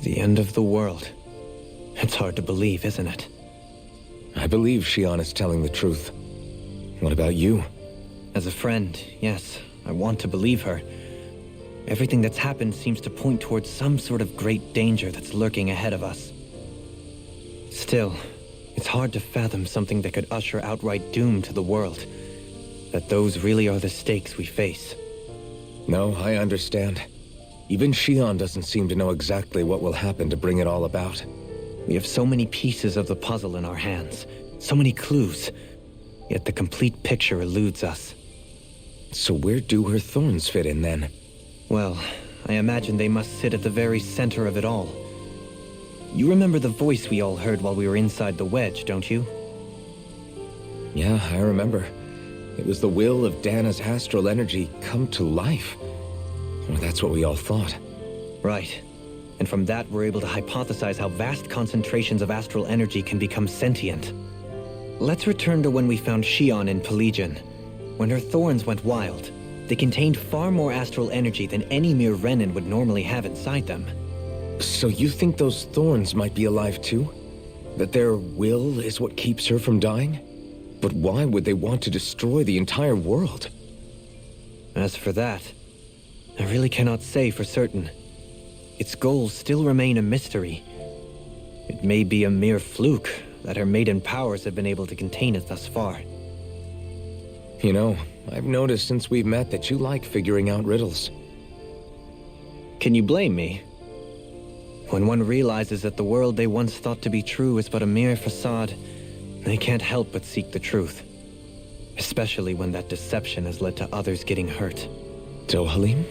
The end of the world. It's hard to believe, isn't it? I believe Shion is telling the truth. What about you? As a friend, yes, I want to believe her. Everything that's happened seems to point towards some sort of great danger that's lurking ahead of us. Still, it's hard to fathom something that could usher outright doom to the world. That those really are the stakes we face. No, I understand. Even Shion doesn't seem to know exactly what will happen to bring it all about. We have so many pieces of the puzzle in our hands, so many clues, yet the complete picture eludes us. So where do her thorns fit in then? Well, I imagine they must sit at the very center of it all. You remember the voice we all heard while we were inside the wedge, don't you? Yeah, I remember. It was the will of Dana's astral energy come to life. Well, that's what we all thought. Right. And from that, we're able to hypothesize how vast concentrations of astral energy can become sentient. Let's return to when we found Shion in Pelagian. When her thorns went wild, they contained far more astral energy than any mere Renin would normally have inside them. So you think those thorns might be alive too? That their will is what keeps her from dying? But why would they want to destroy the entire world? As for that, I really cannot say for certain. Its goals still remain a mystery. It may be a mere fluke that her maiden powers have been able to contain it thus far. You know, I've noticed since we've met that you like figuring out riddles. Can you blame me? When one realizes that the world they once thought to be true is but a mere facade, they can't help but seek the truth. Especially when that deception has led to others getting hurt. Dohalim?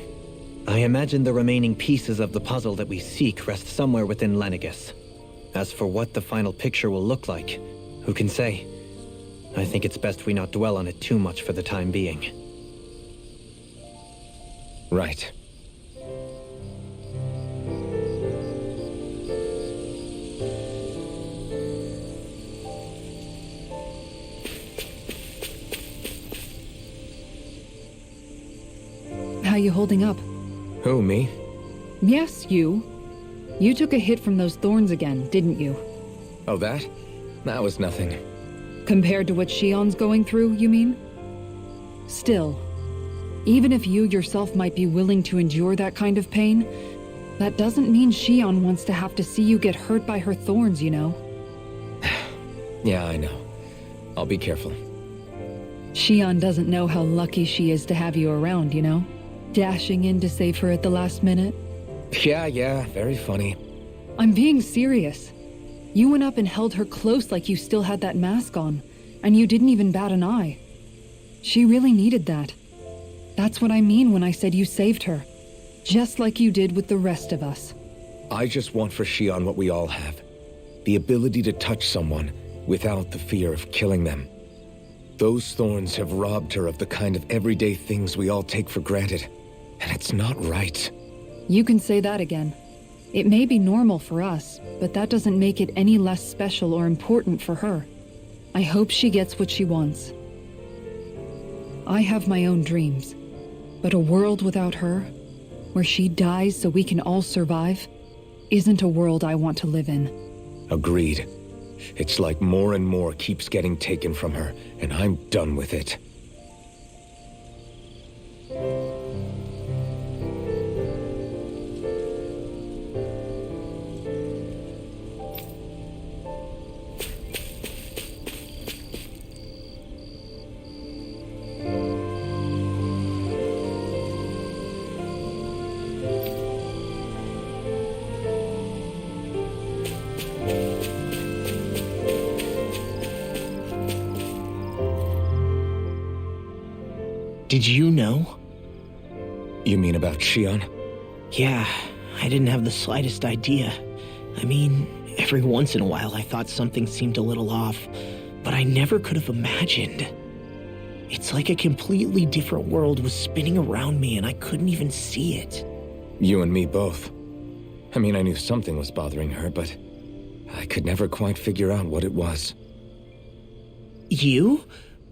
I imagine the remaining pieces of the puzzle that we seek rest somewhere within Lenegus. As for what the final picture will look like, who can say? I think it's best we not dwell on it too much for the time being. Right. How you holding up? Who, me? Yes, you. You took a hit from those thorns again, didn't you? Oh, that? That was nothing. Compared to what Shion's going through, you mean? Still, even if you yourself might be willing to endure that kind of pain, that doesn't mean Shion wants to have to see you get hurt by her thorns, you know? Yeah, I know. I'll be careful. Shion doesn't know how lucky she is to have you around, you know? Dashing in to save her at the last minute. Yeah, very funny. I'm being serious. You went up and held her close like you still had that mask on, and you didn't even bat an eye. She really needed that. That's what I mean when I said you saved her. Just like you did with the rest of us. I just want for Shion what we all have. The ability to touch someone without the fear of killing them. Those thorns have robbed her of the kind of everyday things we all take for granted. And it's not right. You can say that again. It may be normal for us, but that doesn't make it any less special or important for her. I hope she gets what she wants. I have my own dreams, but a world without her, where she dies so we can all survive, isn't a world I want to live in. Agreed. It's like more and more keeps getting taken from her, and I'm done with it. Did you know? You mean about Shion? Yeah, I didn't have the slightest idea. I mean, every once in a while I thought something seemed a little off, but I never could have imagined. It's like a completely different world was spinning around me and I couldn't even see it. You and me both. I mean, I knew something was bothering her, but I could never quite figure out what it was. You?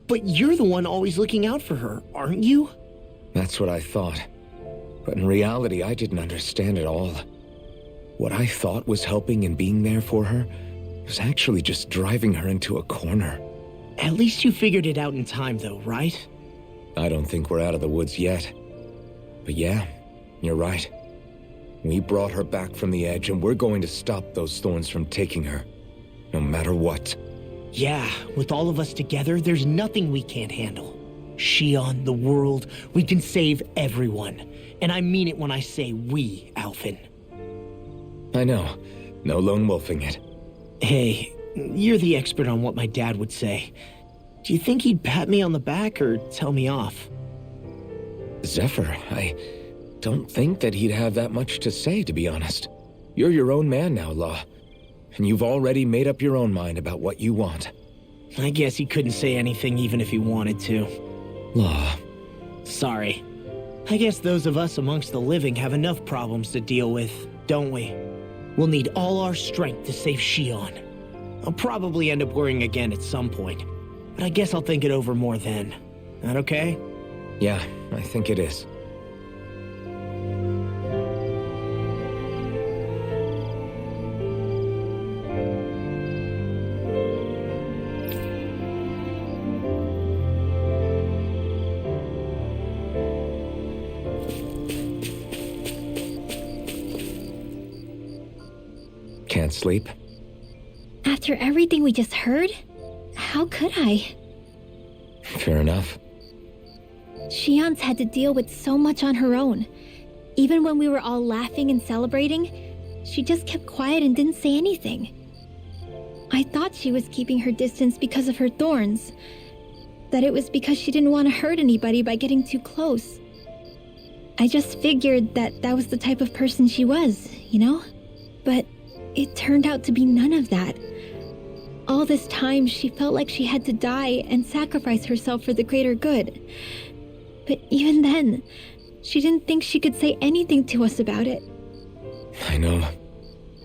But you're the one always looking out for her, aren't you? That's what I thought. But in reality, I didn't understand it all. What I thought was helping and being there for her was actually just driving her into a corner. At least you figured it out in time, though, right? I don't think we're out of the woods yet. But yeah, you're right. We brought her back from the edge, and we're going to stop those thorns from taking her, no matter what. Yeah, with all of us together, there's nothing we can't handle. Shion, the world, we can save everyone. And I mean it when I say we, Alphen. I know. No lone wolfing it. Hey, you're the expert on what my dad would say. Do you think he'd pat me on the back or tell me off? Zephyr, I don't think that he'd have that much to say, to be honest. You're your own man now, Law. And you've already made up your own mind about what you want. I guess he couldn't say anything even if he wanted to. Law. Sorry. I guess those of us amongst the living have enough problems to deal with, don't we? We'll need all our strength to save Shion. I'll probably end up worrying again at some point, but I guess I'll think it over more then. That okay? Yeah, I think it is. Can't sleep? After everything we just heard? How could I? Fair enough. Shion's had to deal with so much on her own. Even when we were all laughing and celebrating, she just kept quiet and didn't say anything. I thought she was keeping her distance because of her thorns. That it was because she didn't want to hurt anybody by getting too close. I just figured that that was the type of person she was, you know? But it turned out to be none of that. All this time, she felt like she had to die and sacrifice herself for the greater good. But even then, she didn't think she could say anything to us about it. I know.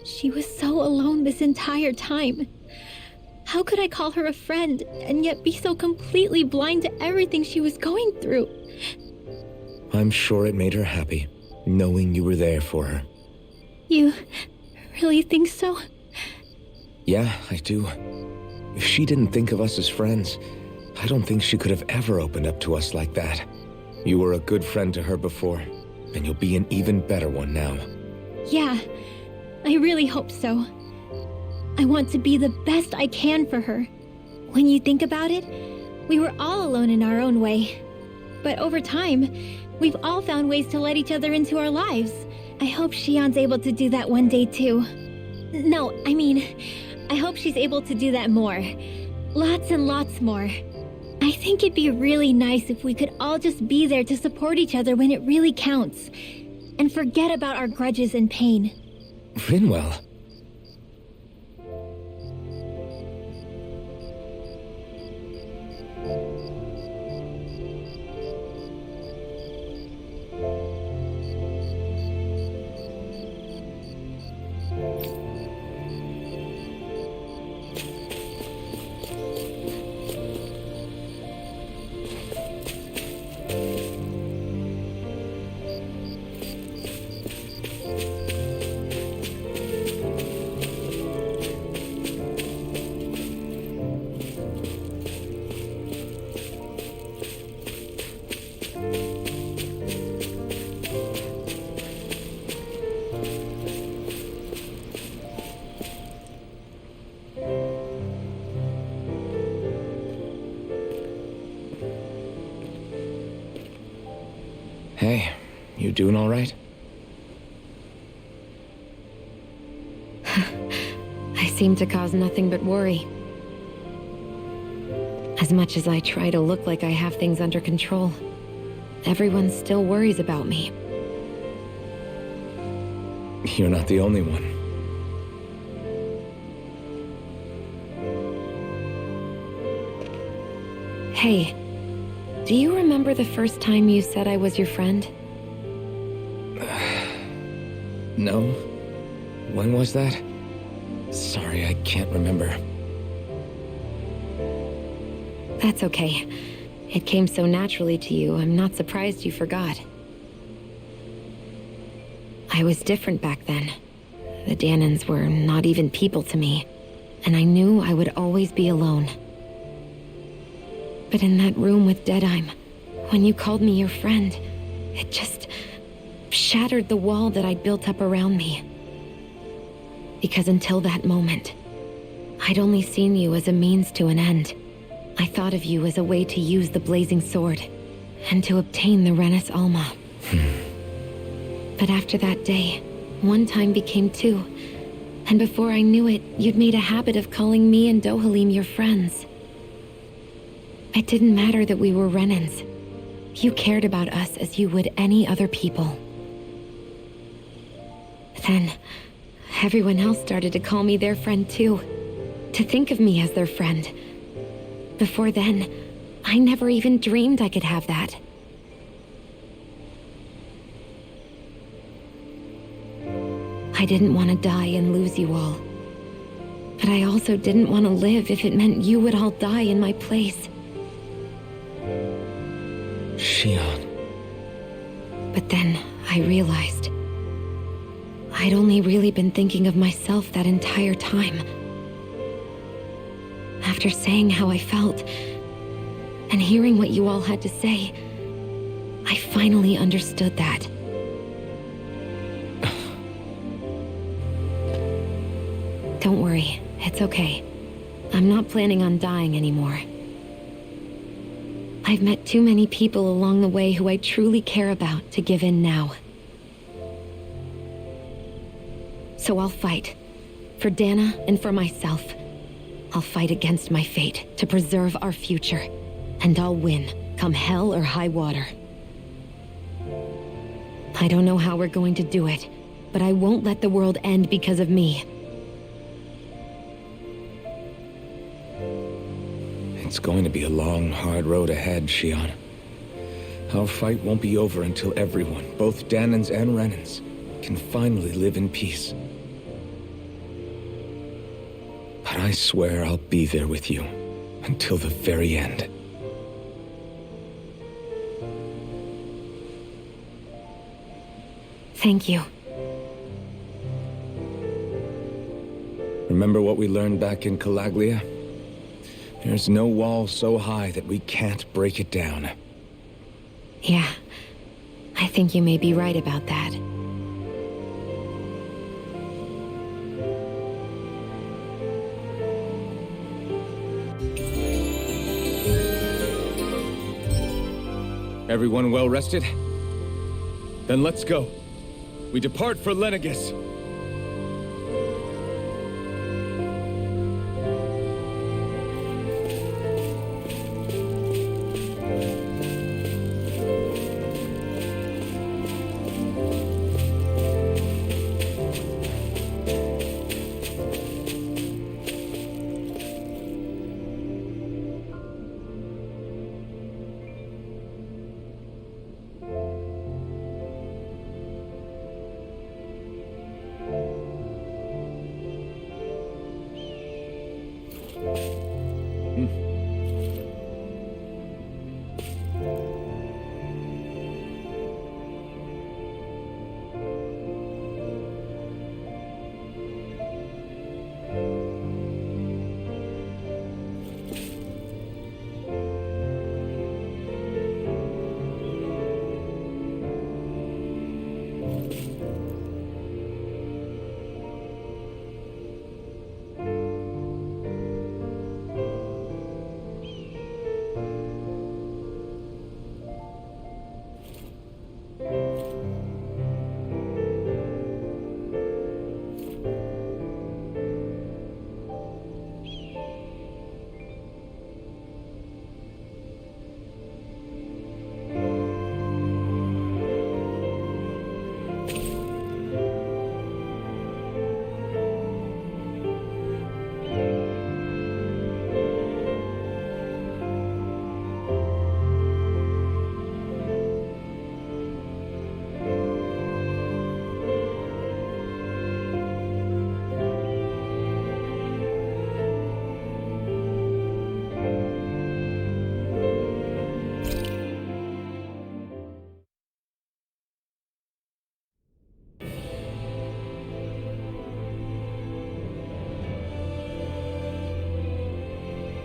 She was so alone this entire time. How could I call her a friend and yet be so completely blind to everything she was going through? I'm sure it made her happy, knowing you were there for her. You really think so? Yeah, I do. If she didn't think of us as friends, I don't think she could have ever opened up to us like that. You were a good friend to her before, and you'll be an even better one now. Yeah, I really hope so. I want to be the best I can for her. When you think about it, we were all alone in our own way. But over time, we've all found ways to let each other into our lives. I hope Shion's able to do that one day too. No, I mean, I hope she's able to do that more. Lots and lots more. I think it'd be really nice if we could all just be there to support each other when it really counts. And forget about our grudges and pain. Rinwell. Hey, you doing all right? I seem to cause nothing but worry. As much as I try to look like I have things under control, everyone still worries about me. You're not the only one. Hey, do you remember the first time you said I was your friend? No? When was that? Sorry, I can't remember. That's okay. It came so naturally to you, I'm not surprised you forgot. I was different back then. The Danans were not even people to me, and I knew I would always be alone. But in that room with Deadheim, when you called me your friend, it just shattered the wall that I'd built up around me. Because until that moment, I'd only seen you as a means to an end. I thought of you as a way to use the blazing sword, and to obtain the Renis Alma. But after that day, one time became two, and before I knew it, you'd made a habit of calling me and Dohalim your friends. It didn't matter that we were Renans. You cared about us as you would any other people. Then, everyone else started to call me their friend too, to think of me as their friend. Before then, I never even dreamed I could have that. I didn't want to die and lose you all. But I also didn't want to live if it meant you would all die in my place. Shion. But then I realized I'd only really been thinking of myself that entire time. After saying how I felt, and hearing what you all had to say, I finally understood that. Don't worry, it's okay. I'm not planning on dying anymore. I've met too many people along the way who I truly care about to give in now. So I'll fight. For Dana and for myself. I'll fight against my fate to preserve our future. And I'll win, come hell or high water. I don't know how we're going to do it, but I won't let the world end because of me. It's going to be a long, hard road ahead, Shion. Our fight won't be over until everyone, both Danans and Renans, can finally live in peace. But I swear I'll be there with you until the very end. Thank you. Remember what we learned back in Calaglia? There's no wall so high that we can't break it down. Yeah, I think you may be right about that. Everyone well rested? Then let's go. We depart for Lenegis.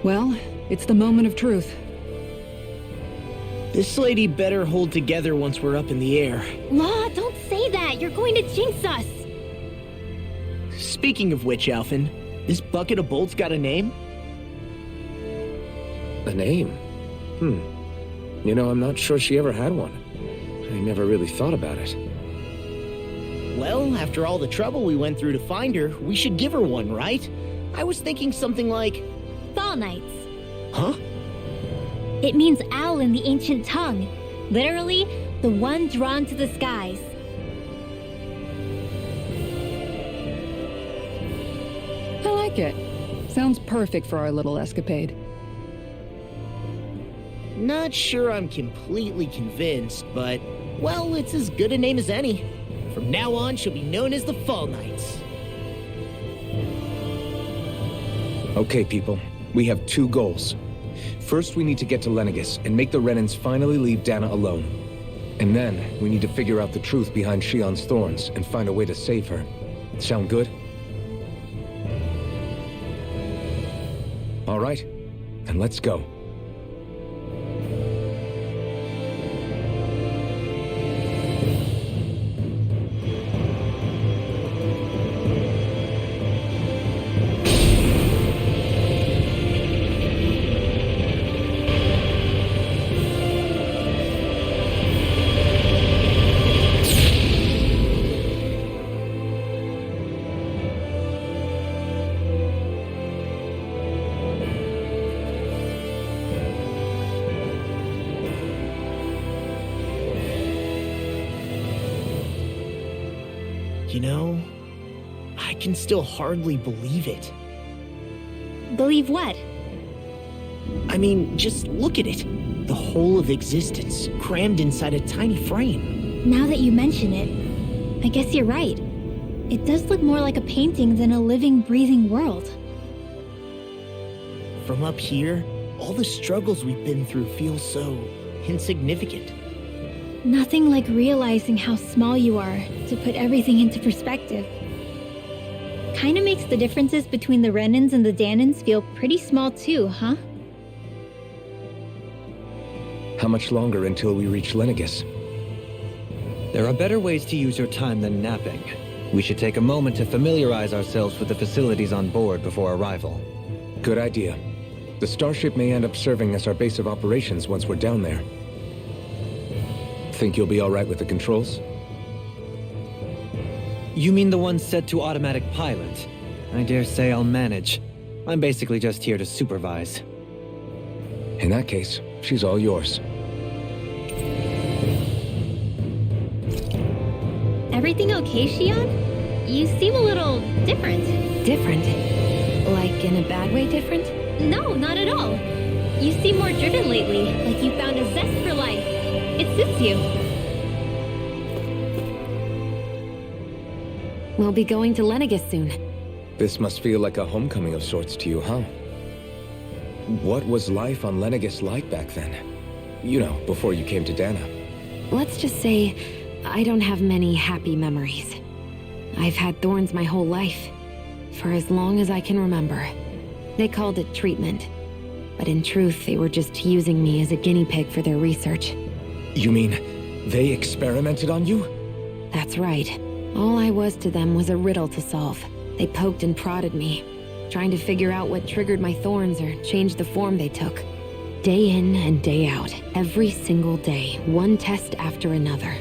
Well, it's the moment of truth. This lady better hold together once we're up in the air. Law, don't say that. You're going to jinx us. Speaking of which, Alphen, this bucket of bolts got a name? A name? You know, I'm not sure she ever had one. I never really thought about it. Well, after all the trouble we went through to find her, we should give her one, right? I was thinking something like... Fall Knights. Huh? It means owl in the ancient tongue. Literally, the one drawn to the skies. I like it. Sounds perfect for our little escapade. Not sure I'm completely convinced, but, well, it's as good a name as any. From now on, she'll be known as the Fall Knights. Okay, people. We have 2 goals. First, we need to get to Lenegis and make the Renans finally leave Dana alone. And then, we need to figure out the truth behind Shion's thorns and find a way to save her. Sound good? All right, then let's go. You know, I can still hardly believe it. Believe what? I mean, just look at it. The whole of existence, crammed inside a tiny frame. Now that you mention it, I guess you're right. It does look more like a painting than a living, breathing world. From up here, all the struggles we've been through feel so insignificant. Nothing like realizing how small you are to put everything into perspective. Kinda makes the differences between the Renans and the Danans feel pretty small too, huh? How much longer until we reach Lenegis? There are better ways to use your time than napping. We should take a moment to familiarize ourselves with the facilities on board before arrival. Good idea. The starship may end up serving as our base of operations once we're down there. Think you'll be all right with the controls? You mean the one set to automatic pilot? I dare say I'll manage. I'm basically just here to supervise. In that case, she's all yours. Everything okay, Shion? You seem a little different. Different? Like in a bad way different? No, not at all. You seem more driven lately, like you found a zest for life. It suits you. We'll be going to Lenegis soon. This must feel like a homecoming of sorts to you, huh? What was life on Lenegis like back then? You know, before you came to Dana. Let's just say, I don't have many happy memories. I've had thorns my whole life, for as long as I can remember. They called it treatment, but in truth, they were just using me as a guinea pig for their research. You mean, they experimented on you? That's right. All I was to them was a riddle to solve. They poked and prodded me, trying to figure out what triggered my thorns or changed the form they took. Day in and day out, every single day, one test after another.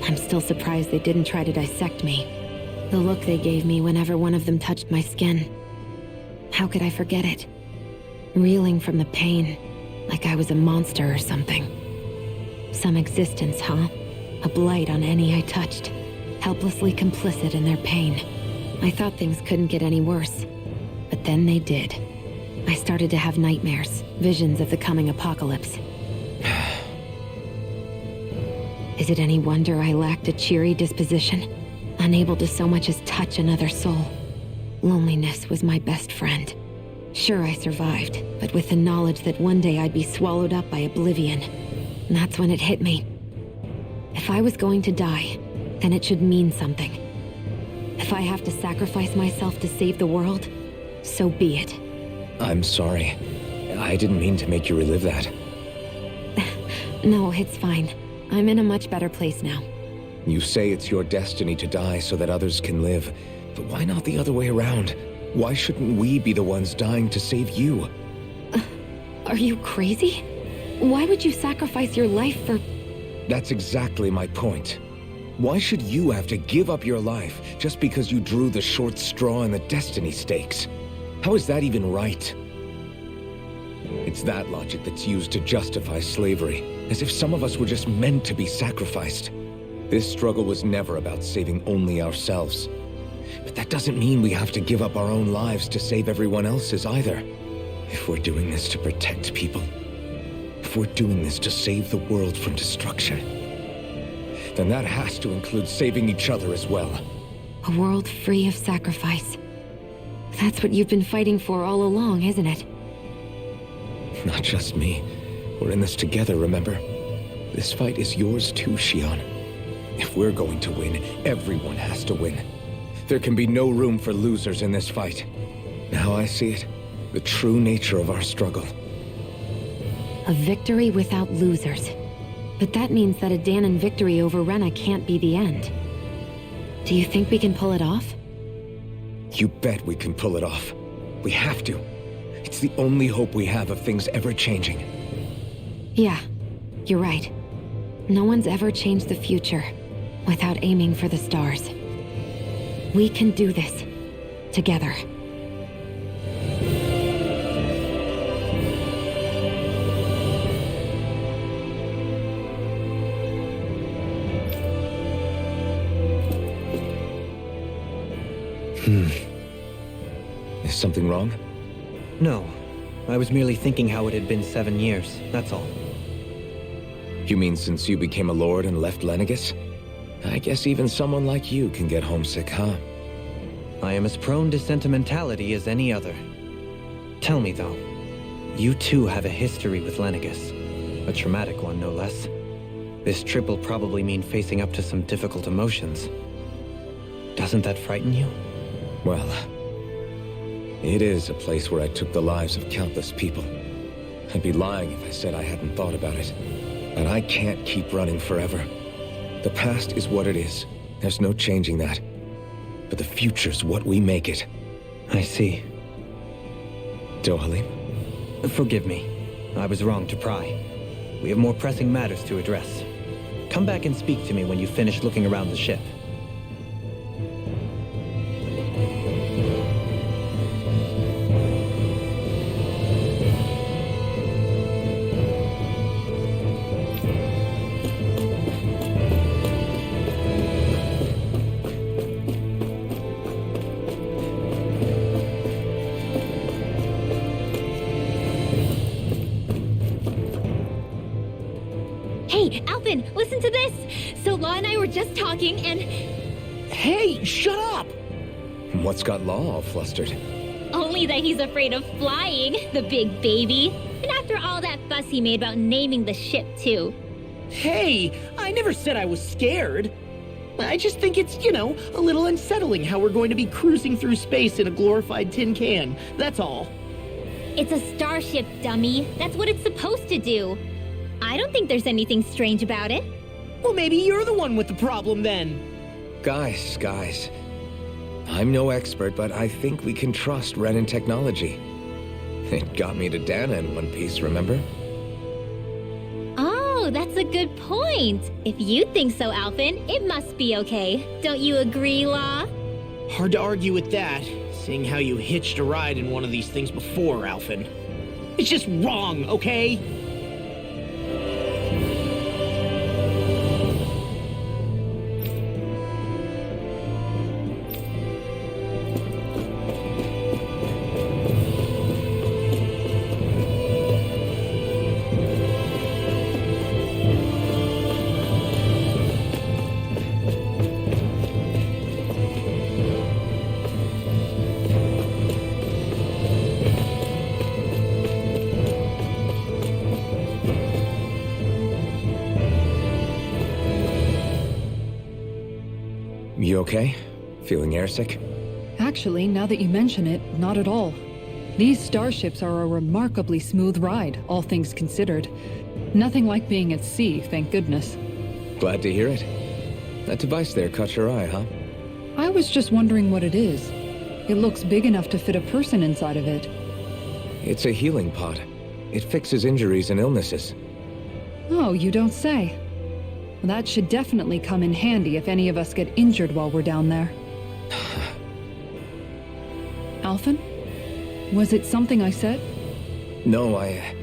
I'm still surprised they didn't try to dissect me. The look they gave me whenever one of them touched my skin. How could I forget it? Reeling from the pain, like I was a monster or something. Some existence, huh? A blight on any I touched, helplessly complicit in their pain. I thought things couldn't get any worse, but then they did. I started to have nightmares, visions of the coming apocalypse. Is it any wonder I lacked a cheery disposition, unable to so much as touch another soul? Loneliness was my best friend. Sure, I survived, but with the knowledge that one day I'd be swallowed up by oblivion. And that's when it hit me. If I was going to die, then it should mean something. If I have to sacrifice myself to save the world, so be it. I'm sorry. I didn't mean to make you relive that. No, it's fine. I'm in a much better place now. You say it's your destiny to die so that others can live, but why not the other way around? Why shouldn't we be the ones dying to save you? Are you crazy? Why would you sacrifice your life for... That's exactly my point. Why should you have to give up your life just because you drew the short straw in the destiny stakes? How is that even right? It's that logic that's used to justify slavery, as if some of us were just meant to be sacrificed. This struggle was never about saving only ourselves. But that doesn't mean we have to give up our own lives to save everyone else's either. If we're doing this to protect people, if we're doing this to save the world from destruction, then that has to include saving each other as well. A world free of sacrifice. That's what you've been fighting for all along, isn't it? Not just me. We're in this together, remember? This fight is yours too, Shion. If we're going to win, everyone has to win. There can be no room for losers in this fight. Now I see it. The true nature of our struggle. A victory without losers. But that means that a Danon victory over Rena can't be the end. Do you think we can pull it off? You bet we can pull it off. We have to. It's the only hope we have of things ever changing. Yeah, you're right. No one's ever changed the future without aiming for the stars. We can do this. Together. Is something wrong? No. I was merely thinking how it had been 7 years, that's all. You mean since you became a lord and left Lenegis? I guess even someone like you can get homesick, huh? I am as prone to sentimentality as any other. Tell me, though, you too have a history with Lenegis. A traumatic one, no less. This trip will probably mean facing up to some difficult emotions. Doesn't that frighten you? Well, it is a place where I took the lives of countless people. I'd be lying if I said I hadn't thought about it. But I can't keep running forever. The past is what it is. There's no changing that. But the future's what we make it. I see. Dohalim? Forgive me. I was wrong to pry. We have more pressing matters to address. Come back and speak to me when you finish looking around the ship. Hey, Alvin, listen to this! So Law and I were just talking and... Hey, shut up! What's got Law all flustered? Only that he's afraid of flying, the big baby. And after all that fuss he made about naming the ship, too. Hey, I never said I was scared. I just think it's, a little unsettling how we're going to be cruising through space in a glorified tin can. That's all. It's a starship, dummy. That's what it's supposed to do. I don't think there's anything strange about it. Well, maybe you're the one with the problem then. Guys. I'm no expert, but I think we can trust Renan technology. It got me to Dana in one piece, remember? Oh, that's a good point. If you think so, Alvin, it must be okay. Don't you agree, Law? Hard to argue with that, seeing how you hitched a ride in one of these things before, Alvin. It's just wrong, okay? You okay? Feeling airsick? Actually, now that you mention it, not at all. These starships are a remarkably smooth ride, all things considered. Nothing like being at sea, thank goodness. Glad to hear it. That device there caught your eye, huh? I was just wondering what it is. It looks big enough to fit a person inside of it. It's a healing pod. It fixes injuries and illnesses. Oh, you don't say. That should definitely come in handy if any of us get injured while we're down there. Alphen? Was it something I said? No, I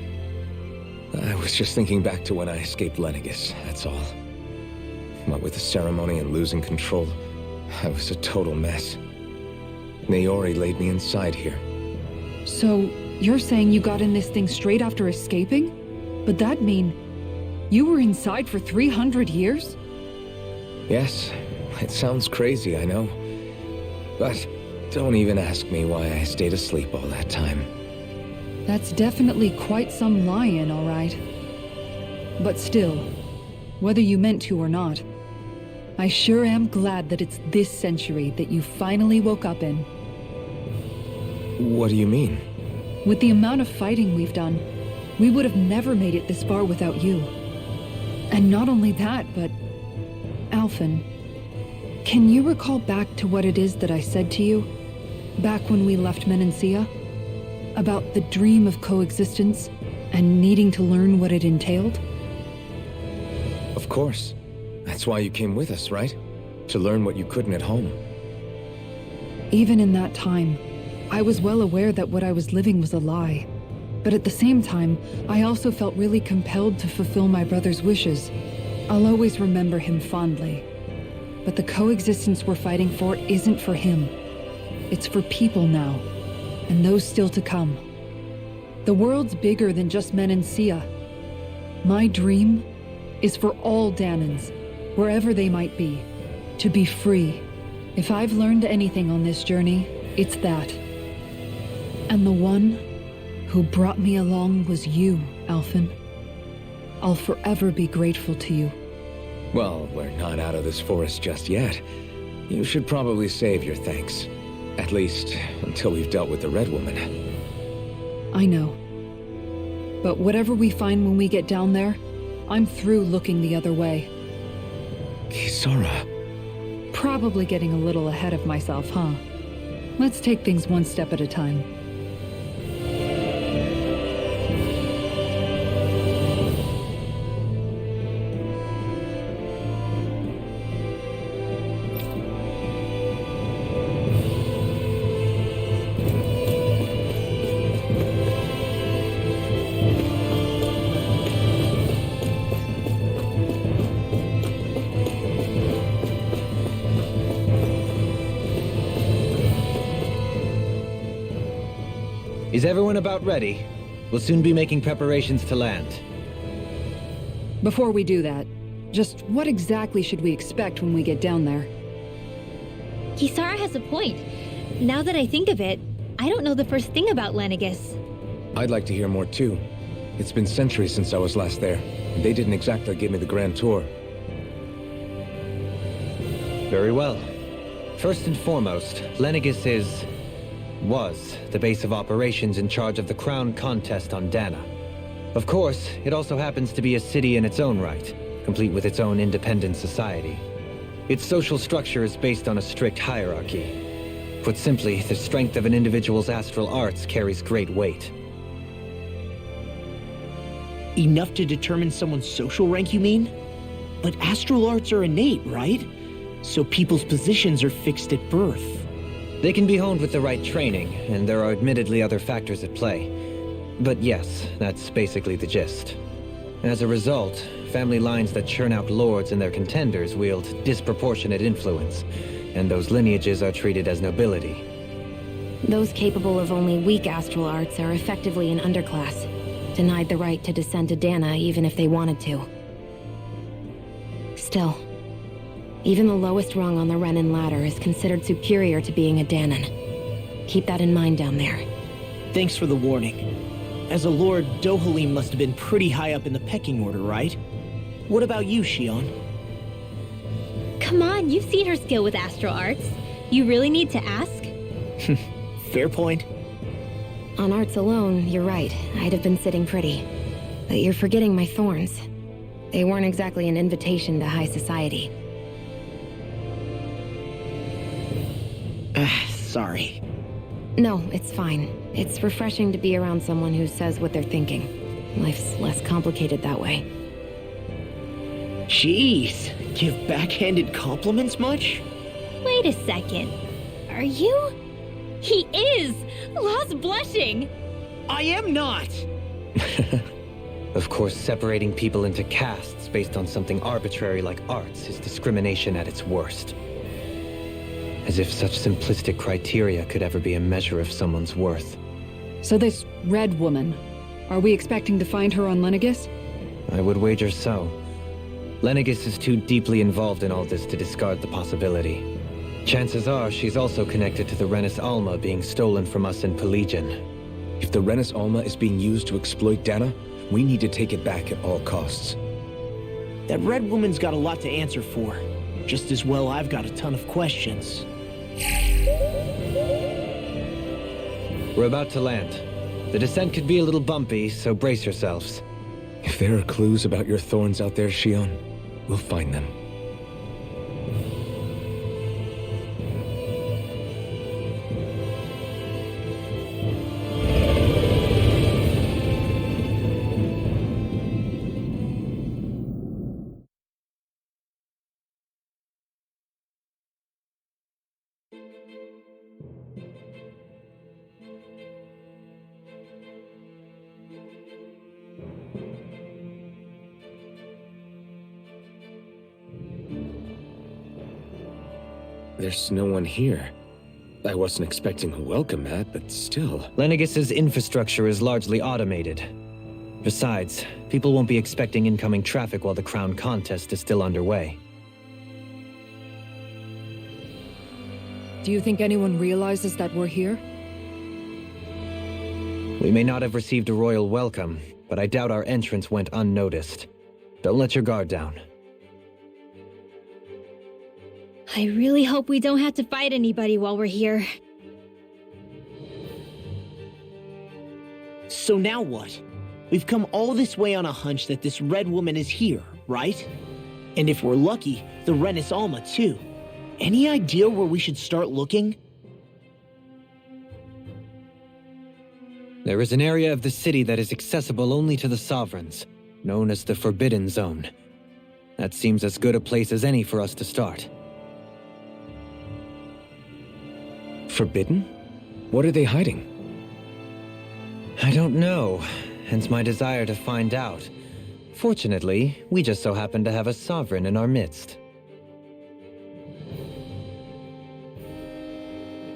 was just thinking back to when I escaped Lenegis, that's all. What with the ceremony and losing control, I was a total mess. Naori laid me inside here. So, you're saying you got in this thing straight after escaping? But that'd mean you were inside for 300 years? Yes, it sounds crazy, I know. But don't even ask me why I stayed asleep all that time. That's definitely quite some lie-in, all right. But still, whether you meant to or not, I sure am glad that it's this century that you finally woke up in. What do you mean? With the amount of fighting we've done, we would have never made it this far without you. And not only that, but... Alphen, can you recall back to what it is that I said to you? Back when we left Menancia? About the dream of coexistence, and needing to learn what it entailed? Of course. That's why you came with us, right? To learn what you couldn't at home. Even in that time, I was well aware that what I was living was a lie. But at the same time, I also felt really compelled to fulfill my brother's wishes. I'll always remember him fondly. But the coexistence we're fighting for isn't for him. It's for people now, and those still to come. The world's bigger than just Menancia. My dream is for all Danans, wherever they might be, to be free. If I've learned anything on this journey, it's that. And the one who brought me along was you, Alphen. I'll forever be grateful to you. Well, we're not out of this forest just yet. You should probably save your thanks. At least, until we've dealt with the Red Woman. I know. But whatever we find when we get down there, I'm through looking the other way. Kisara. Probably getting a little ahead of myself, huh? Let's take things one step at a time. Is everyone about ready? We'll soon be making preparations to land. Before we do that, just what exactly should we expect when we get down there? Kisara has a point. Now that I think of it, I don't know the first thing about Lenegis. I'd like to hear more too. It's been centuries since I was last there. And they didn't exactly give me the grand tour. Very well. First and foremost, Lenegis was the base of operations in charge of the crown contest on Dana. Of course, it also happens to be a city in its own right, complete with its own independent society. Its social structure is based on a strict hierarchy. Put simply, the strength of an individual's astral arts carries great weight. Enough to determine someone's social rank, you mean? But astral arts are innate, right? So people's positions are fixed at birth. They can be honed with the right training, and there are admittedly other factors at play. But yes, that's basically the gist. As a result, family lines that churn out lords and their contenders wield disproportionate influence, and those lineages are treated as nobility. Those capable of only weak astral arts are effectively an underclass, denied the right to descend to Dana even if they wanted to. Still, even the lowest rung on the Renan ladder is considered superior to being a Danan. Keep that in mind down there. Thanks for the warning. As a lord, Dohalim must have been pretty high up in the pecking order, right? What about you, Shion? Come on, you've seen her skill with astral arts. You really need to ask? Fair point. On arts alone, you're right. I'd have been sitting pretty. But you're forgetting my thorns. They weren't exactly an invitation to high society. Sorry. No, it's fine. It's refreshing to be around someone who says what they're thinking. Life's less complicated that way. Jeez, give backhanded compliments much? Wait a second. Are you? He is! Lost blushing! I am not! Of course, separating people into castes based on something arbitrary like arts is discrimination at its worst. As if such simplistic criteria could ever be a measure of someone's worth. So this red woman, are we expecting to find her on Lenegis? I would wager so. Lenegis is too deeply involved in all this to discard the possibility. Chances are she's also connected to the Renis Alma being stolen from us in Pelegion. If the Renis Alma is being used to exploit Dana, we need to take it back at all costs. That red woman's got a lot to answer for. Just as well I've got a ton of questions. We're about to land. The descent could be a little bumpy, so brace yourselves. If there are clues about your thorns out there, Shion, we'll find them. There's no one here. I wasn't expecting a welcome mat, but still. Lenegis's infrastructure is largely automated. Besides, people won't be expecting incoming traffic while the crown contest is still underway. Do you think anyone realizes that we're here? We may not have received a royal welcome, but I doubt our entrance went unnoticed. Don't let your guard down. I really hope we don't have to fight anybody while we're here. So now what? We've come all this way on a hunch that this red woman is here, right? And if we're lucky, the Renis Alma too. Any idea where we should start looking? There is an area of the city that is accessible only to the Sovereigns, known as the Forbidden Zone. That seems as good a place as any for us to start. Forbidden? What are they hiding? I don't know, hence my desire to find out. Fortunately, we just so happen to have a Sovereign in our midst.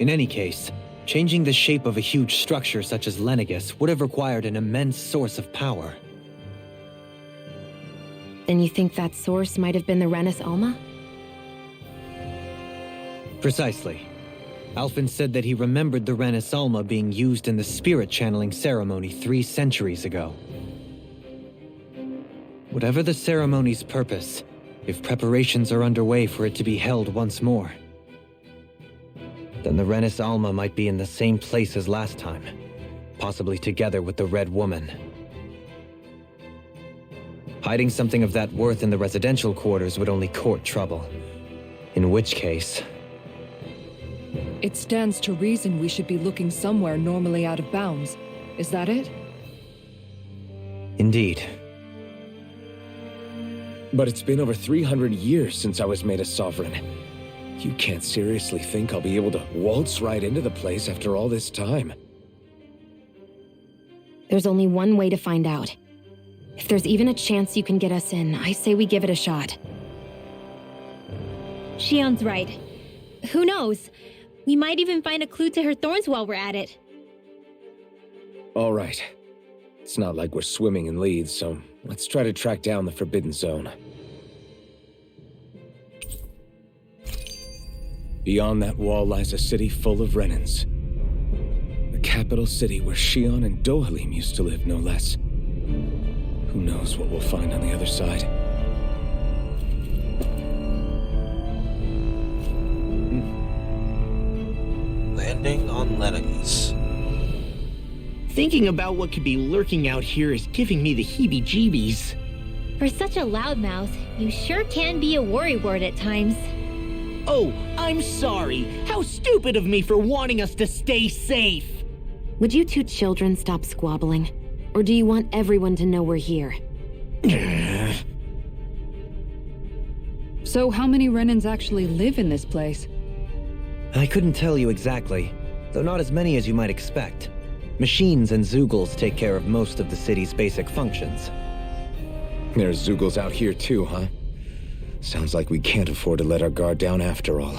In any case, changing the shape of a huge structure such as Lenegis would have required an immense source of power. Then you think that source might have been the Renis Alma? Precisely. Alphen said that he remembered the Renis Alma being used in the spirit channeling ceremony 3 centuries ago. Whatever the ceremony's purpose, if preparations are underway for it to be held once more, then the Renis Alma might be in the same place as last time, possibly together with the Red Woman. Hiding something of that worth in the residential quarters would only court trouble. In which case... It stands to reason we should be looking somewhere normally out of bounds. Is that it? Indeed. But it's been over 300 years since I was made a sovereign. You can't seriously think I'll be able to waltz right into the place after all this time. There's only one way to find out. If there's even a chance you can get us in, I say we give it a shot. Shion's right. Who knows? We might even find a clue to her thorns while we're at it. All right. It's not like we're swimming in leads, so let's try to track down the Forbidden Zone. Beyond that wall lies a city full of Renans. The capital city where Shion and Dohalim used to live, no less. Who knows what we'll find on the other side? Landing on Lenegis. Thinking about what could be lurking out here is giving me the heebie-jeebies. For such a loudmouth, you sure can be a worrywart at times. Oh, I'm sorry. How stupid of me for wanting us to stay safe. Would you two children stop squabbling? Or do you want everyone to know we're here? So how many Renans actually live in this place? I couldn't tell you exactly, though not as many as you might expect. Machines and Zeugles take care of most of the city's basic functions. There's Zeugles out here too, huh? Sounds like we can't afford to let our guard down after all.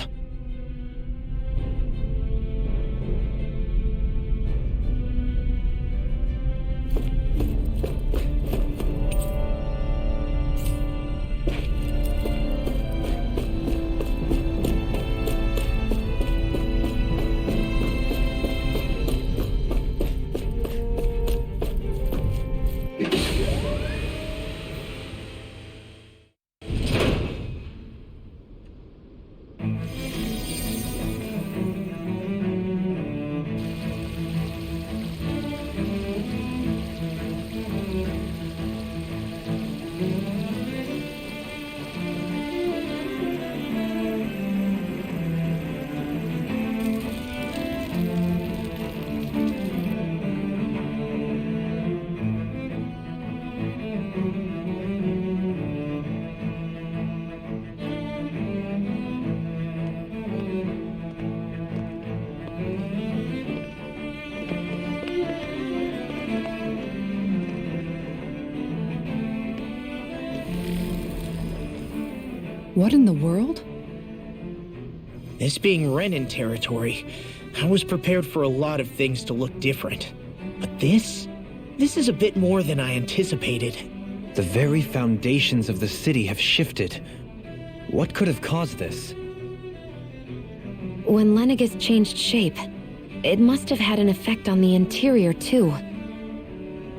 What in the world? This being Renan territory, I was prepared for a lot of things to look different. But this is a bit more than I anticipated. The very foundations of the city have shifted. What could have caused this? When Lenegis changed shape, it must have had an effect on the interior too.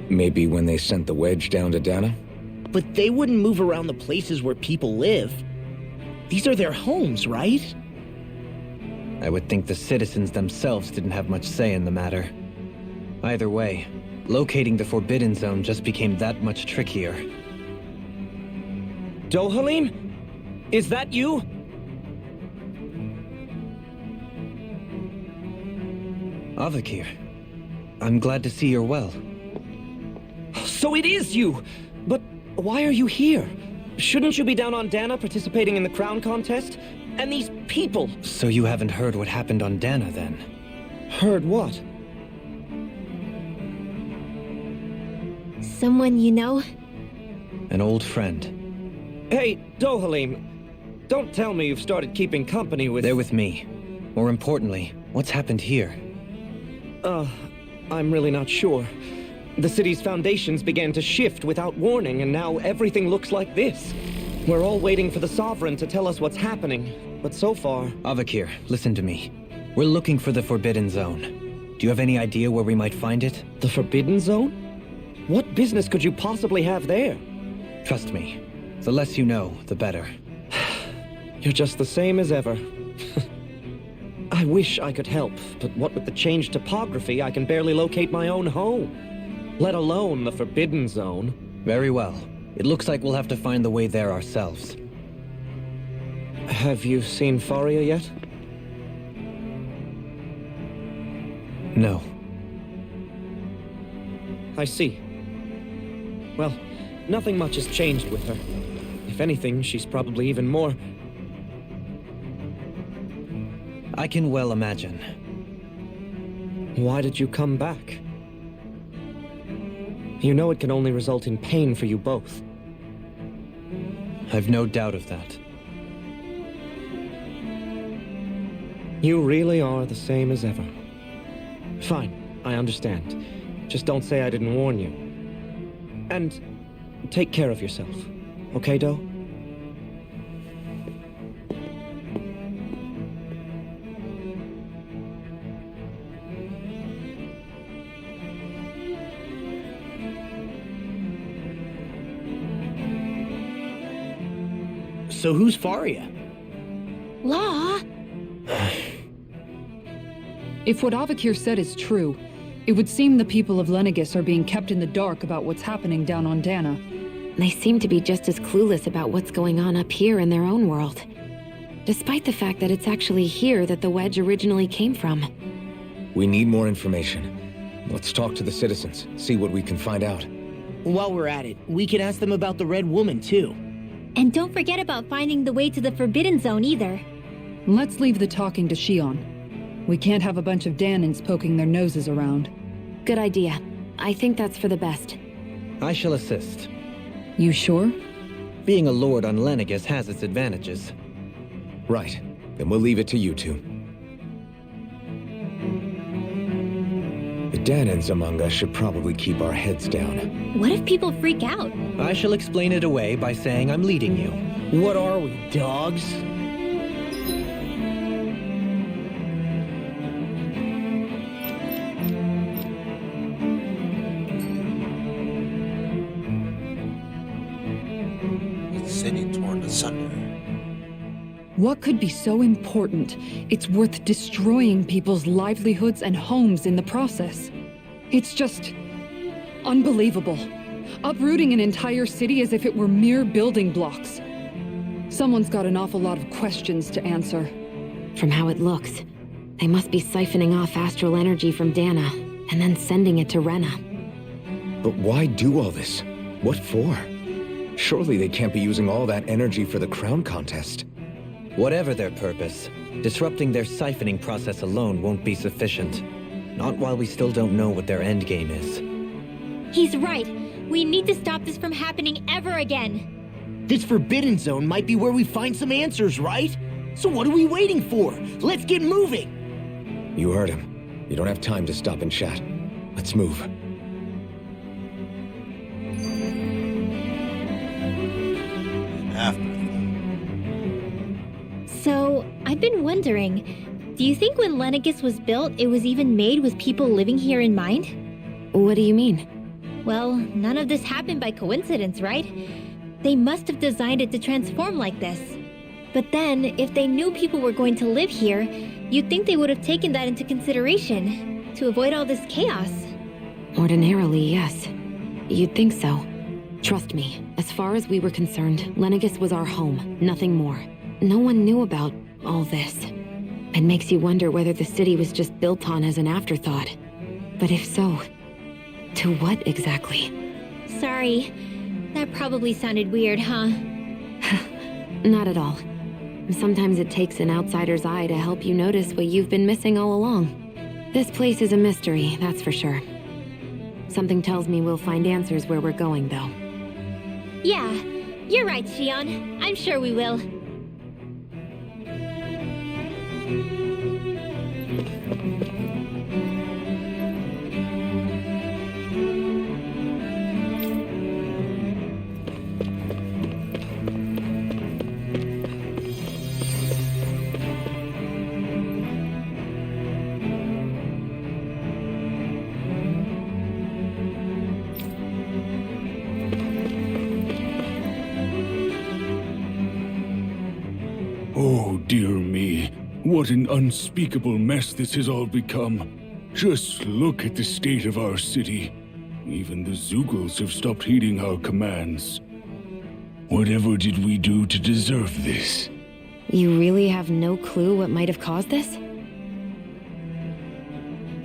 Maybe when they sent the wedge down to Dana? But they wouldn't move around the places where people live. These are their homes, right? I would think the citizens themselves didn't have much say in the matter. Either way, locating the Forbidden Zone just became that much trickier. Dohalim? Is that you? Avakir, I'm glad to see you're well. So it is you! But why are you here? Shouldn't you be down on Dana participating in the crown contest? And these people! So you haven't heard what happened on Dana, then? Heard what? Someone you know? An old friend. Hey, Dohalim, don't tell me you've started keeping company with... They're with me. More importantly, what's happened here? I'm really not sure. The city's foundations began to shift without warning, and now everything looks like this. We're all waiting for the Sovereign to tell us what's happening, but so far... Avakir, listen to me. We're looking for the Forbidden Zone. Do you have any idea where we might find it? The Forbidden Zone? What business could you possibly have there? Trust me. The less you know, the better. You're just the same as ever. I wish I could help, but what with the changed topography, I can barely locate my own home. Let alone the Forbidden Zone. Very well. It looks like we'll have to find the way there ourselves. Have you seen Faria yet? No. I see. Well, nothing much has changed with her. If anything, she's probably even more... I can well imagine. Why did you come back? You know it can only result in pain for you both. I've no doubt of that. You really are the same as ever. Fine, I understand. Just don't say I didn't warn you. And take care of yourself, okay, Doe? So who's Faria? Law? If what Avakir said is true, It would seem the people of Lenegis are being kept in the dark about what's happening down on Dana. They seem to be just as clueless about what's going on up here in their own world. Despite the fact that it's actually here that the wedge originally came from. We need more information. Let's talk to the citizens, see what we can find out. While we're at it, we could ask them about the Red Woman, too. And don't forget about finding the way to the Forbidden Zone either. Let's leave the talking to Shion. We can't have a bunch of Danins poking their noses around. Good idea. I think that's for the best. I shall assist. You sure? Being a lord on Lenegis has its advantages. Right. Then we'll leave it to you two. The Danins among us should probably keep our heads down. What if people freak out? I shall explain it away by saying I'm leading you. What are we, dogs? The city torn asunder. What could be so important? It's worth destroying people's livelihoods and homes in the process. It's just unbelievable. Uprooting an entire city as if it were mere building blocks. Someone's got an awful lot of questions to answer. From how it looks, they must be siphoning off astral energy from Dana, and then sending it to Rena. But why do all this? What for? Surely they can't be using all that energy for the crown contest. Whatever their purpose, disrupting their siphoning process alone won't be sufficient. Not while we still don't know what their endgame is. He's right. We need to stop this from happening ever again. This Forbidden Zone might be where we find some answers, right? So what are we waiting for? Let's get moving! You heard him. You don't have time to stop and chat. Let's move. After So, I've been wondering, do you think when Lenegis was built, it was even made with people living here in mind? What do you mean? Well, none of this happened by coincidence, right? They must have designed it to transform like this. But then, if they knew people were going to live here, you'd think they would have taken that into consideration to avoid all this chaos. Ordinarily, yes. You'd think so. Trust me, as far as we were concerned, Lenegis was our home, nothing more. No one knew about all this. It makes you wonder whether the city was just built on as an afterthought. But if so, to what exactly? Sorry, that probably sounded weird, huh? Not at all. Sometimes it takes an outsider's eye to help you notice what you've been missing all along. This place is a mystery, that's for sure. Something tells me we'll find answers where we're going, though. Yeah, you're right, Shion. I'm sure we will. Oh, dear me. What an unspeakable mess this has all become. Just look at the state of our city. Even the Zeugles have stopped heeding our commands. Whatever did we do to deserve this? You really have no clue what might have caused this?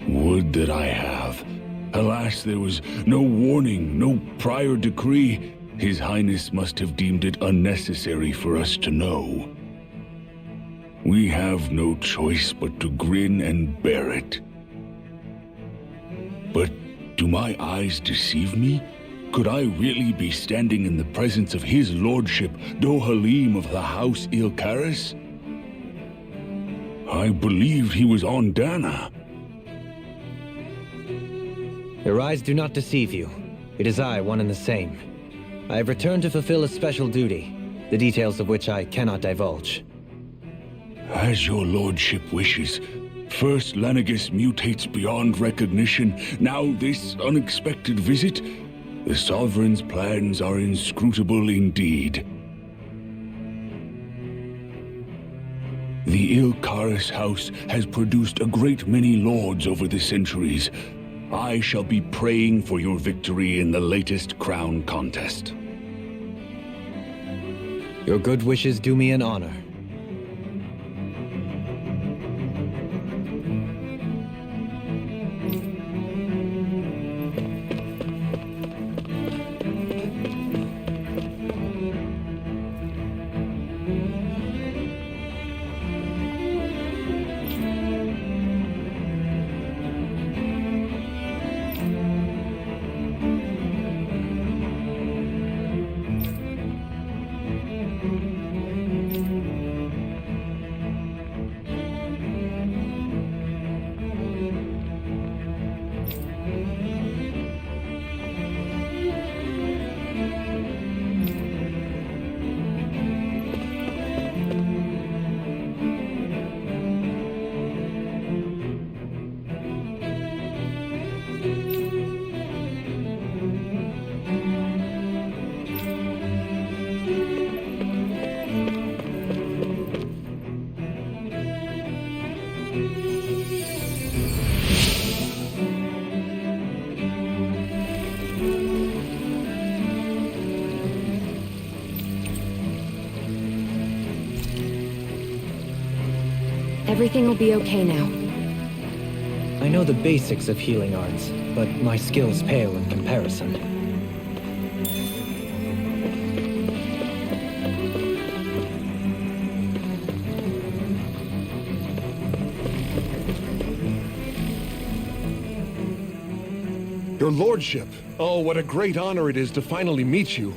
Would that I have. Alas, there was no warning, no prior decree. His Highness must have deemed it unnecessary for us to know. We have no choice but to grin and bear it. But do my eyes deceive me? Could I really be standing in the presence of his lordship, Dohalim of the House Ilkaris? I believed he was on Dana. Your eyes do not deceive you. It is I, one and the same. I have returned to fulfill a special duty, the details of which I cannot divulge. As your lordship wishes. First Lenegis mutates beyond recognition, now this unexpected visit. The Sovereign's plans are inscrutable indeed. The Ilkaris house has produced a great many lords over the centuries. I shall be praying for your victory in the latest crown contest. Your good wishes do me an honor. Everything will be okay now. I know the basics of healing arts, but my skills pale in comparison. Your lordship! Oh, what a great honor it is to finally meet you.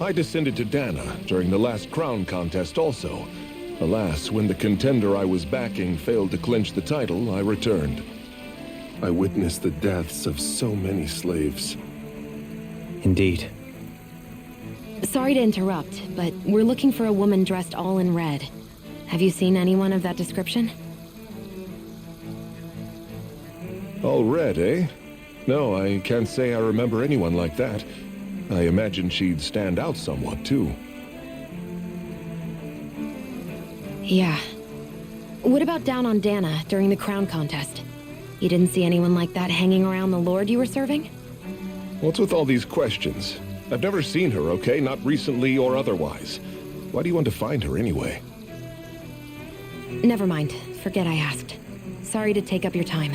I descended to Dana during the last crown contest also. Alas, when the contender I was backing failed to clinch the title, I returned. I witnessed the deaths of so many slaves. Indeed. Sorry to interrupt, but we're looking for a woman dressed all in red. Have you seen anyone of that description? All red, eh? No, I can't say I remember anyone like that. I imagine she'd stand out somewhat, too. Yeah. What about down on Dana during the crown contest? You didn't see anyone like that hanging around the lord you were serving? What's with all these questions? I've never seen her, okay? Not recently or otherwise. Why do you want to find her anyway? Never mind. Forget I asked. Sorry to take up your time.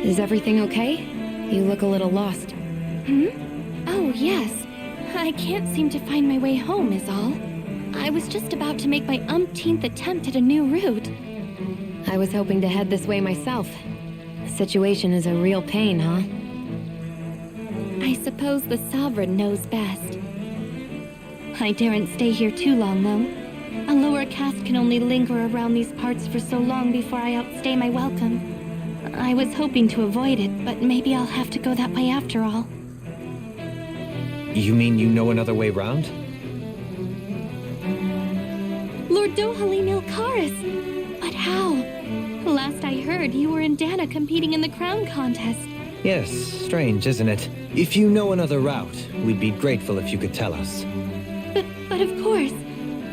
Is everything okay? You look a little lost. Oh, yes. I can't seem to find my way home, is all. I was just about to make my umpteenth attempt at a new route. I was hoping to head this way myself. The situation is a real pain, huh? I suppose the Sovereign knows best. I daren't stay here too long, though. A lower caste can only linger around these parts for so long before I outstay my welcome. I was hoping to avoid it, but maybe I'll have to go that way after all. You mean you know another way round? Lord Dohalim Ilkaris! But how? Last I heard, you were in Dana competing in the crown contest. Yes, strange, isn't it? If you know another route, we'd be grateful if you could tell us. But of course.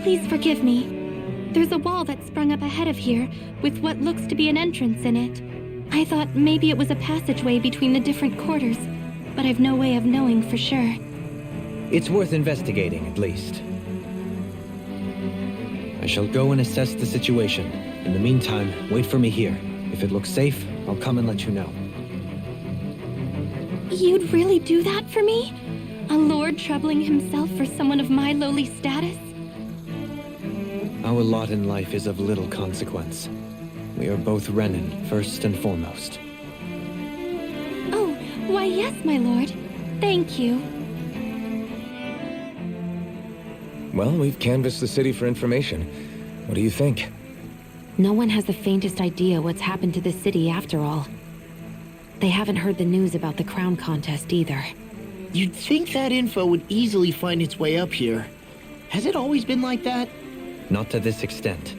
Please forgive me. There's a wall that sprung up ahead of here, with what looks to be an entrance in it. I thought maybe it was a passageway between the different quarters, but I've no way of knowing for sure. It's worth investigating, at least. I shall go and assess the situation. In the meantime, wait for me here. If it looks safe, I'll come and let you know. You'd really do that for me? A lord troubling himself for someone of my lowly status? Our lot in life is of little consequence. We are both Renin, first and foremost. Oh, why yes, my lord. Thank you. Well, we've canvassed the city for information. What do you think? No one has the faintest idea what's happened to the city after all. They haven't heard the news about the crown contest either. You'd think that info would easily find its way up here. Has it always been like that? Not to this extent,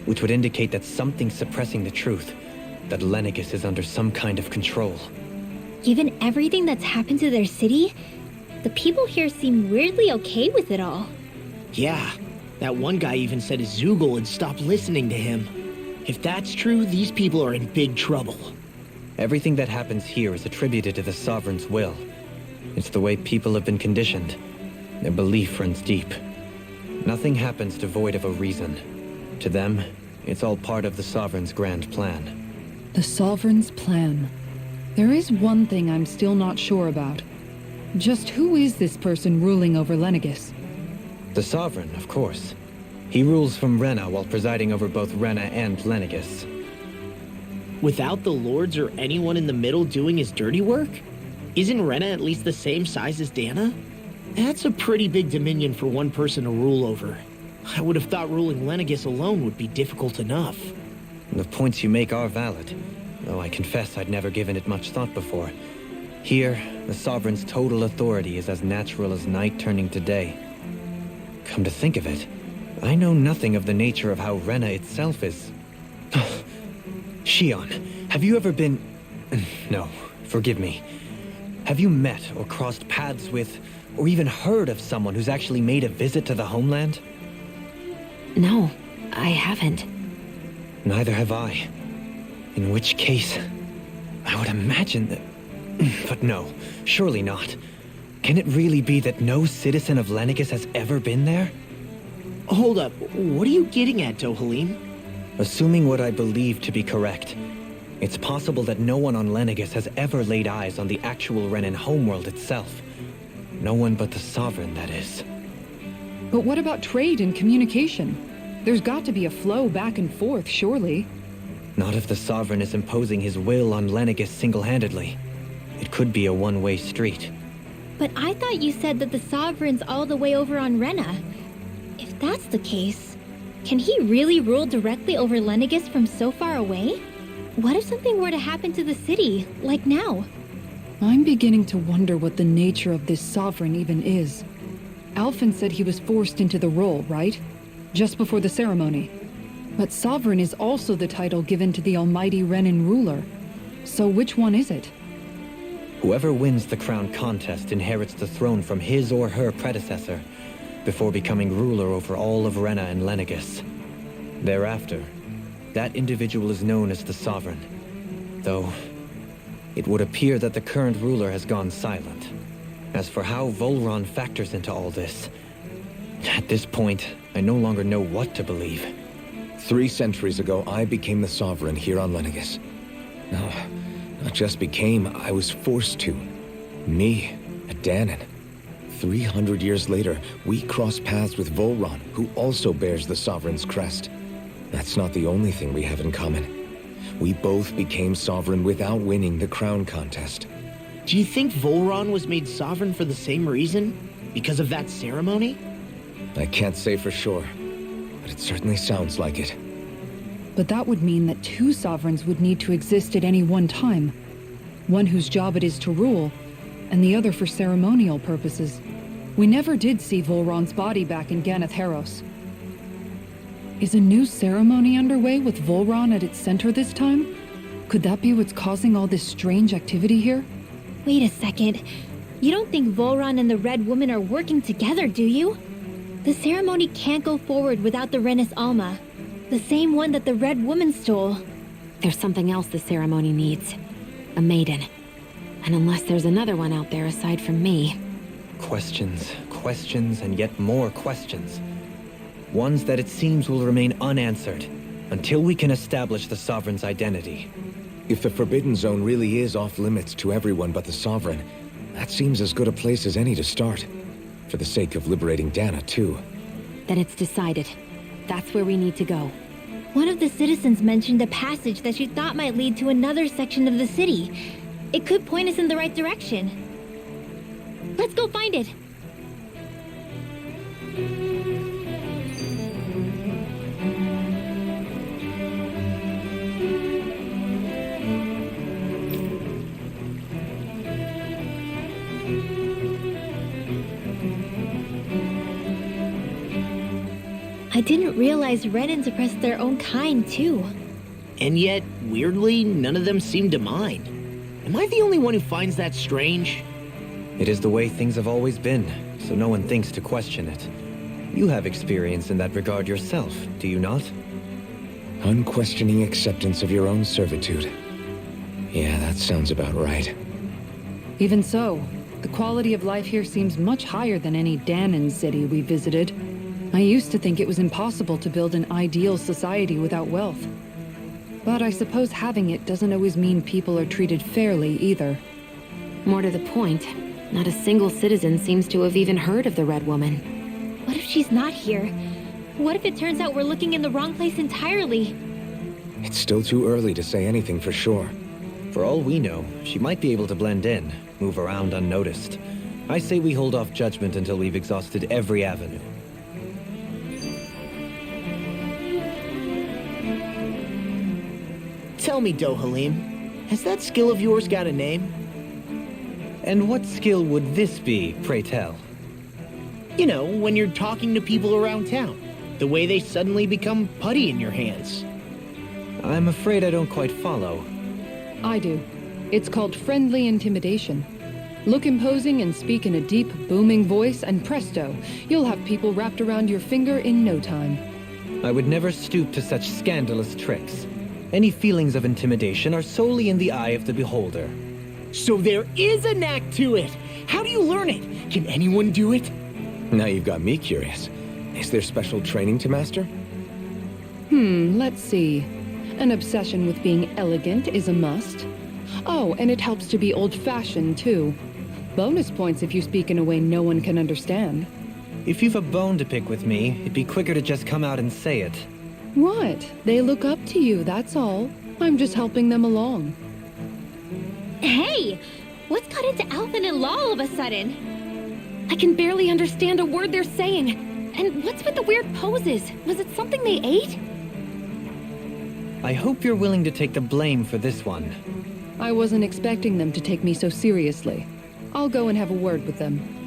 which would indicate that something's suppressing the truth, that Lenegis is under some kind of control. Given everything that's happened to their city, the people here seem weirdly okay with it all. Yeah, that one guy even said Zoogle had stopped listening to him. If that's true, these people are in big trouble. Everything that happens here is attributed to the Sovereign's will. It's the way people have been conditioned. Their belief runs deep. Nothing happens devoid of a reason. To them, it's all part of the Sovereign's grand plan. The Sovereign's plan. There is one thing I'm still not sure about. Just who is this person ruling over Lenegis? The Sovereign, of course. He rules from Rena while presiding over both Rena and Lenegis. Without the lords or anyone in the middle doing his dirty work? Isn't Rena at least the same size as Dana? That's a pretty big dominion for one person to rule over. I would have thought ruling Lenegis alone would be difficult enough. The points you make are valid, though I confess I'd never given it much thought before. Here, the Sovereign's total authority is as natural as night turning to day. Come to think of it, I know nothing of the nature of how Rena itself is. Shion, have you ever been... No, forgive me. Have you met or crossed paths with, or even heard of someone who's actually made a visit to the homeland? No, I haven't. Neither have I. In which case, I would imagine that... But no, surely not. Can it really be that no citizen of Lenegis has ever been there? Hold up, what are you getting at, Dohalim? Assuming what I believe to be correct, it's possible that no one on Lenegis has ever laid eyes on the actual Renan homeworld itself. No one but the Sovereign, that is. But what about trade and communication? There's got to be a flow back and forth, surely. Not if the Sovereign is imposing his will on Lenegis single-handedly. It could be a one-way street. But I thought you said that the Sovereign's all the way over on Rena. If that's the case, can he really rule directly over Lenegis from so far away? What if something were to happen to the city, like now? I'm beginning to wonder what the nature of this Sovereign even is. Alphen said he was forced into the role, right? Just before the ceremony. But Sovereign is also the title given to the almighty Renan ruler. So which one is it? Whoever wins the crown contest inherits the throne from his or her predecessor, before becoming ruler over all of Rena and Lenegis. Thereafter, that individual is known as the Sovereign, though it would appear that the current ruler has gone silent. As for how Volron factors into all this, at this point, I no longer know what to believe. 3 centuries ago, I became the Sovereign here on Lenegis. No, not just became, I was forced to. Me, a Danon. 300 years later, we cross paths with Volron, who also bears the Sovereign's crest. That's not the only thing we have in common. We both became Sovereign without winning the crown contest. Do you think Volron was made Sovereign for the same reason? Because of that ceremony? I can't say for sure, but it certainly sounds like it. But that would mean that 2 Sovereigns would need to exist at any one time. One whose job it is to rule, and the other for ceremonial purposes. We never did see Volron's body back in Ganeth Heros. Is a new ceremony underway with Volron at its center this time? Could that be what's causing all this strange activity here? Wait a second. You don't think Volron and the Red Woman are working together, do you? The ceremony can't go forward without the Renis Alma. The same one that the Red Woman stole. There's something else the ceremony needs. A maiden. And unless there's another one out there aside from me... Questions, questions, and yet more questions. Ones that it seems will remain unanswered, until we can establish the Sovereign's identity. If the Forbidden Zone really is off-limits to everyone but the Sovereign, that seems as good a place as any to start. For the sake of liberating Dana, too. Then it's decided. That's where we need to go. One of the citizens mentioned a passage that she thought might lead to another section of the city. It could point us in the right direction. Let's go find it! I didn't realize Renans oppressed their own kind, too. And yet, weirdly, none of them seem to mind. Am I the only one who finds that strange? It is the way things have always been, so no one thinks to question it. You have experience in that regard yourself, do you not? Unquestioning acceptance of your own servitude. Yeah, that sounds about right. Even so, the quality of life here seems much higher than any Danon city we visited. I used to think it was impossible to build an ideal society without wealth. But I suppose having it doesn't always mean people are treated fairly either. More to the point, not a single citizen seems to have even heard of the Red Woman. What if she's not here? What if it turns out we're looking in the wrong place entirely? It's still too early to say anything for sure. For all we know, she might be able to blend in, move around unnoticed. I say we hold off judgment until we've exhausted every avenue. Tell me, Dohalim, has that skill of yours got a name? And what skill would this be, pray tell? You know, when you're talking to people around town. The way they suddenly become putty in your hands. I'm afraid I don't quite follow. I do. It's called friendly intimidation. Look imposing and speak in a deep, booming voice, and presto, you'll have people wrapped around your finger in no time. I would never stoop to such scandalous tricks. Any feelings of intimidation are solely in the eye of the beholder. So there is a knack to it! How do you learn it? Can anyone do it? Now you've got me curious. Is there special training to master? Let's see. An obsession with being elegant is a must. Oh, and it helps to be old-fashioned, too. Bonus points if you speak in a way no one can understand. If you've a bone to pick with me, it'd be quicker to just come out and say it. What? They look up to you, that's all. I'm just helping them along. Hey! What's got into Alvin and Law all of a sudden? I can barely understand a word they're saying. And what's with the weird poses? Was it something they ate? I hope you're willing to take the blame for this one. I wasn't expecting them to take me so seriously. I'll go and have a word with them.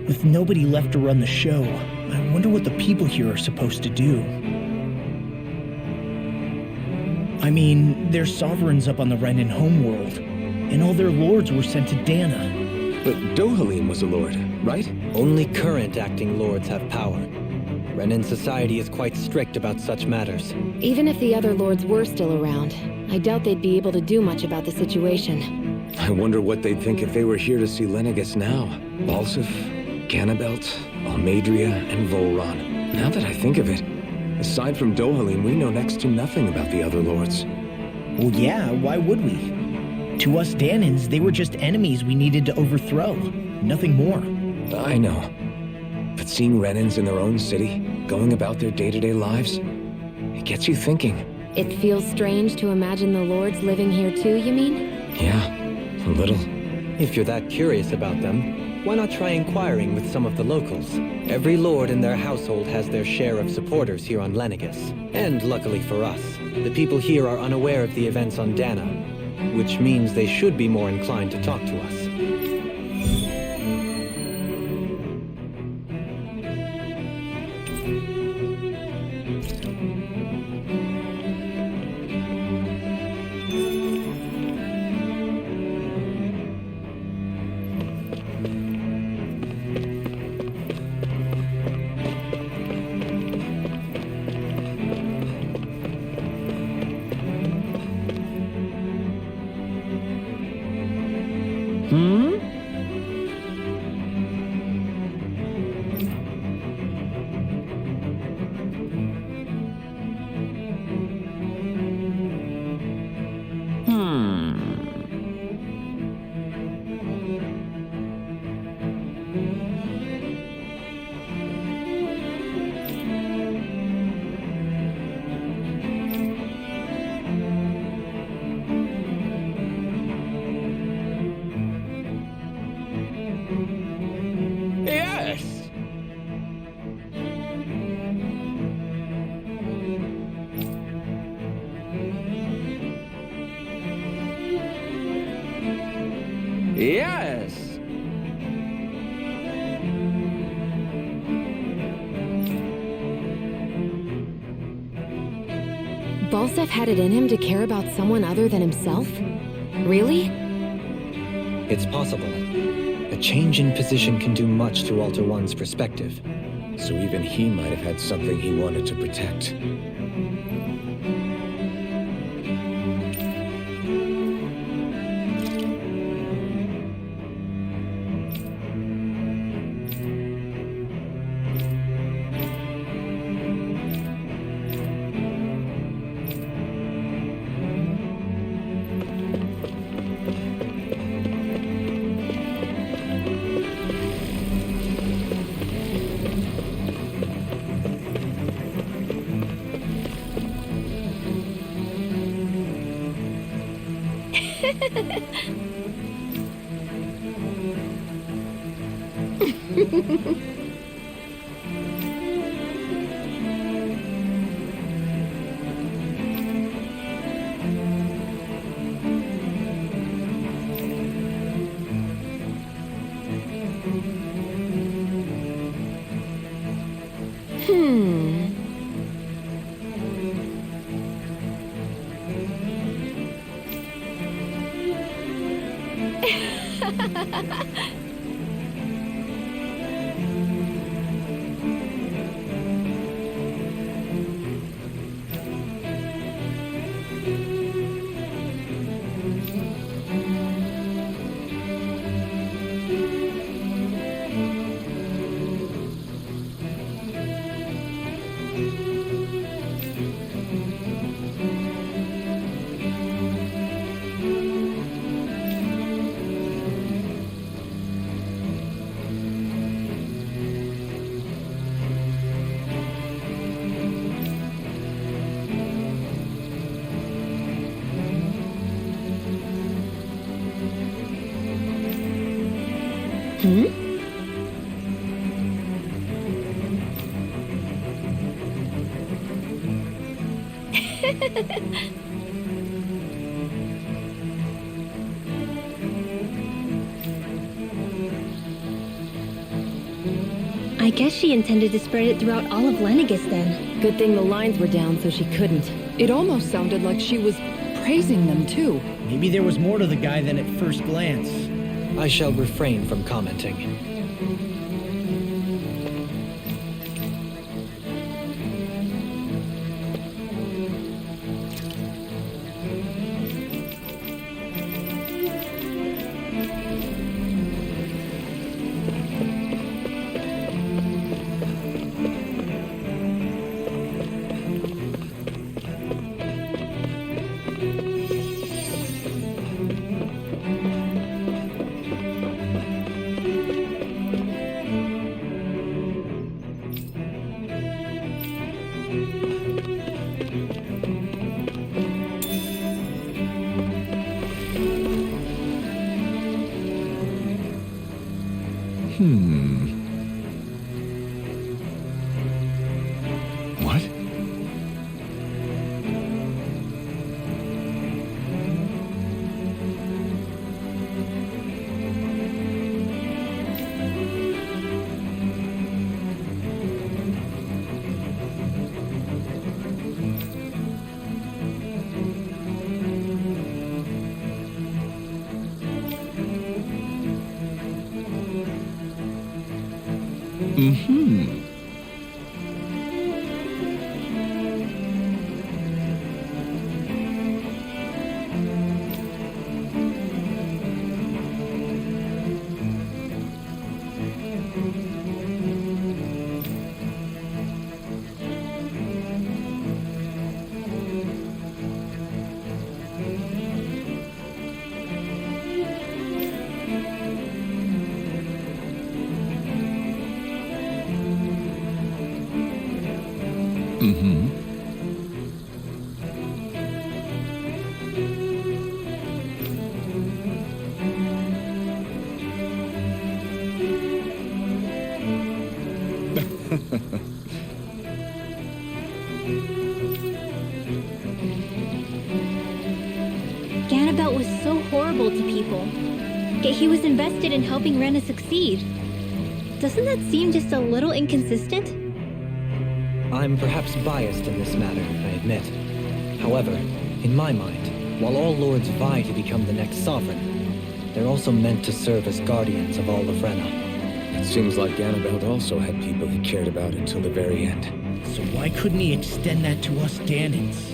With nobody left to run the show, I wonder what the people here are supposed to do. I mean, they're sovereigns up on the Renan homeworld, and all their lords were sent to Dana. But Dohalim was a lord, right? Only current acting lords have power. Renan society is quite strict about such matters. Even if the other lords were still around, I doubt they'd be able to do much about the situation. I wonder what they'd think if they were here to see Lenegus now. Balsif, Ganabelt, Almadria, and Volron. Now that I think of it, aside from Dohalim, we know next to nothing about the other lords. Well, yeah, why would we? To us Danans, they were just enemies we needed to overthrow. Nothing more. I know. But seeing Renans in their own city, going about their day-to-day lives, it gets you thinking. It feels strange to imagine the lords living here too, you mean? Yeah, a little. If you're that curious about them, why not try inquiring with some of the locals? Every lord in their household has their share of supporters here on Lenegus. And luckily for us, the people here are unaware of the events on Dana, which means they should be more inclined to talk to us. Yes! Balsef had it in him to care about someone other than himself? Really? It's possible. A change in position can do much to alter one's perspective. So even he might have had something he wanted to protect. I guess she intended to spread it throughout all of Lenegis then. Good thing the lines were down so she couldn't. It almost sounded like she was praising them too. Maybe there was more to the guy than at first glance. I shall refrain from commenting. What? Mm-hmm. Mm-hmm. Ganabelt was so horrible to people. yet he was invested in helping Rena succeed. Doesn't that seem just a little inconsistent? I'm perhaps biased in this matter, I admit. However, in my mind, while all lords vie to become the next sovereign, they're also meant to serve as guardians of all of Rena. It seems like Ganabelt also had people he cared about until the very end. So why couldn't he extend that to us Danans?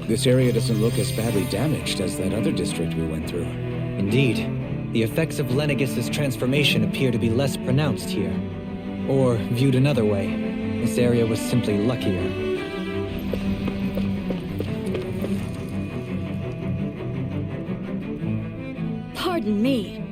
This area doesn't look as badly damaged as that other district we went through. Indeed, the effects of Lenegis' transformation appear to be less pronounced here. Or, viewed another way, this area was simply luckier. Pardon me.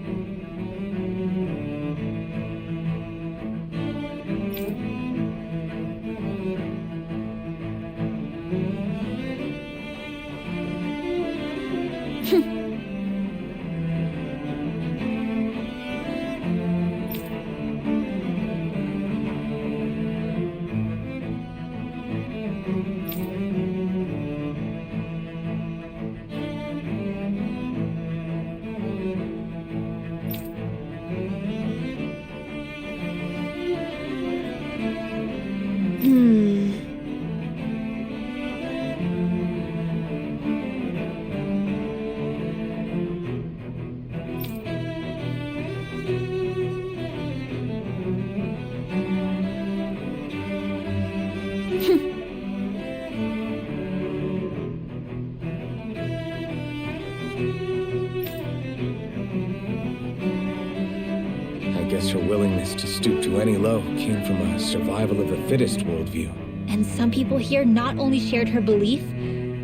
I guess her willingness to stoop to any low came from a survival of the fittest worldview. And some people here not only shared her belief,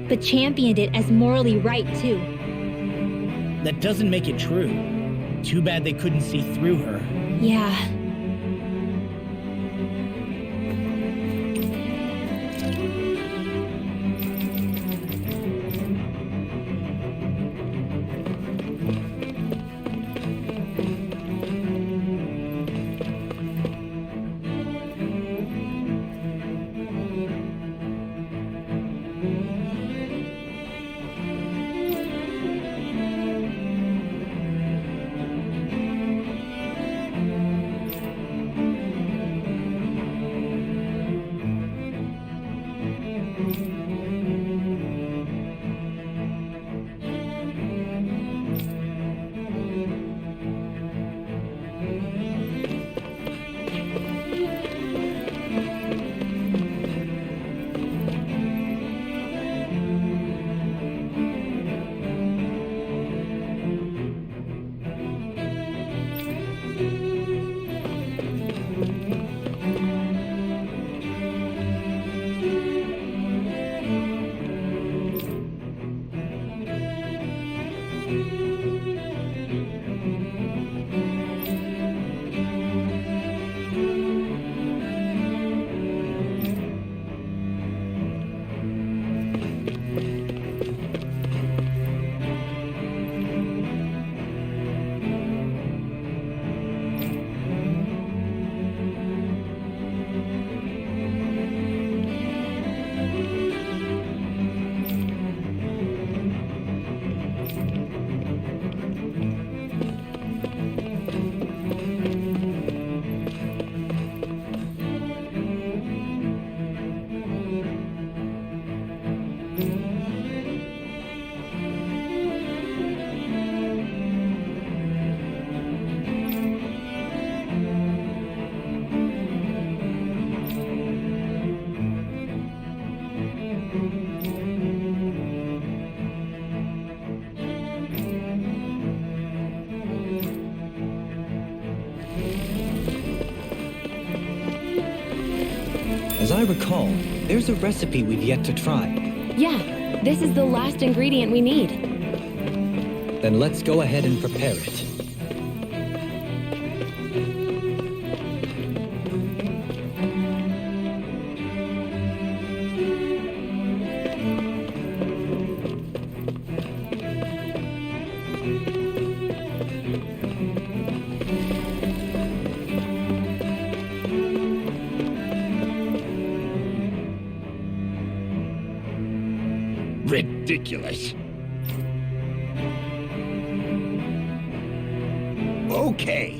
but championed it as morally right too. That doesn't make it true. Too bad they couldn't see through her. Yeah. As I recall, there's a recipe we've yet to try. Yeah, this is the last ingredient we need. Then let's go ahead and prepare it. Ridiculous. Okay.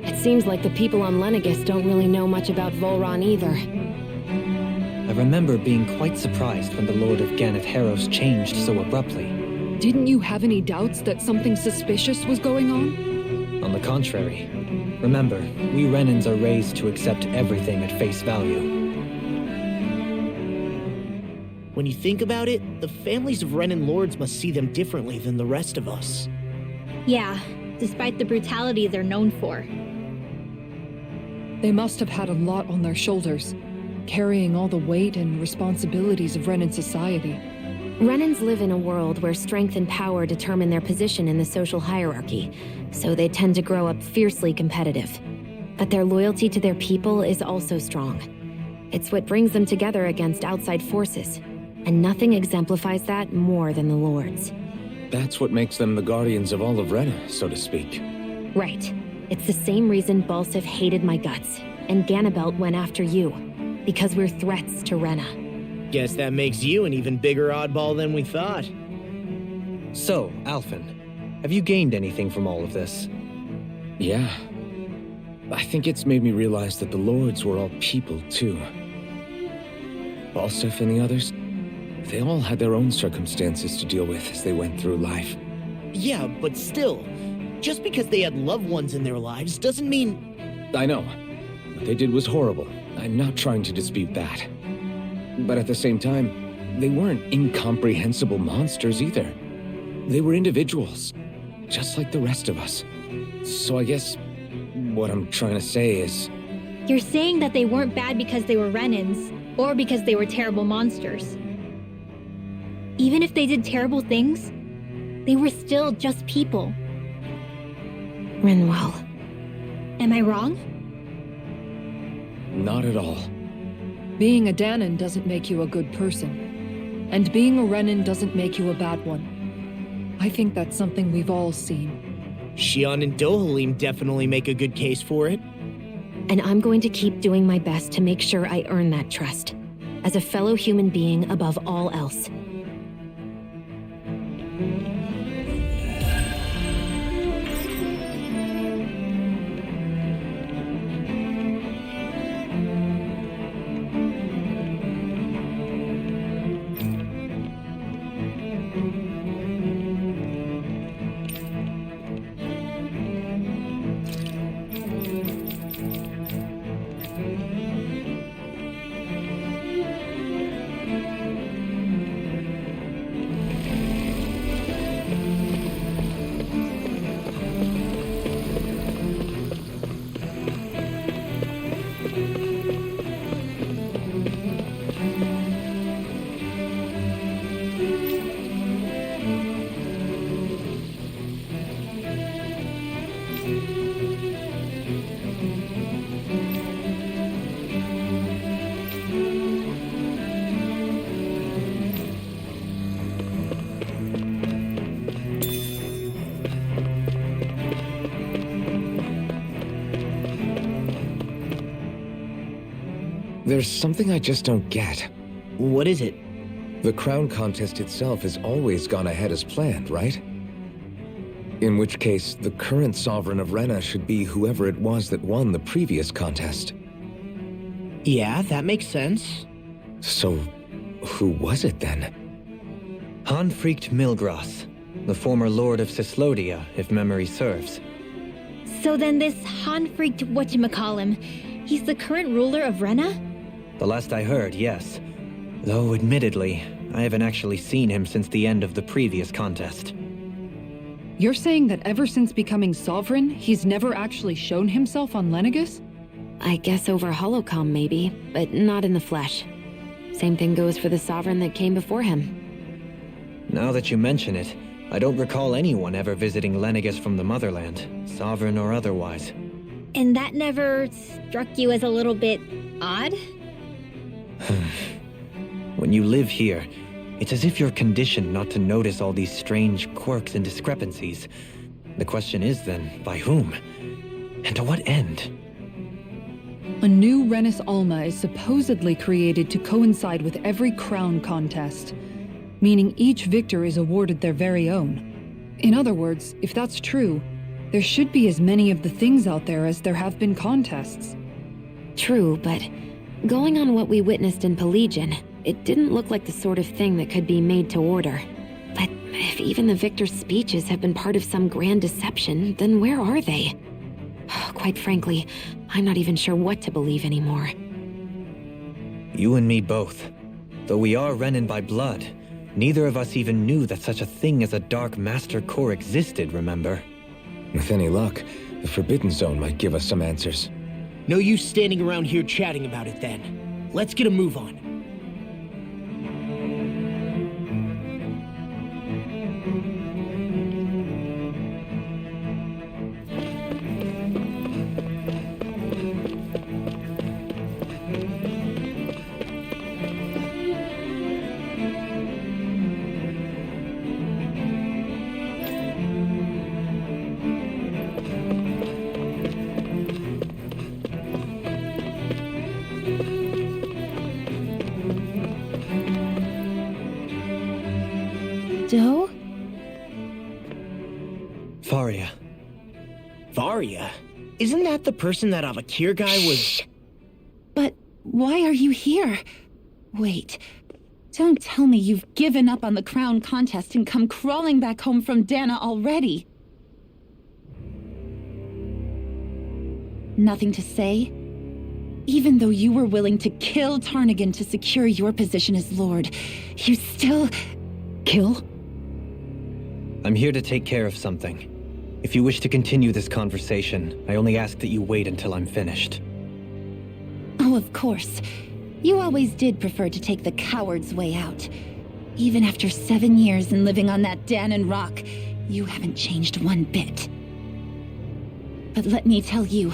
It seems like the people on Lenegis don't really know much about Volron either. I remember being quite surprised when the Lord of Ganeth Haros changed so abruptly. Didn't you have any doubts that something suspicious was going on? On the contrary. Remember, we Renans are raised to accept everything at face value. When you think about it, the families of Renan lords must see them differently than the rest of us. Yeah, despite the brutality they're known for. They must have had a lot on their shoulders, carrying all the weight and responsibilities of Renan society. Renans live in a world where strength and power determine their position in the social hierarchy, so they tend to grow up fiercely competitive. But their loyalty to their people is also strong. It's what brings them together against outside forces, and nothing exemplifies that more than the Lords. That's what makes them the guardians of all of Rena, so to speak. Right. It's the same reason Balsif hated my guts, and Ganabelt went after you. Because we're threats to Rena. Guess that makes you an even bigger oddball than we thought. So, Alphen, have you gained anything from all of this? Yeah. I think it's made me realize that the Lords were all people, too. Balsif and the others, they all had their own circumstances to deal with as they went through life. Yeah, but still, just because they had loved ones in their lives doesn't mean... I know. What they did was horrible. I'm not trying to dispute that. But at the same time, they weren't incomprehensible monsters either. They were individuals, just like the rest of us. So I guess what I'm trying to say is... You're saying that they weren't bad because they were Renans, or because they were terrible monsters. Even if they did terrible things, they were still just people. Rinwell. Am I wrong? Not at all. Being a Danan doesn't make you a good person. And being a Renan doesn't make you a bad one. I think that's something we've all seen. Shion and Dohalim definitely make a good case for it. And I'm going to keep doing my best to make sure I earn that trust. As a fellow human being above all else. There's something I just don't get. What is it? The crown contest itself has always gone ahead as planned, right? In which case, the current sovereign of Rena should be whoever it was that won the previous contest. Yeah, that makes sense. So, who was it then? Hanfried Milgras, the former lord of Cislodia, if memory serves. So then this Hanfried whatchamacallem, he's the current ruler of Rena? The last I heard, yes. Though, admittedly, I haven't actually seen him since the end of the previous contest. You're saying that ever since becoming sovereign, he's never actually shown himself on Lenegus? I guess over holocom maybe, but not in the flesh. Same thing goes for the sovereign that came before him. Now that you mention it, I don't recall anyone ever visiting Lenegus from the motherland, sovereign or otherwise. And that never struck you as a little bit odd? When you live here, it's as if you're conditioned not to notice all these strange quirks and discrepancies. The question is then, by whom? And to what end? A new Renis Alma is supposedly created to coincide with every crown contest, meaning each victor is awarded their very own. In other words, if that's true, there should be as many of the things out there as there have been contests. True, but going on what we witnessed in Pelagian, it didn't look like the sort of thing that could be made to order. But if even the victor's speeches have been part of some grand deception, then where are they? Quite frankly, I'm not even sure what to believe anymore. You and me both. Though we are Renin by blood, neither of us even knew that such a thing as a Dark Master Core existed, remember? With any luck, the Forbidden Zone might give us some answers. No use standing around here chatting about it then. Let's get a move on. Doe? Faria. Varia? Isn't that the person that Avakir guy was... But why are you here? Wait, don't tell me you've given up on the crown contest and come crawling back home from Dana already. Nothing to say? Even though you were willing to kill Tarnigan to secure your position as Lord, you still... Kill? I'm here to take care of something. If you wish to continue this conversation, I only ask that you wait until I'm finished. Oh, of course. You always did prefer to take the coward's way out. Even after 7 years and living on that Danon rock, you haven't changed one bit. But let me tell you,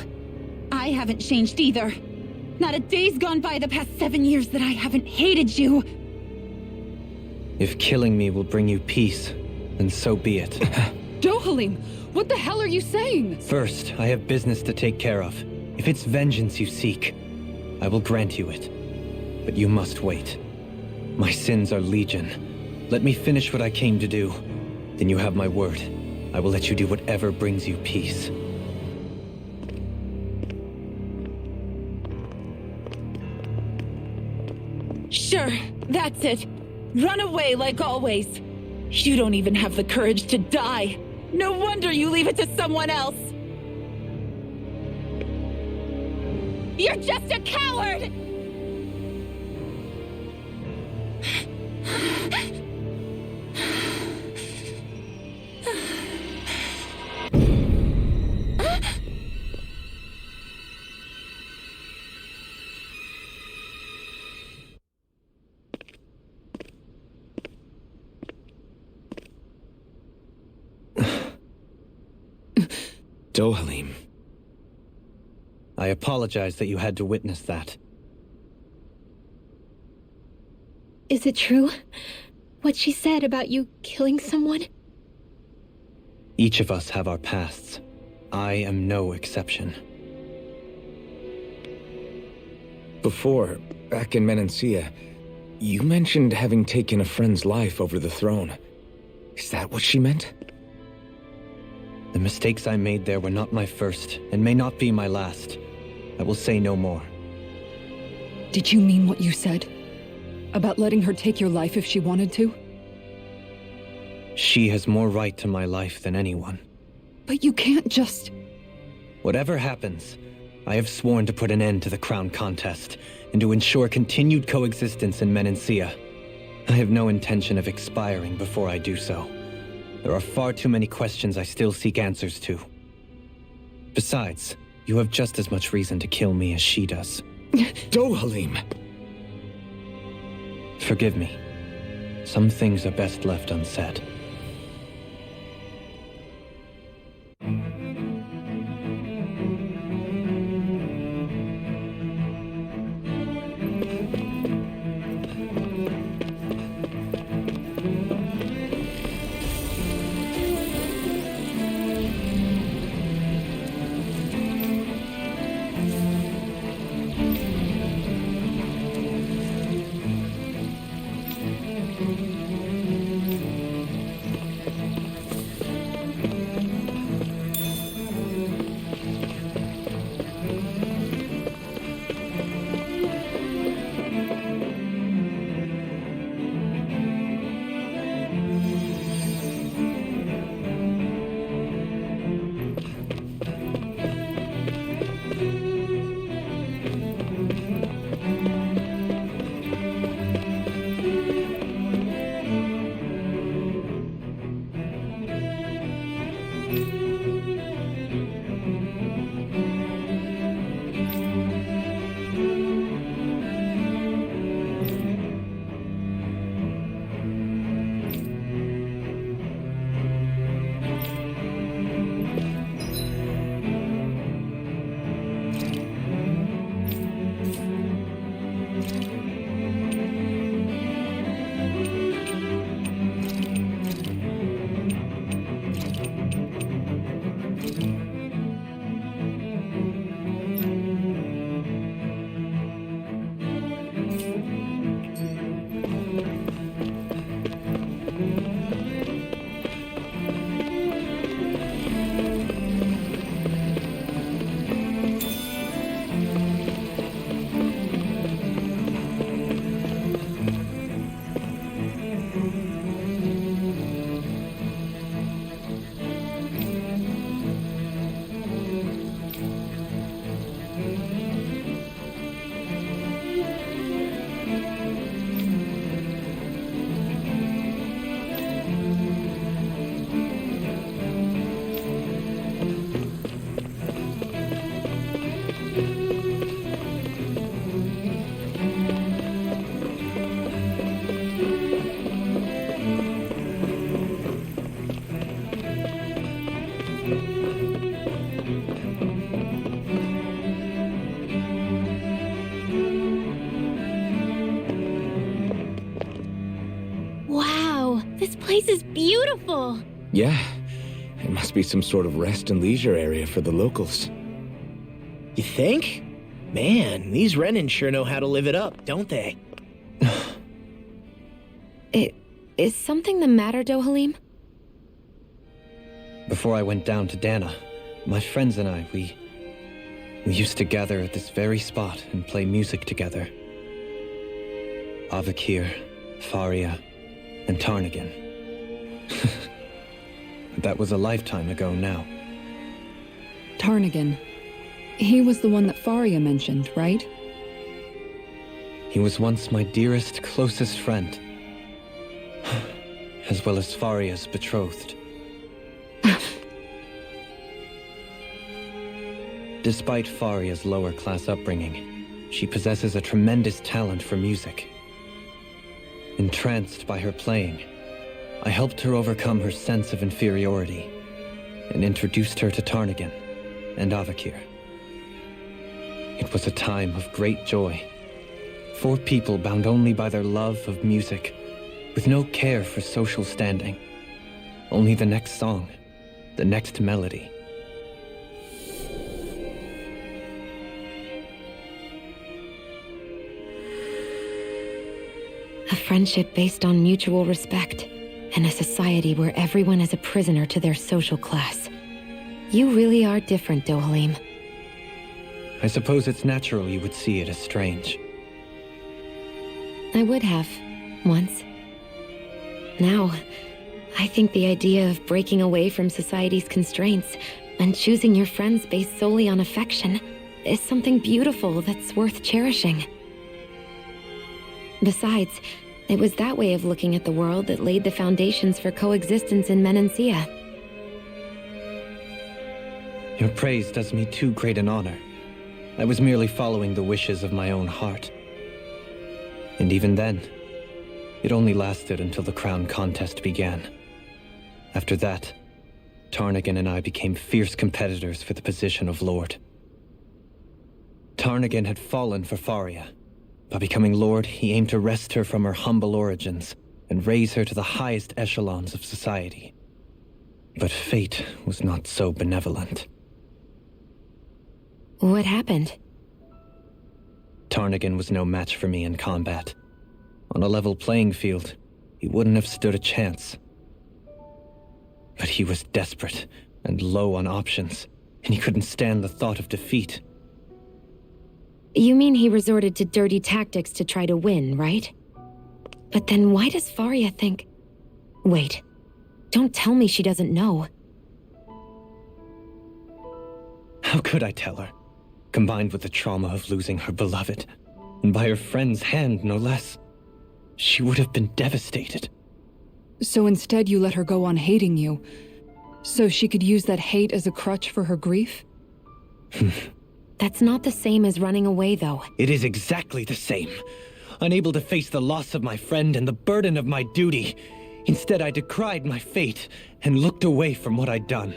I haven't changed either. Not a day's gone by the past 7 years that I haven't hated you. If killing me will bring you peace, then so be it. Dohalim, what the hell are you saying? First, I have business to take care of. If it's vengeance you seek, I will grant you it. But you must wait. My sins are legion. Let me finish what I came to do. Then you have my word. I will let you do whatever brings you peace. Sure, that's it. Run away like always. You don't even have the courage to die. No wonder you leave it to someone else. You're just a coward! Dohalim. I apologize that you had to witness that. Is it true? What she said about you killing someone? Each of us have our pasts. I am no exception. Before, back in Menancia, you mentioned having taken a friend's life over the throne. Is that what she meant? The mistakes I made there were not my first, and may not be my last. I will say no more. Did you mean what you said? About letting her take your life if she wanted to? She has more right to my life than anyone. But you can't just... Whatever happens, I have sworn to put an end to the crown contest, and to ensure continued coexistence in Menancia. I have no intention of expiring before I do so. There are far too many questions I still seek answers to. Besides, you have just as much reason to kill me as she does. Dohalim! Forgive me. Some things are best left unsaid. This place is beautiful! Yeah, it must be some sort of rest and leisure area for the locals. You think? Man, these Renan sure know how to live it up, don't they? Is something the matter, Dohalim? Before I went down to Dana, my friends and I, we used to gather at this very spot and play music together. Avakir, Faria, and Tarnagan. That was a lifetime ago now. Tarnagan. He was the one that Faria mentioned, right? He was once my dearest, closest friend. As well as Faria's betrothed. Despite Faria's lower-class upbringing, she possesses a tremendous talent for music. Entranced by her playing, I helped her overcome her sense of inferiority and introduced her to Tarnagan and Avakir. It was a time of great joy. 4 people bound only by their love of music, with no care for social standing. Only the next song, the next melody. A friendship based on mutual respect, and a society where everyone is a prisoner to their social class. You really are different, Dohalim. I suppose it's natural you would see it as strange. I would have, once. Now, I think the idea of breaking away from society's constraints and choosing your friends based solely on affection is something beautiful that's worth cherishing. Besides, it was that way of looking at the world that laid the foundations for coexistence in Menancia. Your praise does me too great an honor. I was merely following the wishes of my own heart. And even then, it only lasted until the crown contest began. After that, Tarnagan and I became fierce competitors for the position of Lord. Tarnagan had fallen for Faria. By becoming Lord, he aimed to wrest her from her humble origins and raise her to the highest echelons of society. But fate was not so benevolent. What happened? Tarnagan was no match for me in combat. On a level playing field, he wouldn't have stood a chance. But he was desperate and low on options, and he couldn't stand the thought of defeat. You mean he resorted to dirty tactics to try to win, right? But then why does Faria think... Wait, don't tell me she doesn't know. How could I tell her? Combined with the trauma of losing her beloved, and by her friend's hand, no less. She would have been devastated. So instead you let her go on hating you, so she could use that hate as a crutch for her grief? That's not the same as running away, though. It is exactly the same. Unable to face the loss of my friend and the burden of my duty. Instead, I decried my fate and looked away from what I'd done.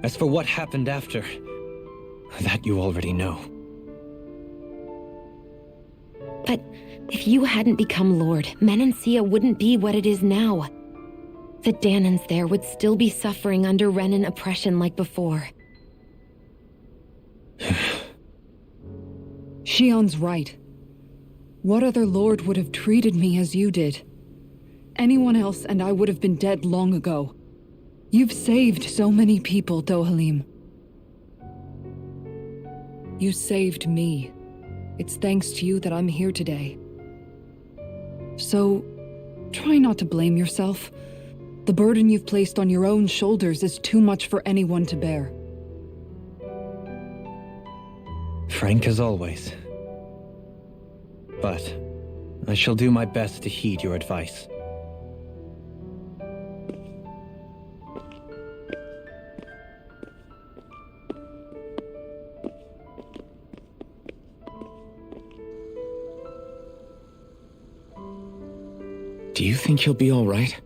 As for what happened after, that you already know. But if you hadn't become Lord, Menancia wouldn't be what it is now. The Danans there would still be suffering under Renan oppression like before. Shion's right. What other lord would have treated me as you did? Anyone else and I would have been dead long ago. You've saved so many people, Dohalim. You saved me. It's thanks to you that I'm here today. So, try not to blame yourself. The burden you've placed on your own shoulders is too much for anyone to bear. Frank as always. But I shall do my best to heed your advice. Do you think he'll be all right?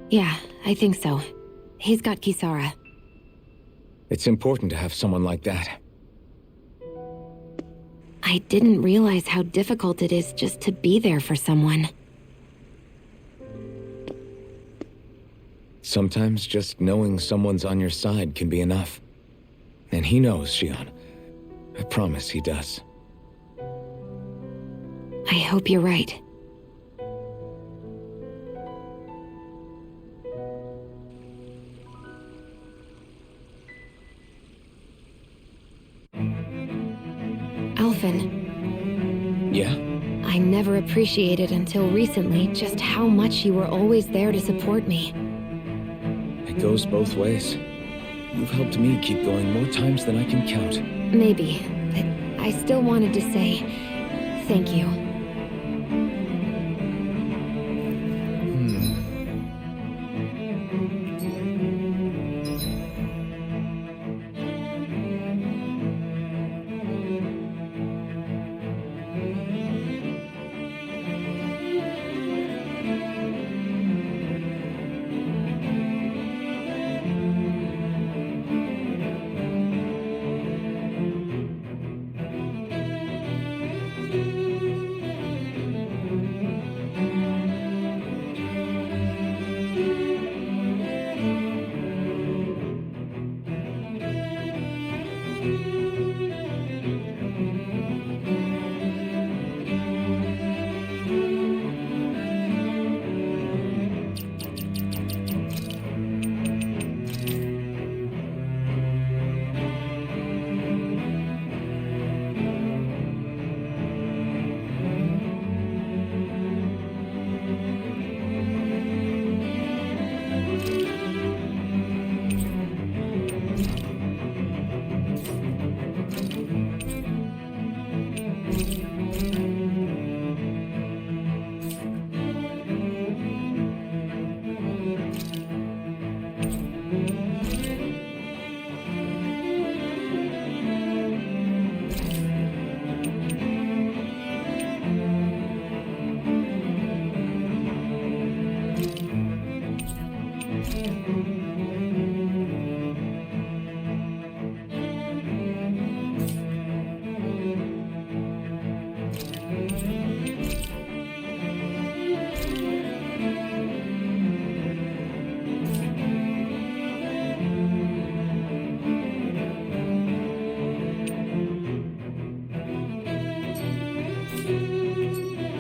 Yeah, I think so. He's got Kisara. It's important to have someone like that. I didn't realize how difficult it is just to be there for someone. Sometimes just knowing someone's on your side can be enough. And he knows, Shion. I promise he does. I hope you're right. Alphen. Yeah? I never appreciated until recently just how much you were always there to support me. It goes both ways. You've helped me keep going more times than I can count. Maybe, but I still wanted to say thank you.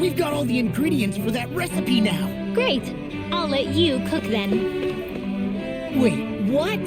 We've got all the ingredients for that recipe now. Great. I'll let you cook then. Wait, what?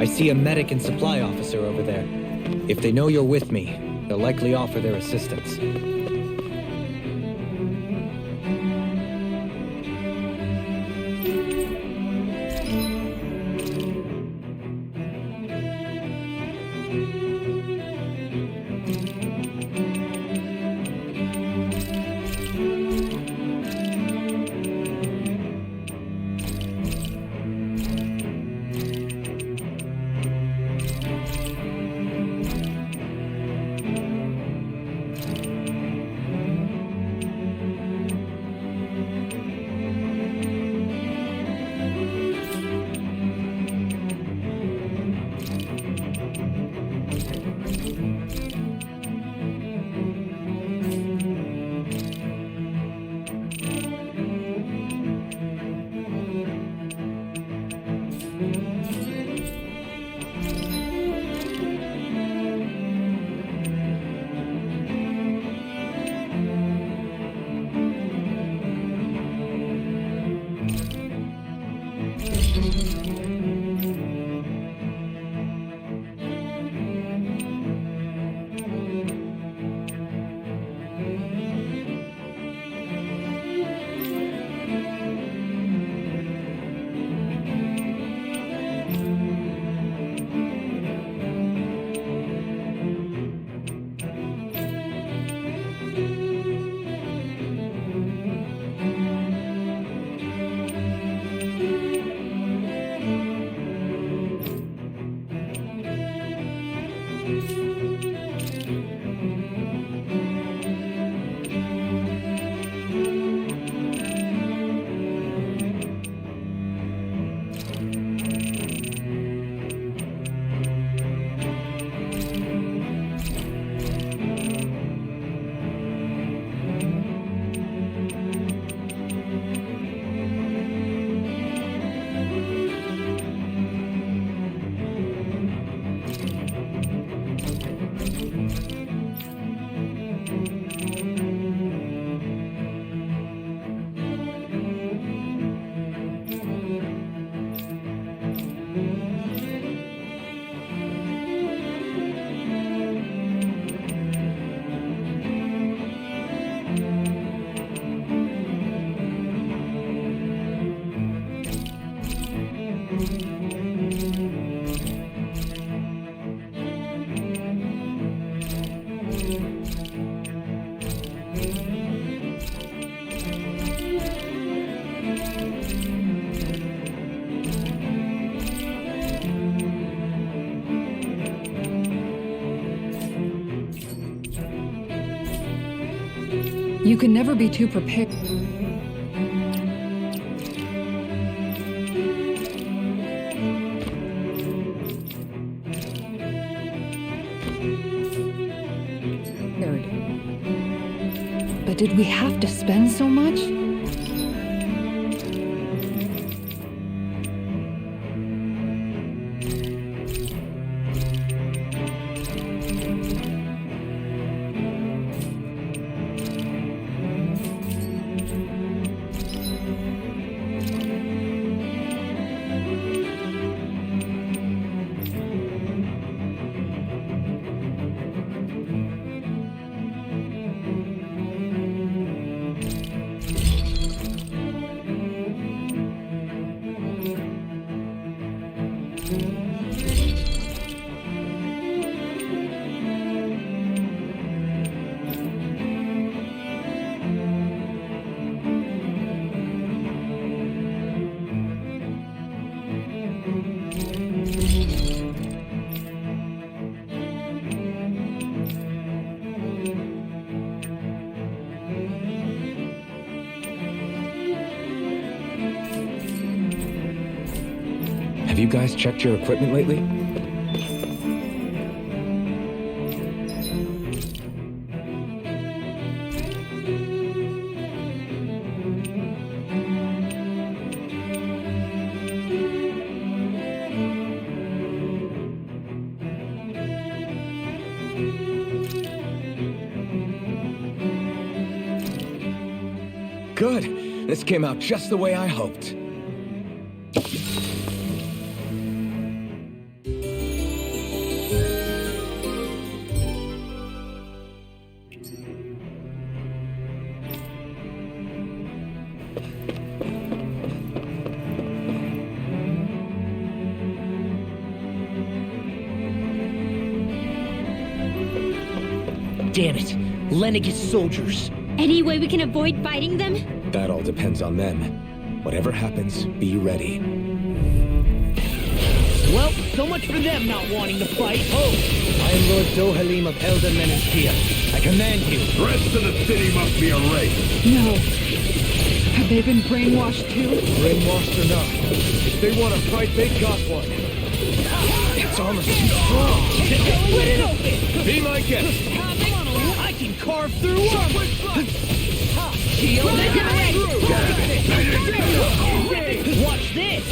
I see a medic and supply officer over there. If they know you're with me, they'll likely offer their assistance. You can never be too prepared. But did we have to spend so much? Have you guys checked your equipment lately? Good. This came out just the way I hoped. Damn it. Lenegis soldiers. Any way we can avoid fighting them? That all depends on them. Whatever happens, be ready. Well, so much for them not wanting to fight. Oh! I am Lord Dohalim of Elden Menastia. I command you. The rest of the city must be erased. No. Have they been brainwashed too? Brainwashed or not, if they want to fight, they got one. It's almost too strong. Split it open! Be my guest. I can carve through armor! Shield it! Watch this!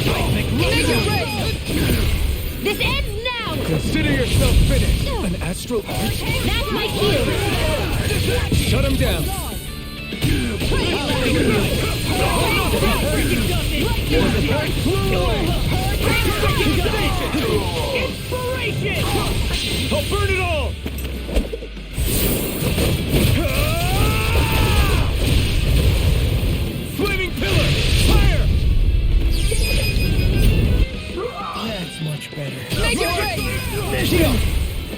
This ends now! Consider yourself finished. An astral arch? That's my cue! Shut him down. Inspiration! I'll burn it all! Flaming pillar! Fire! That's much better. Make it break!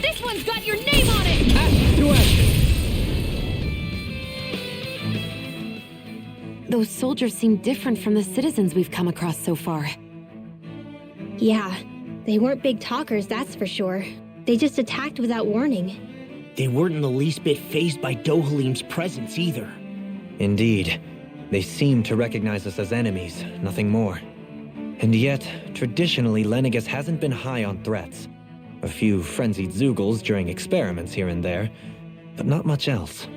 This one's got your name on it! Action to action! Those soldiers seem different from the citizens we've come across so far. Yeah, they weren't big talkers, that's for sure. They just attacked without warning. They weren't in the least bit fazed by Dohalim's presence either. Indeed. They seem to recognize us as enemies, nothing more. And yet, traditionally, Lenegis hasn't been high on threats. A few frenzied Zeugles during experiments here and there, but not much else.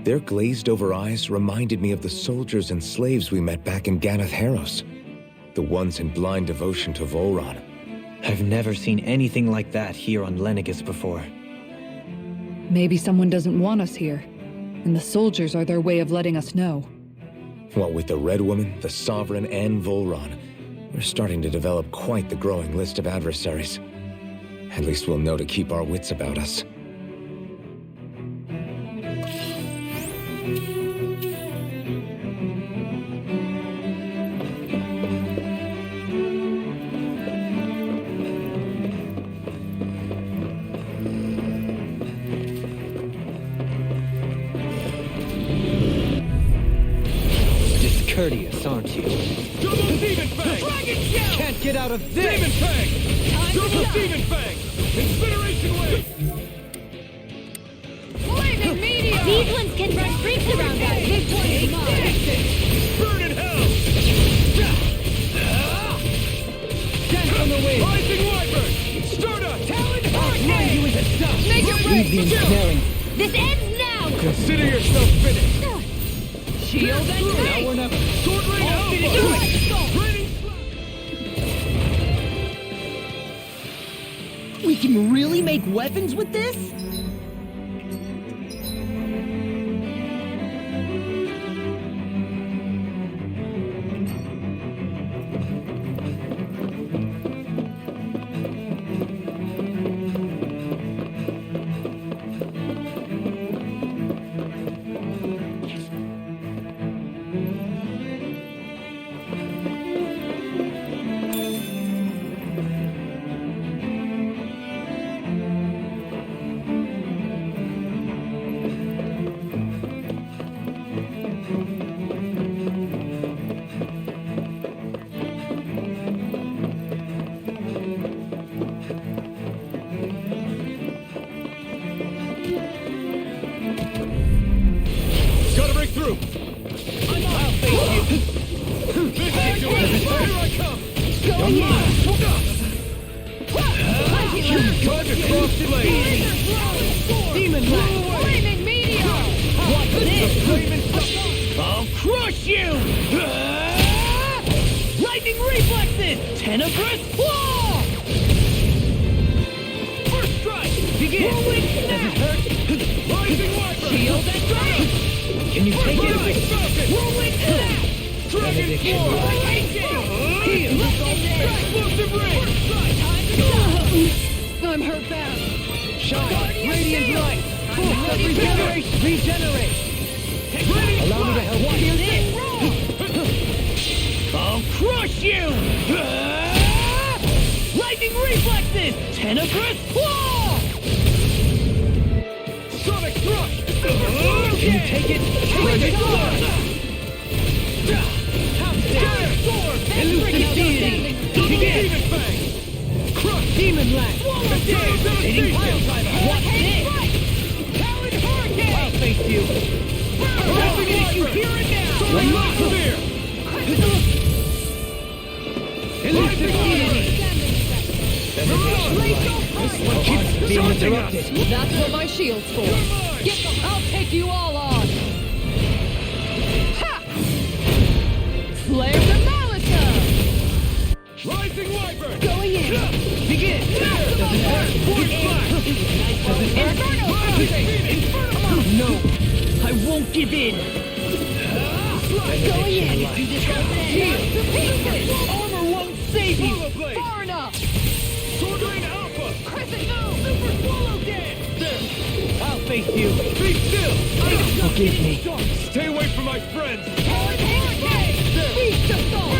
Their glazed-over eyes reminded me of the soldiers and slaves we met back in Ganath Harros. The ones in blind devotion to Volron. I've never seen anything like that here on Lenegis before. Maybe someone doesn't want us here, and the soldiers are their way of letting us know. What with the Red Woman, the Sovereign, and Volron, we're starting to develop quite the growing list of adversaries. At least we'll know to keep our wits about us. Discourteous, aren't you? Double Demon Fang! Dragon Shell! Can't get out of this! Demon Fang! Double Demon Fang! Incineration Wave! Flame Lightning meteor! These ones can run streaks around us. This one is mine! Burn in hell! Dance on the wind! Rising Wyvern! Start a talent hurricane! You into dust! Make it rain! This ends now! Consider yourself finished! Shield and now or never! Sword Rain Alpha! We can really make weapons with this? Gotta break through! I'm on! I'll face you! Here I come! Going Time to cross the blade! Demon Blade! Flaming Meteor! What's this? I'll crush you! Lightning Reflexes! Tenebrous Claw! First strike! Begin! Rolling Snap! Rising Wyvern! Shield and Dragon! Can you take it? Rolling Snap! Dragon Force! Heal! Explosive Ray! First strike! I'm hurt bad. Shine! Radiant Light! Force of Regeneration! Regenerate! Allow me to help. Watch this! I'll crush you! Lightning Reflexes! Tenebrous Claw! Sonic Thrust! Can you take it? Take it! Sword! Elusive Deity! Demon Fang! Crush! Demon Lash! Hitting Pile Driver! What's this? Talon Hurricane! I'll face you! I'll you here and now! Unlock Spear! Elusive Deity! This one keeps being interrupted. That's what my shield's for. Get them! I'll take you all on! Ha! Flare the Malika! Rising Wyvern! Going in! Begin! Inferno! No! I won't give in! Going in! Here! Armor won't save you! Far enough! Sword Rain Alpha! Crescent Moon! Super Swallow Dance! There! I'll face you! Be still! Forgive me. Stay away from my friends! Beast Assault!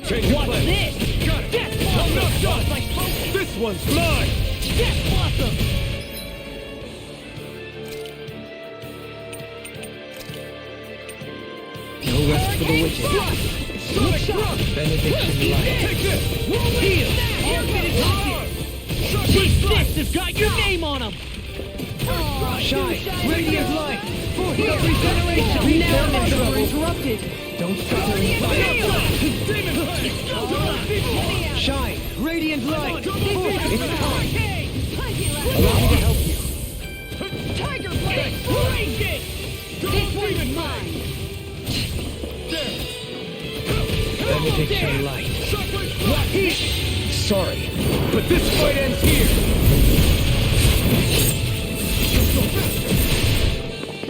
What's this? Got it! Death Blossom! I'm not done! This one's mine! Death Blossom! No rest for the wicked. Sonic Thrust! Benediction light. Take this! Heal! Orbit is locked! These sticks have got your name on them! Shine! Radiant light! Force of Regeneration! Now Now in we're trouble! interrupted. Don't stutter in Shine! Radiant light! It's time! Allow me to help you. Tiger Blade! Break it! This one's mine. Benediction light. Sorry, but this fight ends here!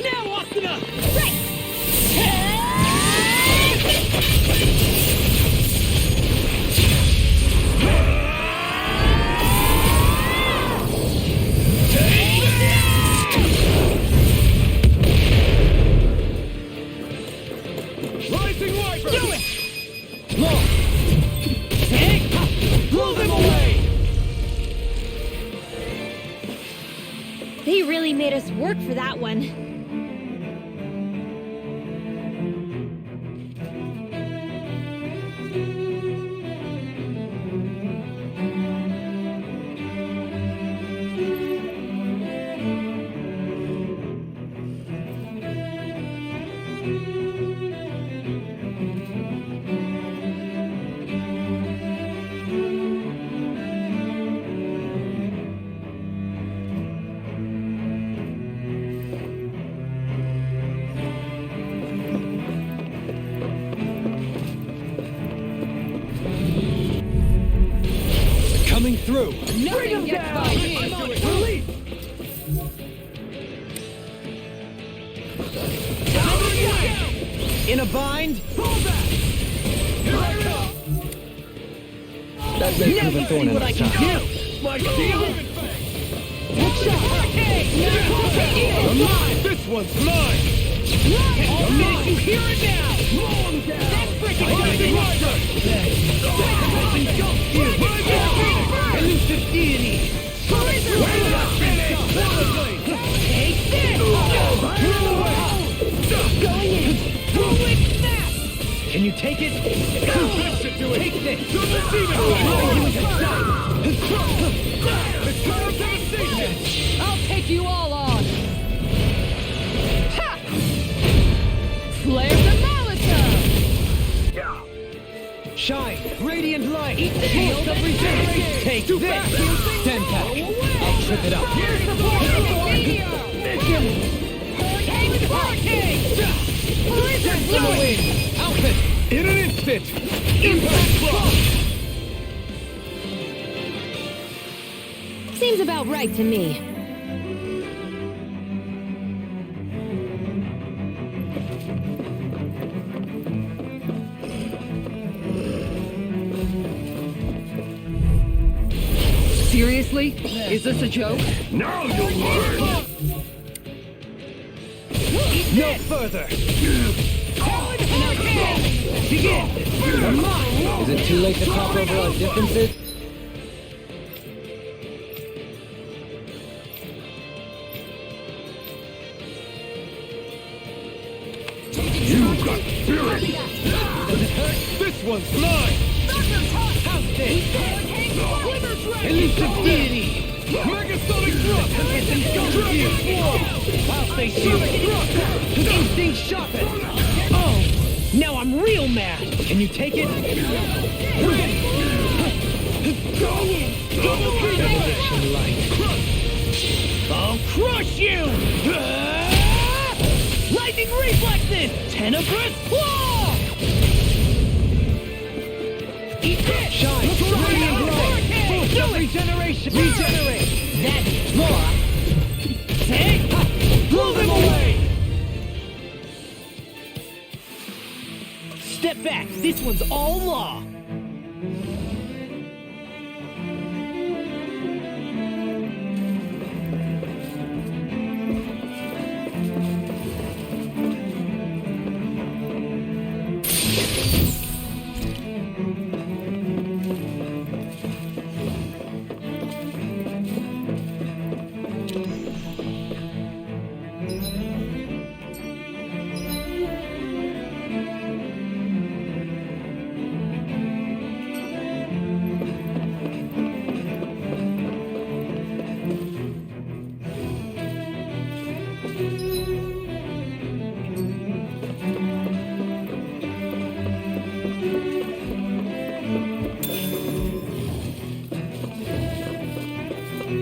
Now, Asuna! Right! Rising Wyvern! Do it! Long! Take! Blow them away! They really made us work for that one. through! Bring him down! I'm on release! In a bind? Pull back! Here I come! That may prove a thorn in What I our can side. do! My shield! Hook shot! This one's mine! I'll finish you here and now! Blow him down! That's freaking elusive deity! Take this! Going in! Fluid snap! Can you take it? Take this! I'll take you all on! Ha! Flare the Molotov! Shine! Radiant light! Shield of resistance! Take this! Stand back! I'll trip it up! Here's the Hurricane! Blizzard fluid! Outfit! In an instant! Impact block! Seems about right to me. Seriously? Is this a joke? Now you'll learn! No further! Begin! Is it too late to talk over our differences? You got spirit! This one's mine! How's this? Elusive deity! Megasonic thrust! Dragon swarm! I'll face you! Instinct sharpen! Oh! Now I'm real mad! Can you take it? Double demolition light! I'll crush you! Lightning reflexes! Tenebrous claw! Eat this! Shine! Radiant light! Boost of regeneration! Regenerate! That's Laura! Take! Blow them away! Step back! This one's all law!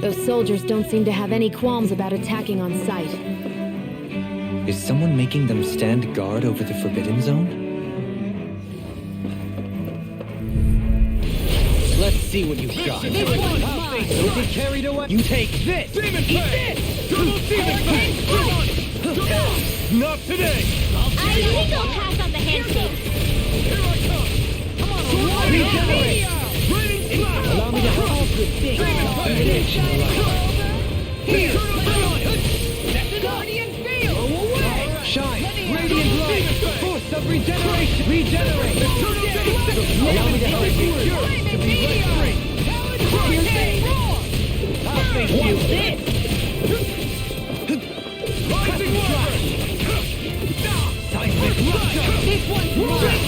Those soldiers don't seem to have any qualms about attacking on sight. Is someone making them stand guard over the Forbidden Zone? Let's see what you've got. Don't get carried away. You take this. Demon Fang! Double Demon Fang! Not today! I think I'll pass on the handshake. Here I come! Come on, Regenerate. Raining Slash! Allow me to have all good things. Here! Guardian field! Away! Shine! Radiant light! Force of regeneration! Regenerate! Allow me to help you. Flaming meteor! Hurricane roar! I'll face you! This! Rising Water! Seismic rupture! This one's mine!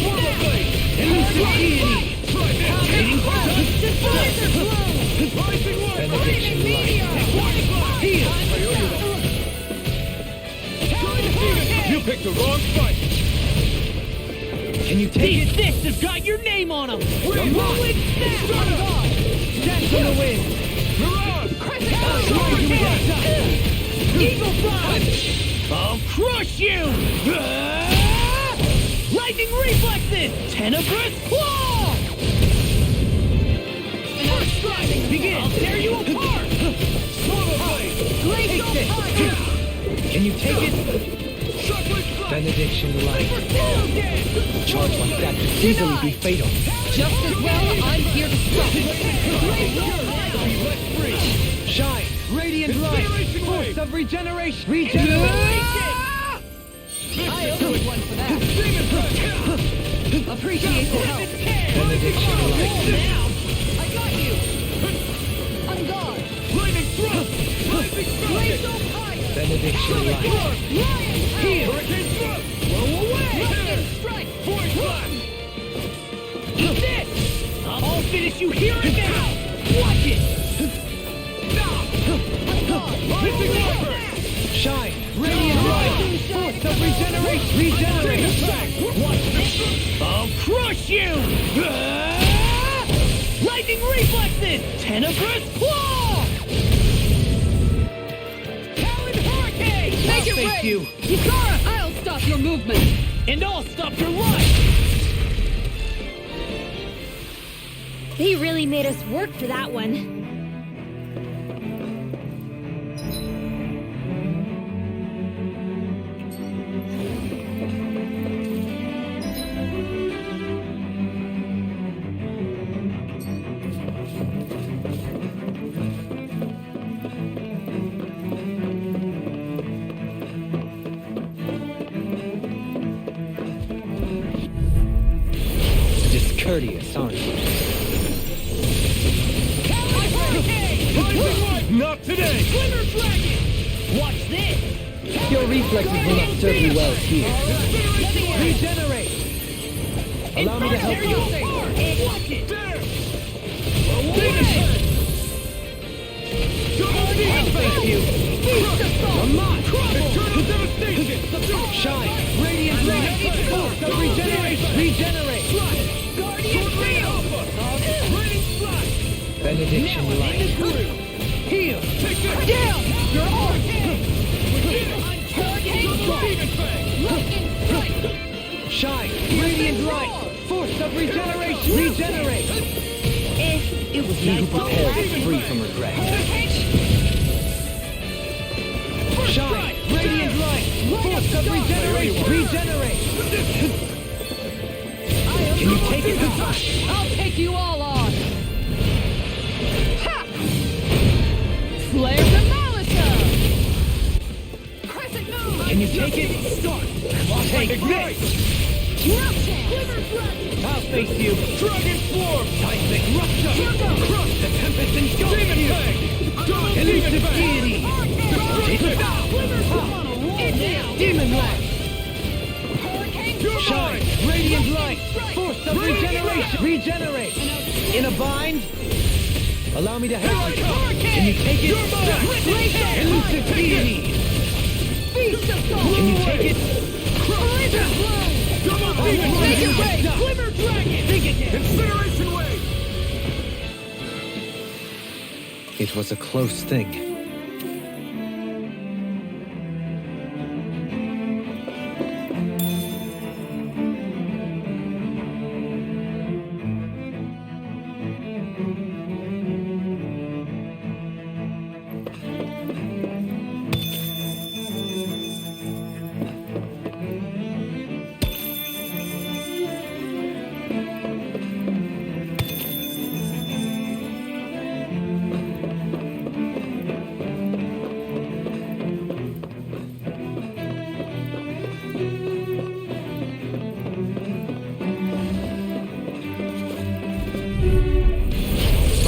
Elusive deity! Trading Blizzard blow! Rising Water! Flaming meteor! Heal! You picked the wrong fight! Can you take These it? fists have got your name on them! We're moving snap! Dance in the wind! Mirage! Eagle Fly! I'll crush you! Lightning reflexes! Tenebrous claw! First strike! Fight! Begin! I'll tear you apart! Glacial fire! Can you take it? Benediction light. Charge like that could easily be fatal. Just as well, I'm here to stop it. Shine! Radiant light! Force of regeneration! Regeneration! I owe you one for that. Appreciate the help. Benediction light. Now! I got you! On guard! Glacial fire! Benediction light. Here! Blow away! Lightning strike! Eat this! I'll finish you here and now! Watch it! Shine! Radiant light! Force of regeneration! Regeneration! Watch this! I'll crush you! Lightning reflexes! Tenebrous claw! Talon hurricane! Make it I'll face you! Yukara, I'll stop your movement! And I'll stop your life! They really made us work for that one. Discourteous, aren't you? Not today! Glimmer Dragon! Watch this! Your reflexes will not serve you well here. Regenerate! Allow me to help you. Watch it! I'll face you! Come on! Eternal devastation! Shine! Radiant light! Force of regeneration! Regenerate! Guardian Trio! Raining Flash! Benediction light. Heal! Down! Your arm! Shine! Radiant light! Force of regeneration! Regenerate! It was He who prepares is free from regret. Shine! Radiant light! Force of regeneration! Regenerate! Can you take it? I'll take you all on! Ha! Flare to Malisa! Crescent moon! Can you take it? Start! Take Ignite! I'll face you! Dragon Swarm! Seismic rupture! Crush! The tempest engulfs Demon you! Fang! Elusive deity! Demon lash! Shine! Radiant light! Force of regeneration! Regenerate! In a bind? Allow me to help you. Can you take it? Elusive deity! Can you take it? Glimmer Dragon! Incineration Wave! It was a close thing.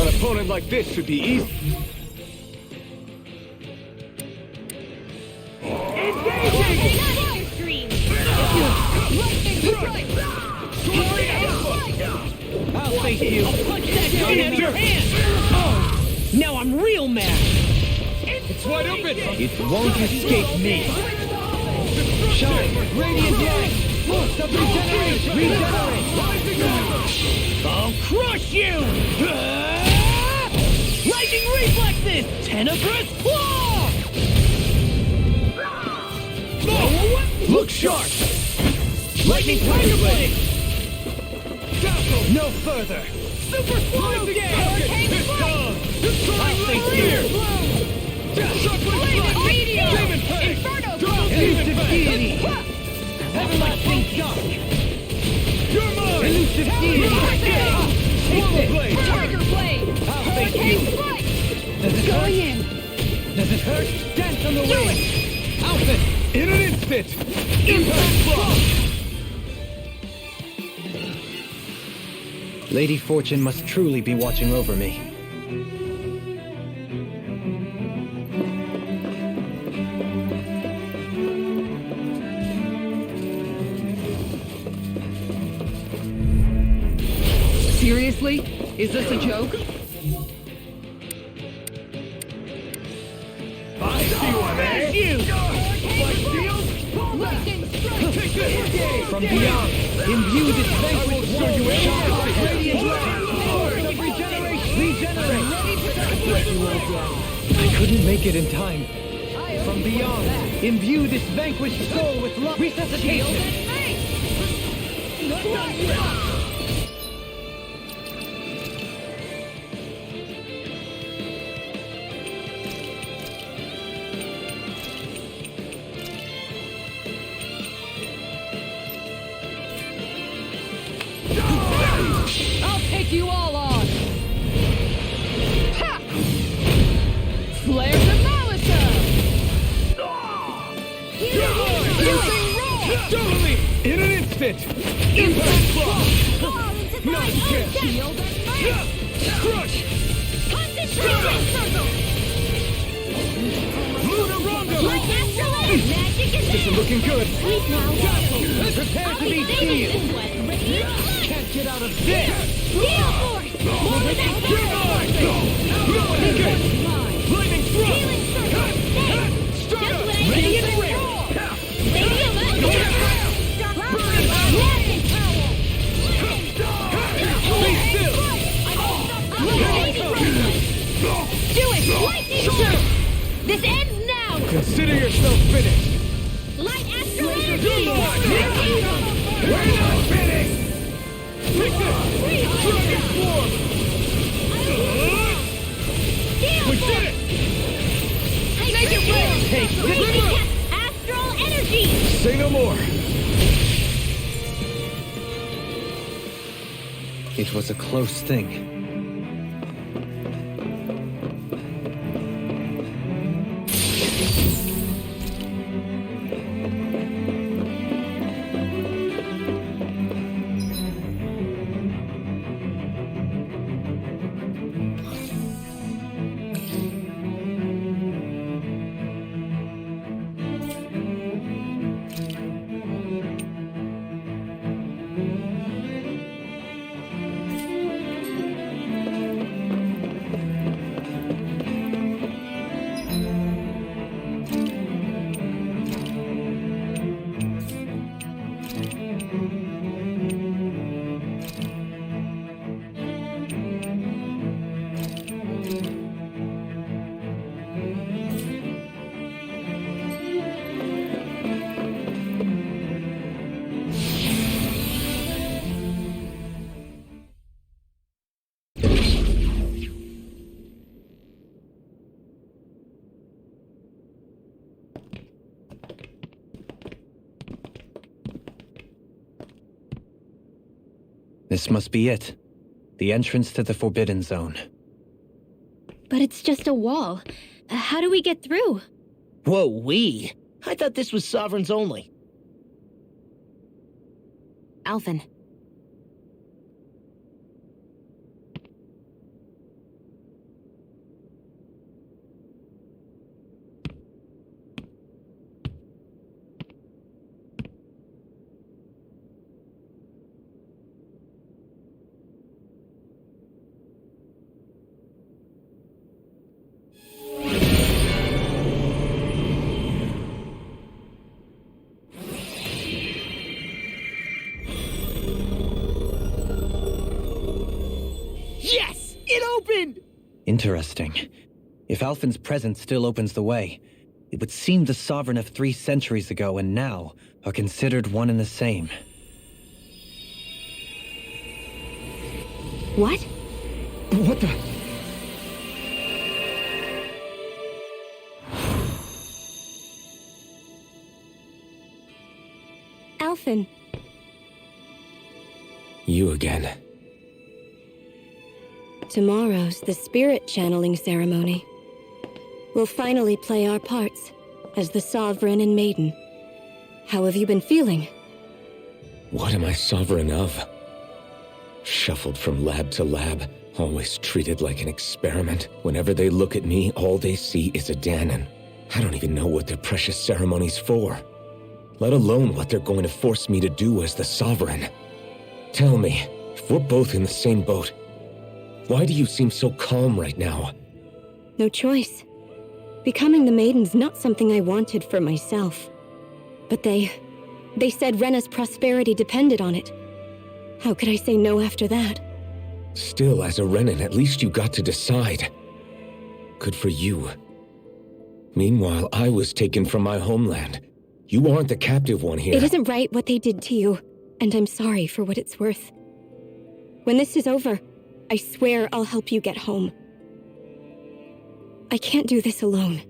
An opponent like this should be easy. I'll face you! I'll punch that gun out of your hand! Oh! Now I'm real mad! It's wide open! It won't escape me! Shine! Radiant light! Force of regeneration! Regenerate! I'll crush you! Lightning reflexes! Tenebrous claw! Look sharp! Lightning tiger blade! No further! Super slime! Hurricane strike! I'll stay here! Blade Meteor! Inferno Blow! Elusive Deity! Everlasting Dark! You're mine! Elusive Deity! Swallow Blade! Tiger Blade! Hurricane Flight! Does it Going hurt? in! Does it hurt? Dance on the wing! Alphen! In an instant! Impact Blow! Lady Fortune must truly be watching over me. Seriously? Is this a joke? I see one, eh? You! Lightning Strike! Take this! From beyond, imbue this vanquished show you a shot with of radiant light. Force of regeneration! Regenerate! Ready to I couldn't make it in time. From beyond, imbue this vanquished soul with love. Resuscitation! I'll take you all on! Ha! Flare the Malisa! Double me! In an instant! Impact Blow! No chance! Shield and Might! Crush! Concentration Circle! Lunar Rondo! Light Astral Edge! Magic is This is looking good. Sleep now! Prepare to be sealed. Can't get out of this! Steel Force! More than that! Lightning Thrust! Healing Circle! Stay! Just what I Radiant need! Ray! Radiant Light! Magic Power! Be still! Do it! Lightning Bolt! This ends now! Consider yourself finished! Light Astral Energy! We're not finished! Take this! Dragon Swarm! We did it! Make it real! Take this! Astral Energy! Say no more! It was a close thing. This must be it. The entrance to the Forbidden Zone. But it's just a wall. How do we get through? Whoa, we? I thought this was Sovereigns only. Alphen. Yes! It opened! Interesting. If Alphen's presence still opens the way, it would seem the Sovereign of 3 centuries ago and now are considered one and the same. What? What the? Alphen. You again. Tomorrow's the spirit channeling ceremony. We'll finally play our parts as the Sovereign and Maiden. How have you been feeling? What am I sovereign of? Shuffled from lab to lab, always treated like an experiment. Whenever they look at me, all they see is a Danon. I don't even know what their precious ceremony's for, let alone what they're going to force me to do as the Sovereign. Tell me, if we're both in the same boat, why do you seem so calm right now? No choice. Becoming the Maiden's not something I wanted for myself. But they said Rena's prosperity depended on it. How could I say no after that? Still, as a Renan, at least you got to decide. Good for you. Meanwhile, I was taken from my homeland. You aren't the captive one here. It isn't right what they did to you, and I'm sorry for what it's worth. When this is over, I swear I'll help you get home. I can't do this alone.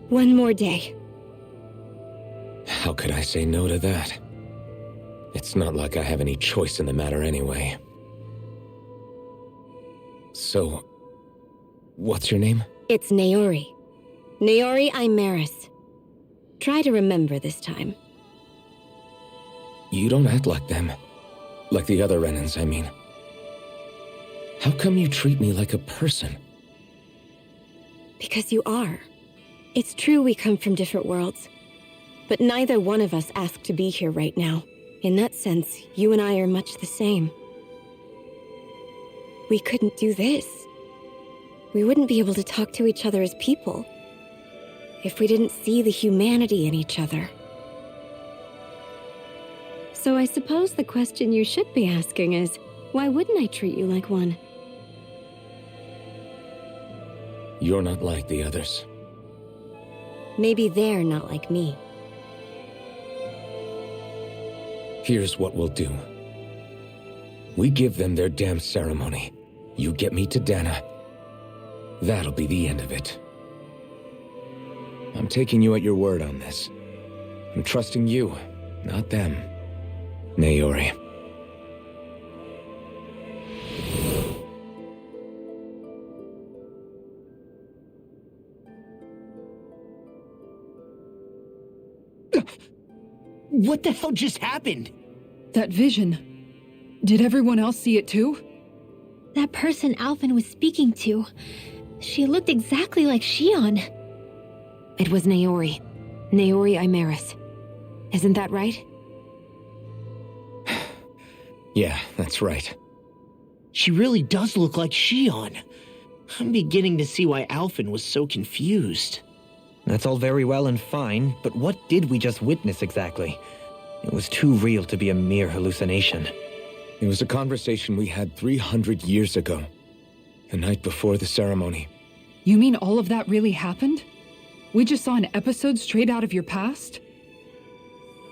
One more day. How could I say no to that? It's not like I have any choice in the matter anyway. So, what's your name? It's Naori. Naori Imaris. Try to remember this time. You don't act like them. Like the other Renans, I mean. How come you treat me like a person? Because you are. It's true we come from different worlds. But neither one of us asked to be here right now. In that sense, you and I are much the same. We couldn't do this. We wouldn't be able to talk to each other as people if we didn't see the humanity in each other. So I suppose the question you should be asking is, why wouldn't I treat you like one? You're not like the others. Maybe they're not like me. Here's what we'll do. We give them their damn ceremony. You get me to Dana. That'll be the end of it. I'm taking you at your word on this. I'm trusting you, not them. Naori. What the hell just happened? That vision. Did everyone else see it too? That person Alphen was speaking to, she looked exactly like Shion. It was Naori. Naori Imaris. Isn't that right? Yeah, that's right. She really does look like Shion. I'm beginning to see why Alphen was so confused. That's all very well and fine, but what did we just witness exactly? It was too real to be a mere hallucination. It was a conversation we had 300 years ago. The night before the ceremony. You mean all of that really happened? We just saw an episode straight out of your past?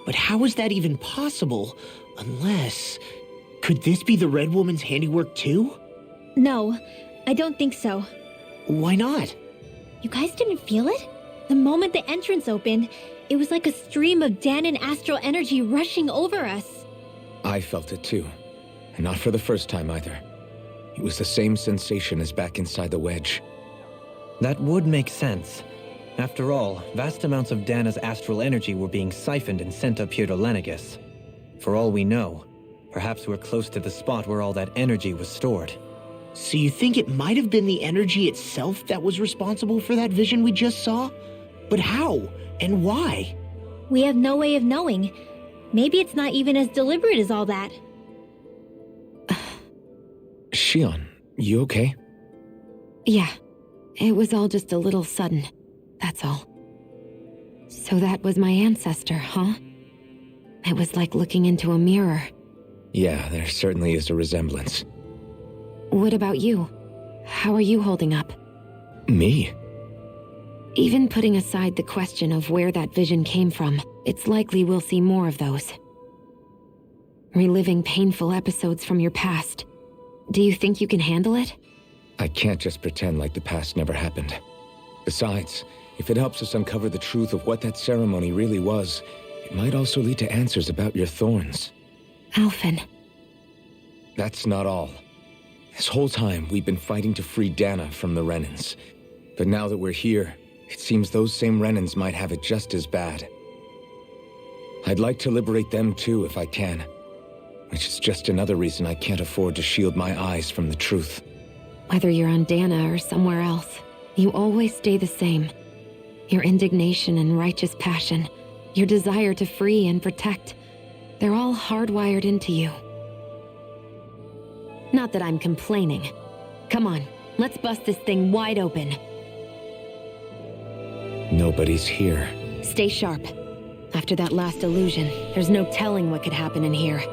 But how is that even possible? Unless... Could this be the Red Woman's handiwork too? No, I don't think so. Why not? You guys didn't feel it? The moment the entrance opened, it was like a stream of Danon astral energy rushing over us. I felt it too. And not for the first time either. It was the same sensation as back inside the wedge. That would make sense. After all, vast amounts of Dana's astral energy were being siphoned and sent up here to Lenegus. For all we know, perhaps we're close to the spot where all that energy was stored. So you think it might have been the energy itself that was responsible for that vision we just saw? But how? And why? We have no way of knowing. Maybe it's not even as deliberate as all that. Shion, you okay? Yeah. It was all just a little sudden. That's all. So that was my ancestor, huh? It was like looking into a mirror. Yeah, there certainly is a resemblance. What about you? How are you holding up? Me? Even putting aside the question of where that vision came from, it's likely we'll see more of those. Reliving painful episodes from your past. Do you think you can handle it? I can't just pretend like the past never happened. Besides, if it helps us uncover the truth of what that ceremony really was, It might also lead to answers about your thorns. Alphen. That's not all. This whole time, we've been fighting to free Dana from the Renans. But now that we're here, it seems those same Renans might have it just as bad. I'd like to liberate them too if I can. Which is just another reason I can't afford to shield my eyes from the truth. Whether you're on Dana or somewhere else, you always stay the same. Your indignation and righteous passion, your desire to free and protect, they're all hardwired into you. Not that I'm complaining. Come on, let's bust this thing wide open. Nobody's here. Stay sharp. After that last illusion, there's no telling what could happen in here.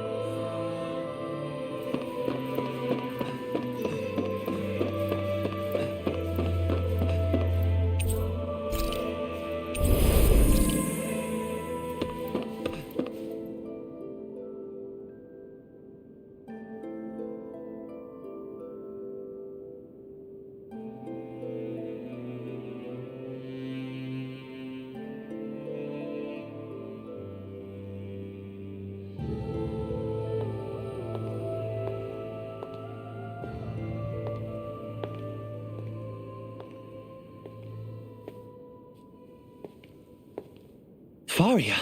Faria,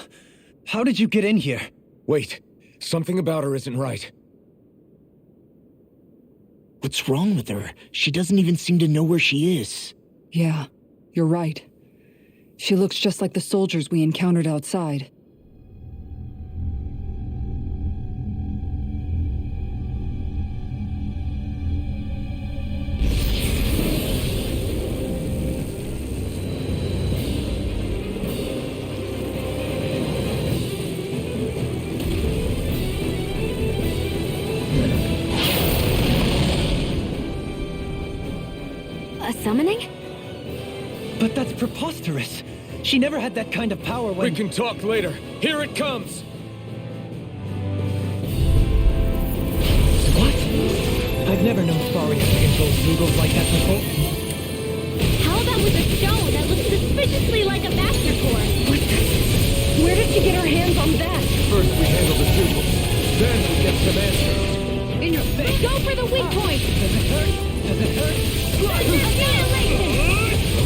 how did you get in here? Wait, something about her isn't right. What's wrong with her? She doesn't even seem to know where she is. Yeah, you're right. She looks just like the soldiers we encountered outside. A summoning? But that's preposterous. She never had that kind of power when— We can talk later. Here it comes! What? I've never known Faria to control Zoogles like that before. How about with a stone that looks suspiciously like a master core? Where did she get her hands on that? First we handle the Zoogles, then we get some answers. In your face! Go for the weak point! Does it hurt? Does it hurt? Annihilation!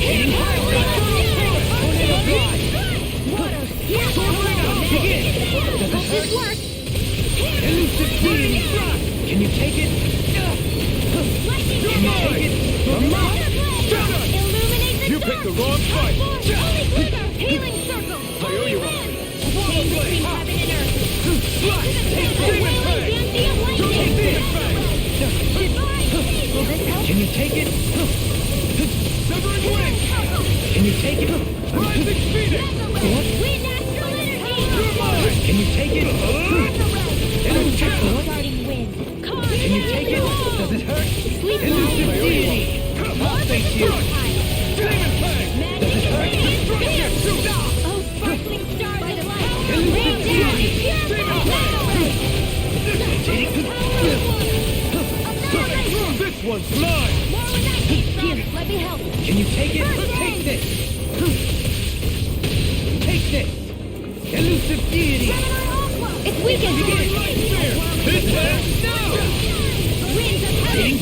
Hitting pile drive! Tornado drive! Water! Yes! Begin! Does it hurt? Work! Elusive beam! Can you take it? Lightning Can you take it? Illuminate the You picked the wrong fight! Holy glitter! Healing circle! I owe you one. Change between heaven and earth! Can you take it? Severing wing! Can you take it? Rising Phoenix! What? Wind astral energy! Can you take it? Elusive Starting wind! Can you take it? Does it hurt? Sleep Elusive line! deity! I'll thank you! Demon Fang! Does it hurt? Oh, sparkling stars of light! Elusive Rain down! deity! This one's mine! Here, let me help! Can you take it? Take this! Take this! Elusive deity! It's weakened! This way! Winds of heaven!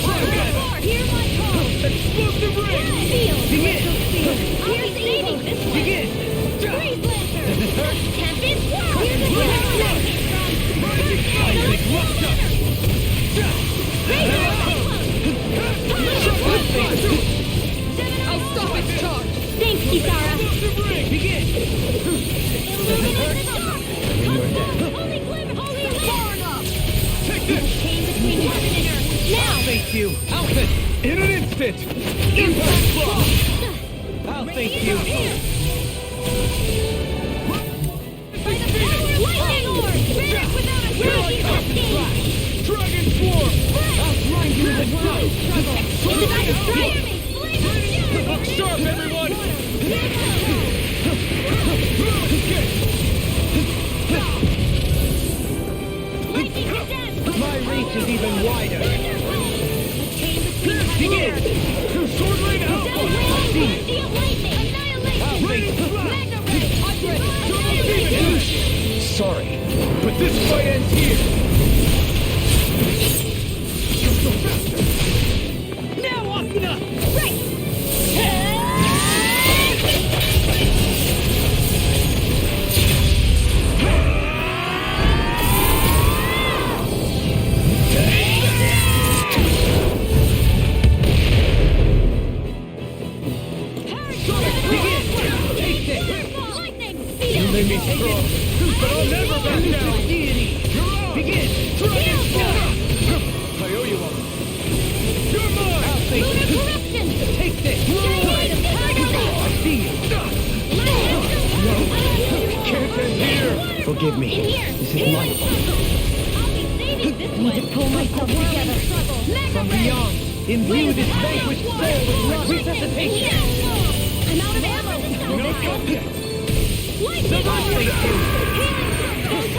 Hear my call! Explosive ring! Feel! Begin! Here's saving this way! Begin! Freeze Lancer! Does it hurt? Tempest! Here's the Isaac Rupture! I'll stop its charge! Thanks, Kisara! Begin! Does it hurt? When you're dead. Holy glimmer! Holy far enough! Take this! Chain between heaven and earth! Now! Thank you! Alphen! In an instant! Impact block! I'll thank you! Lightning orb! Spirit without a raging cascade! Dragon Swarm! I'll grind you to dust! Look sharp, everyone! My reach is even wider! Begin! Sword Rain Alpha! I'll see you! Lightning! Annihilation! I'll thank you! Mega Ray! Annihilation! This fight ends here! Now, Asuna! Right! You may be strong, but I'll never back down! Deity! Begin! Dragon Fire! I owe you one. You're mine! I'll take this! Take this! I see you! Can't end here! Forgive me. This is my fault. Need to pull myself together. From beyond, imbue this vanquished soul with resuscitation! I'm out of ammo! No subject! Lightning bolt! Healing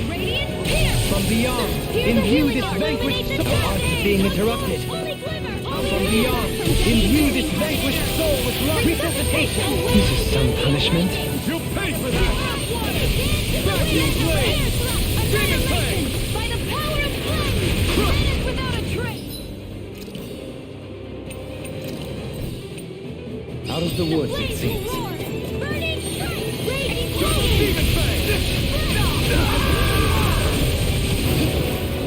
Radiant here! From beyond, imbue this vanquished soul! Our art is being interrupted! From beyond, imbue this vanquished soul with resuscitation! This is some punishment. You'll pay for that! Vacuum blade! Demon fang! By the power of flame! Vanish without a trace! Out of the woods, it seems. Burning strike! Radiant Demon fang!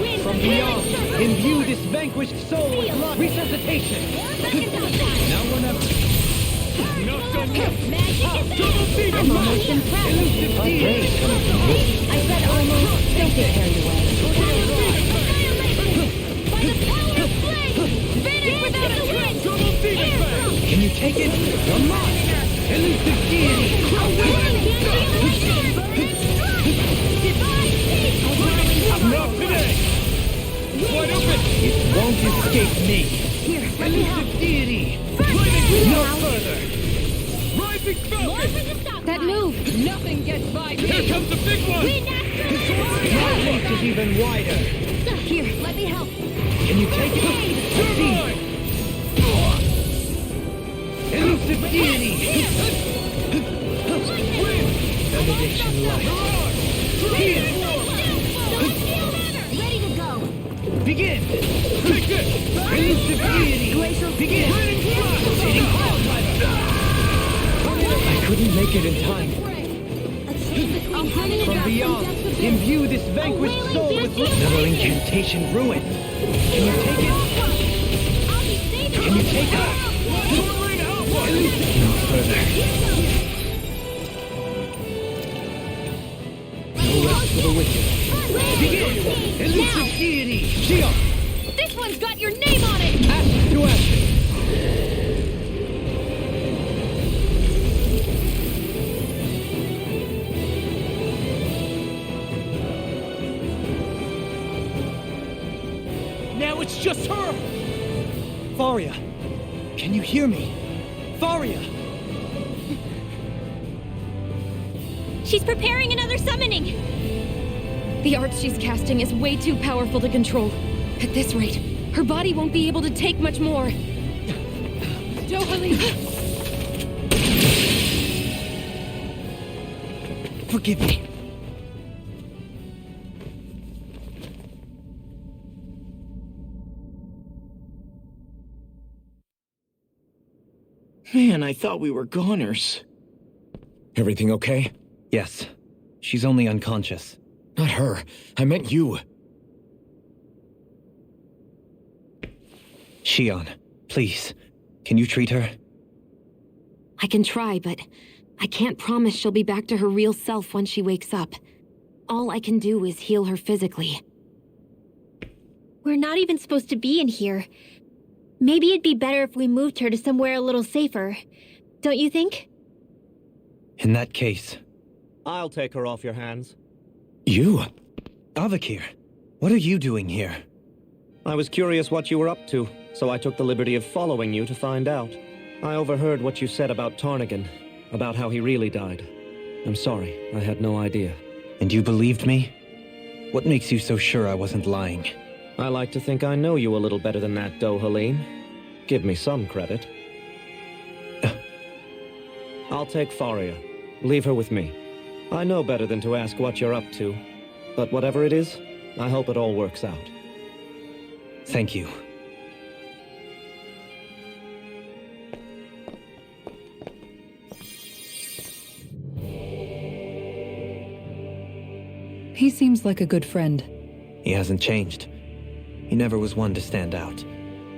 wind! From beyond, imbue this vanquished soul with resuscitation! Now or never! Not done yet! Magic is Double demon I'm almost fang! impressed! Elusive deity! I said almost. Don't get carried away. By the power of flame! Vanish without a trace! Double demon fang! Can you take it? You're mine! Elusive deity! Not today! Wide open! It won't escape me. Here, let me help. Elusive deity! No further! Rising falcon! That move! Nothing gets by me! Here comes the big one! We naturally My reach is even wider! Here, let me help. Can you take it? You're mine! Elusive deity! Benediction light. Here! Ready to go. Begin! Take this! Elusive deity! Begin! Hitting cloud driver! I couldn't make it in time. From beyond, imbue this vanquished soul with Another incantation ruin. Can you take it? Can you take it? Soaring outward! No further. No rest for the wicked. Begin! Elusive deity! Shion! This one's got your name on it! Ashes to ashes! Now it's just her! Faria, can you hear me? Faria! She's preparing another summoning! The art she's casting is way too powerful to control. At this rate, her body won't be able to take much more. Dohalie! Forgive me. Man, I thought we were goners. Everything okay? Yes. She's only unconscious. Not her. I meant you. Shion, please. Can you treat her? I can try, but I can't promise she'll be back to her real self when she wakes up. All I can do is heal her physically. We're not even supposed to be in here. Maybe it'd be better if we moved her to somewhere a little safer. Don't you think? In that case... I'll take her off your hands. You? Avakir, what are you doing here? I was curious what you were up to, so I took the liberty of following you to find out. I overheard what you said about Tarnigan, about how he really died. I'm sorry, I had no idea. And you believed me? What makes you so sure I wasn't lying? I like to think I know you a little better than that, Dohaline. Give me some credit. I'll take Faria. Leave her with me. I know better than to ask what you're up to. But whatever it is, I hope it all works out. Thank you. He seems like a good friend. He hasn't changed. He never was one to stand out.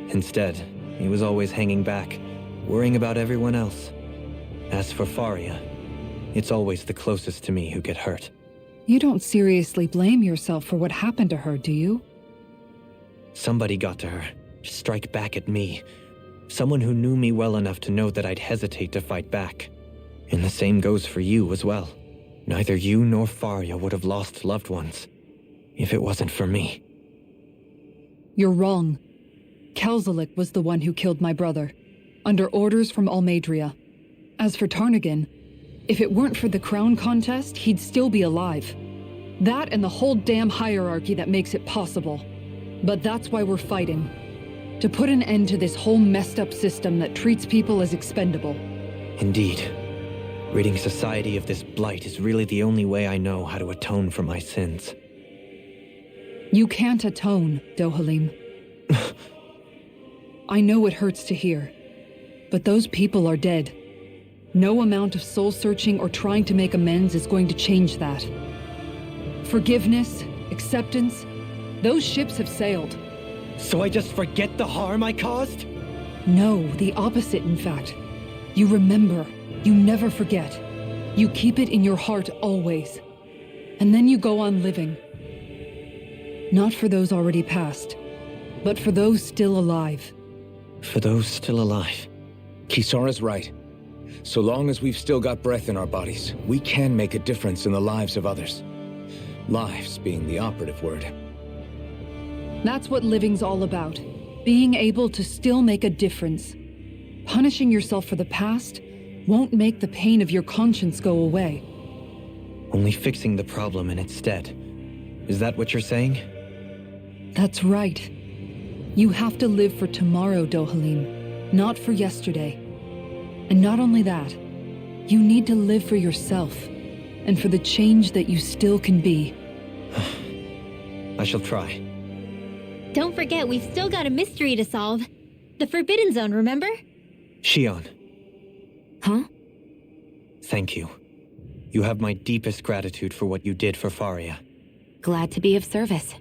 Instead, he was always hanging back, worrying about everyone else. As for Faria, it's always the closest to me who get hurt. You don't seriously blame yourself for what happened to her, do you? Somebody got to her, to strike back at me. Someone who knew me well enough to know that I'd hesitate to fight back. And the same goes for you as well. Neither you nor Faria would have lost loved ones, if it wasn't for me. You're wrong. Kelzelik was the one who killed my brother, under orders from Almadria. As for Tarnagan, if it weren't for the crown contest, he'd still be alive. That and the whole damn hierarchy that makes it possible. But that's why we're fighting. To put an end to this whole messed up system that treats people as expendable. Indeed. Ridding society of this blight is really the only way I know how to atone for my sins. You can't atone, Dohalim. I know it hurts to hear, but those people are dead. No amount of soul-searching or trying to make amends is going to change that. Forgiveness, acceptance, those ships have sailed. So I just forget the harm I caused? No, the opposite, in fact. You remember. You never forget. You keep it in your heart always. And then you go on living. Not for those already past, but for those still alive. For those still alive. Kisara's right. So long as we've still got breath in our bodies, we can make a difference in the lives of others. Lives being the operative word. That's what living's all about. Being able to still make a difference. Punishing yourself for the past won't make the pain of your conscience go away. Only fixing the problem in its stead. Is that what you're saying? That's right. You have to live for tomorrow, Dohalim, not for yesterday. And not only that, you need to live for yourself, and for the change that you still can be. I shall try. Don't forget, we've still got a mystery to solve. The Forbidden Zone, remember? Shion. Huh? Thank you. You have my deepest gratitude for what you did for Faria. Glad to be of service.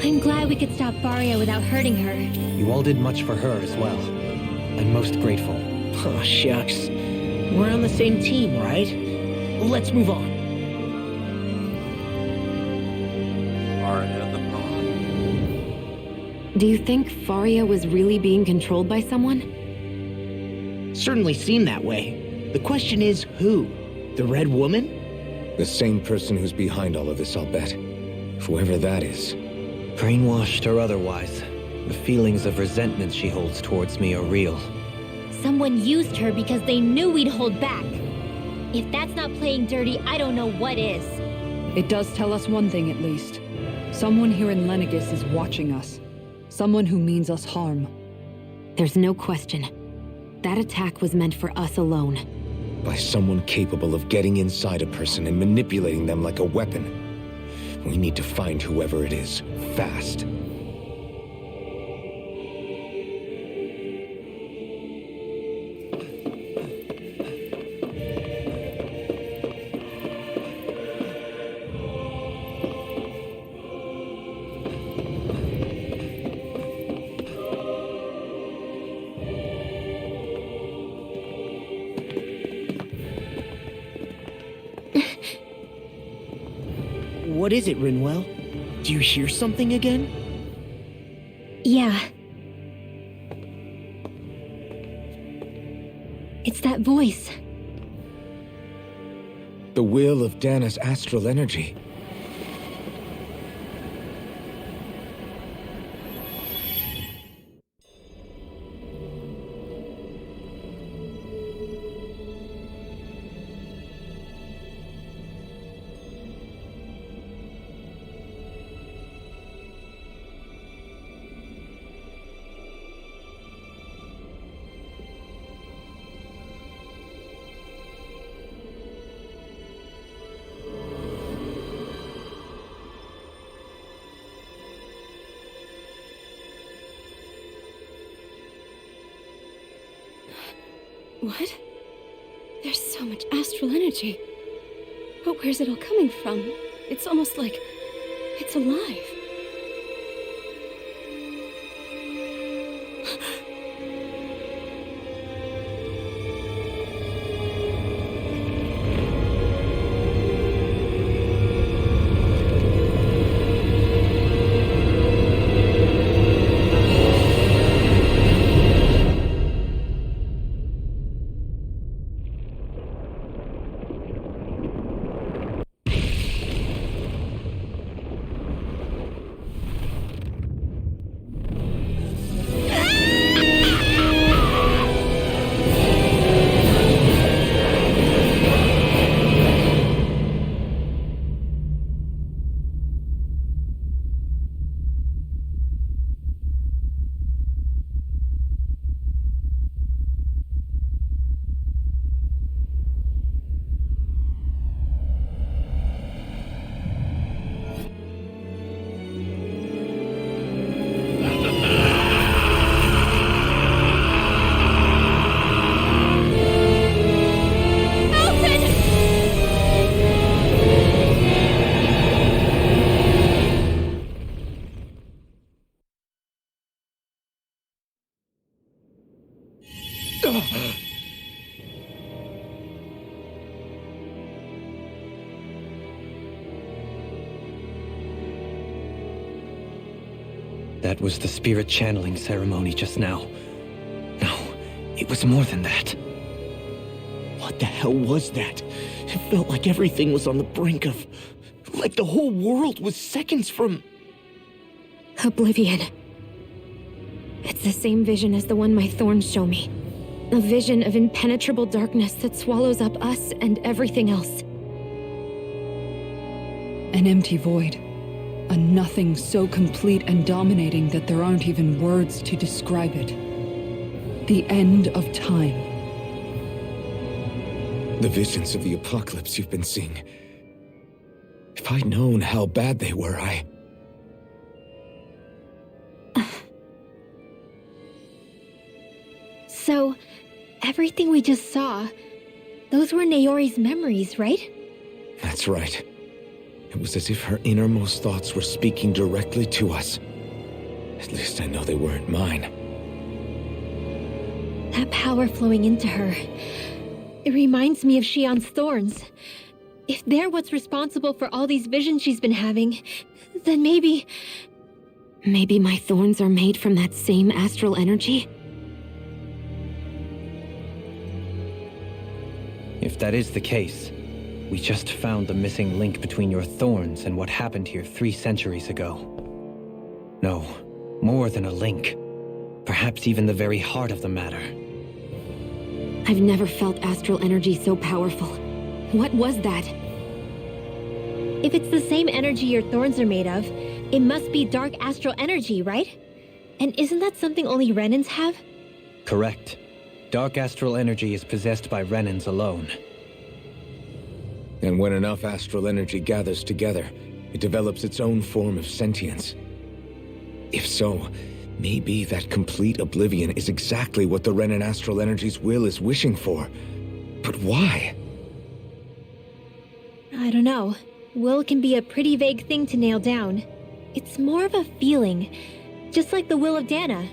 I'm glad we could stop Faria without hurting her. You all did much for her as well. I'm most grateful. Oh, shucks. We're on the same team, right? Let's move on. Faria the Pawn. Do you think Faria was really being controlled by someone? Certainly seemed that way. The question is, who? The Red Woman? The same person who's behind all of this, I'll bet. Whoever that is. Brainwashed or otherwise, the feelings of resentment she holds towards me are real. Someone used her because they knew we'd hold back. If that's not playing dirty, I don't know what is. It does tell us one thing at least. Someone here in Lenegis is watching us. Someone who means us harm. There's no question. That attack was meant for us alone. By someone capable of getting inside a person and manipulating them like a weapon. We need to find whoever it is, fast. What is it, Rinwell? Do you hear something again? Yeah. It's that voice. The will of Dana's astral energy. What? There's so much astral energy. But where's it all coming from? It's almost like it's alive. That was the spirit channeling ceremony just now. No, it was more than that. What the hell was that? It felt like everything was on the brink of... like the whole world was seconds from... Oblivion. It's the same vision as the one my thorns show me. A vision of impenetrable darkness that swallows up us and everything else. An empty void. A nothing so complete and dominating that there aren't even words to describe it. The end of time. The visions of the apocalypse you've been seeing. If I'd known how bad they were, So, everything we just saw, those were Naori's memories, right? That's right. It was as if her innermost thoughts were speaking directly to us. At least I know they weren't mine. That power flowing into her. It reminds me of Shion's thorns. If they're what's responsible for all these visions she's been having, then maybe... Maybe my thorns are made from that same astral energy? If that is the case, we just found the missing link between your thorns and what happened here 3 centuries ago. No, more than a link. Perhaps even the very heart of the matter. I've never felt astral energy so powerful. What was that? If it's the same energy your thorns are made of, it must be dark astral energy, right? And isn't that something only Renans have? Correct. Dark astral energy is possessed by Renans alone. And when enough astral energy gathers together, it develops its own form of sentience. If so, maybe that complete oblivion is exactly what the Renan astral energy's will is wishing for. But why? I don't know. Will can be a pretty vague thing to nail down. It's more of a feeling, just like the will of Dana.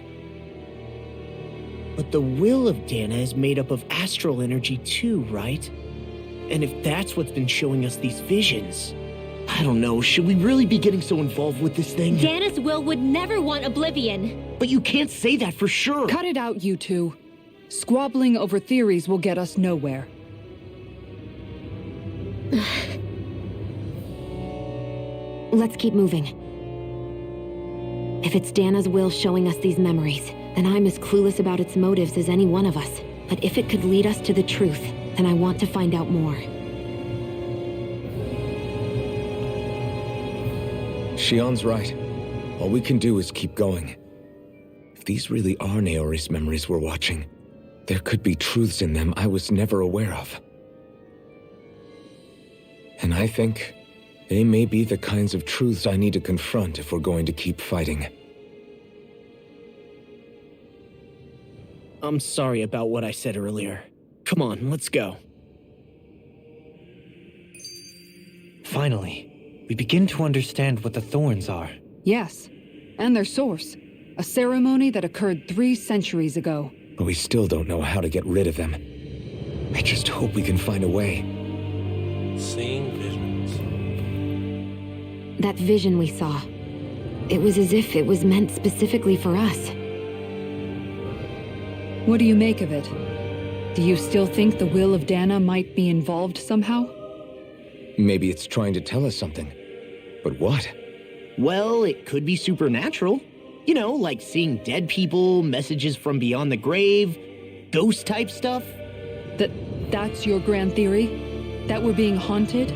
But the will of Dana is made up of astral energy too, right? And if that's what's been showing us these visions... I don't know, should we really be getting so involved with this thing? Dana's will would never want oblivion. But you can't say that for sure. Cut it out, you two. Squabbling over theories will get us nowhere. Let's keep moving. If it's Dana's will showing us these memories, then I'm as clueless about its motives as any one of us. But if it could lead us to the truth, then I want to find out more. Shion's right. All we can do is keep going. If these really are Naori's memories we're watching, there could be truths in them I was never aware of. And I think they may be the kinds of truths I need to confront if we're going to keep fighting. I'm sorry about what I said earlier. Come on, let's go. Finally, we begin to understand what the thorns are. Yes, and their source. A ceremony that occurred 3 centuries ago. But we still don't know how to get rid of them. I just hope we can find a way. Seeing visions. That vision we saw. It was as if it was meant specifically for us. What do you make of it? Do you still think the will of Dana might be involved somehow? Maybe it's trying to tell us something. But what? Well, it could be supernatural. You know, like seeing dead people, messages from beyond the grave, ghost type stuff. That's your grand theory? That we're being haunted?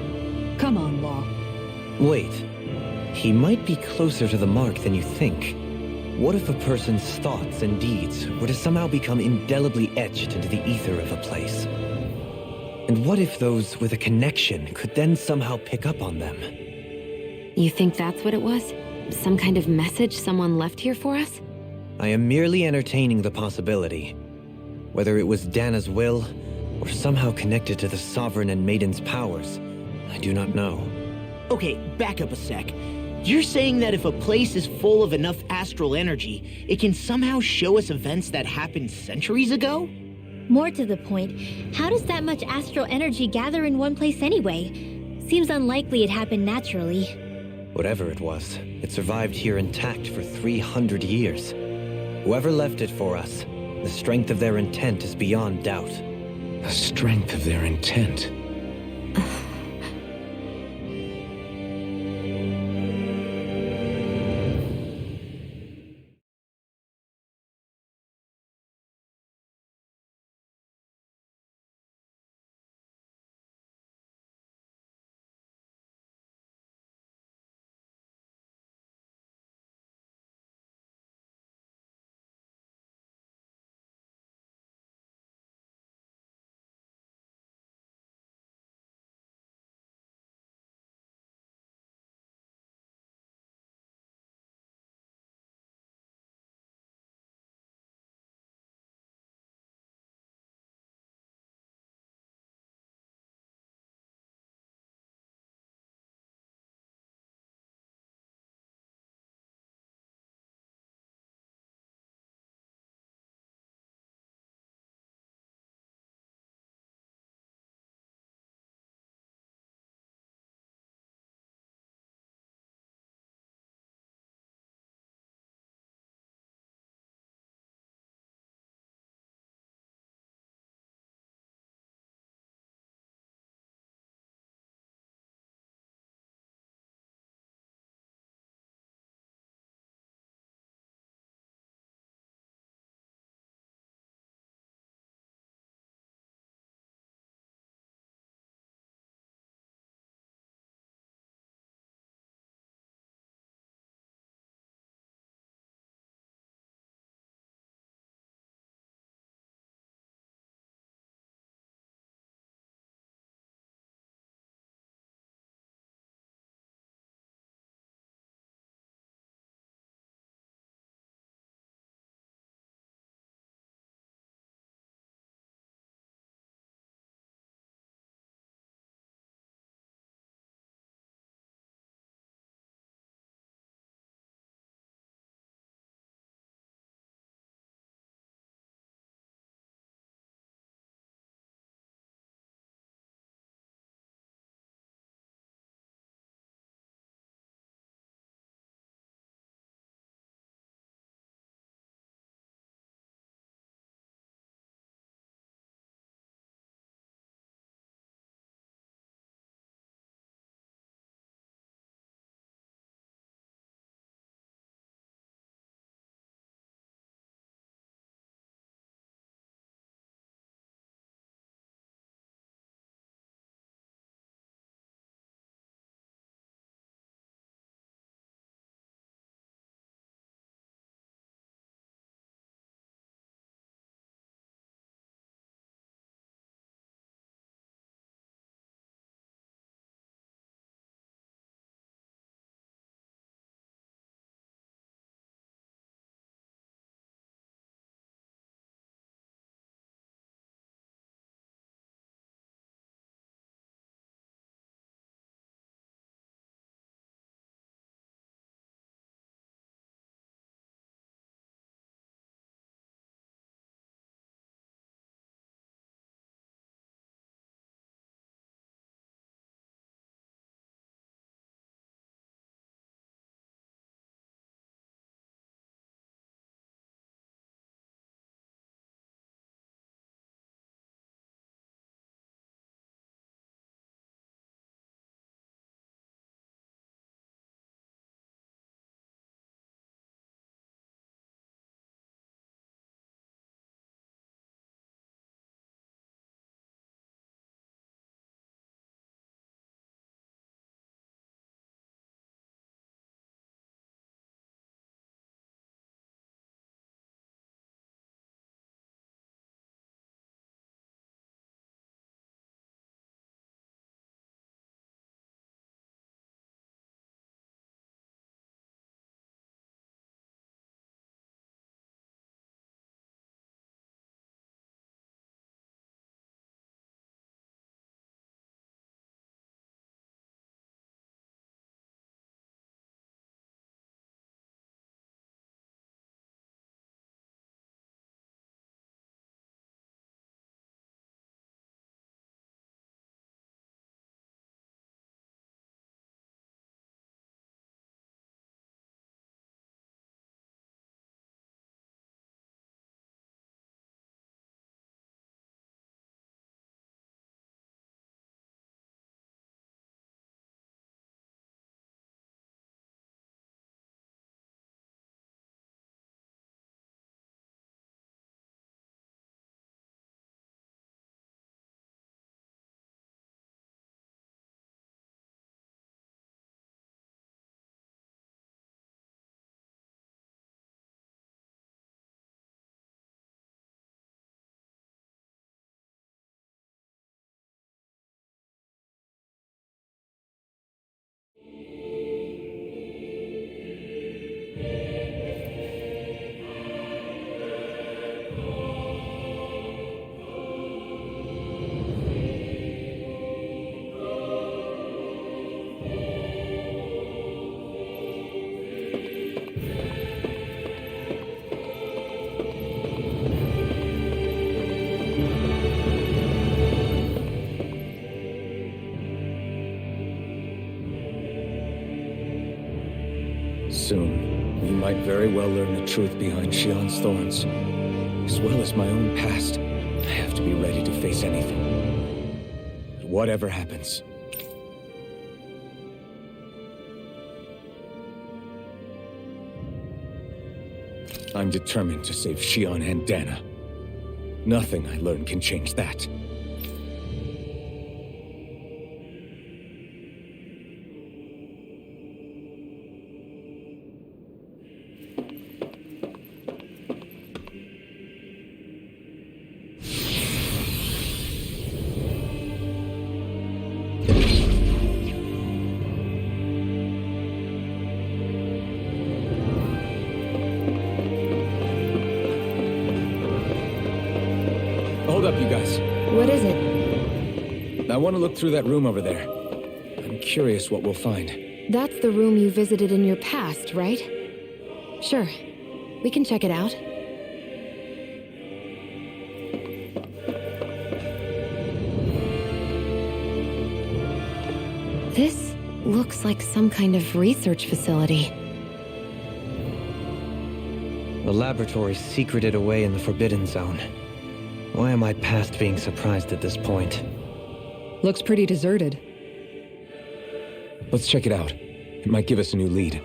Come on, Law. Wait. He might be closer to the mark than you think. What if a person's thoughts and deeds were to somehow become indelibly etched into the ether of a place? And what if those with a connection could then somehow pick up on them? You think that's what it was? Some kind of message someone left here for us? I am merely entertaining the possibility. Whether it was Dana's will, or somehow connected to the Sovereign and Maiden's powers, I do not know. Okay, back up a sec. You're saying that if a place is full of enough astral energy, it can somehow show us events that happened centuries ago? More to the point, how does that much astral energy gather in one place anyway? Seems unlikely it happened naturally. Whatever it was, it survived here intact for 300 years. Whoever left it for us, the strength of their intent is beyond doubt. The strength of their intent. soon, we might very well learn the truth behind Shion's thorns. As well as my own past, I have to be ready to face anything. Whatever happens. I'm determined to save Shion and Dana. Nothing I learn can change that. Hold up, you guys. What is it? I want to look through that room over there. I'm curious what we'll find. That's the room you visited in your past, right? Sure. We can check it out. This looks like some kind of research facility. The laboratory secreted away in the Forbidden Zone. Why am I past being surprised at this point? Looks pretty deserted. Let's check it out. It might give us a new lead.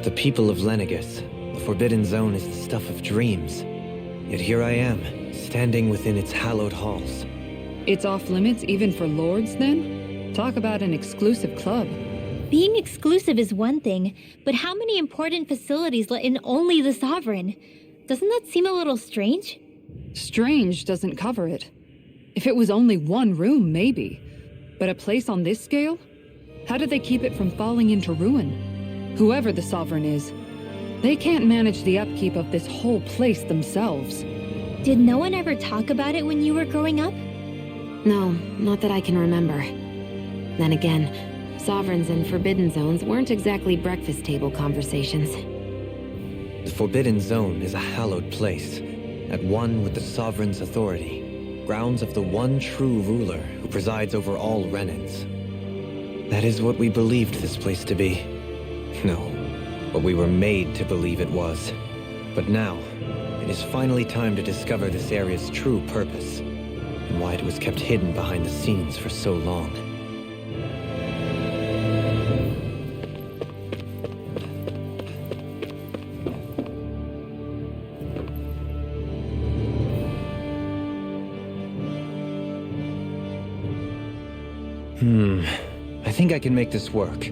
The people of Lenegus, the Forbidden Zone is the stuff of dreams. Yet here I am, standing within its hallowed halls. It's off limits even for lords, then? Talk about an exclusive club. Being exclusive is one thing, but how many important facilities let in only the Sovereign? Doesn't that seem a little strange? Strange doesn't cover it. If it was only one room, maybe. But a place on this scale? How did they keep it from falling into ruin? Whoever the Sovereign is, they can't manage the upkeep of this whole place themselves. Did no one ever talk about it when you were growing up? No, not that I can remember. Then again, Sovereigns and Forbidden Zones weren't exactly breakfast table conversations. The Forbidden Zone is a hallowed place, at one with the Sovereign's authority, grounds of the one true ruler who presides over all Renans. That is what we believed this place to be. No, what we were made to believe it was. But now, it is finally time to discover this area's true purpose, and why it was kept hidden behind the scenes for so long. I think I can make this work.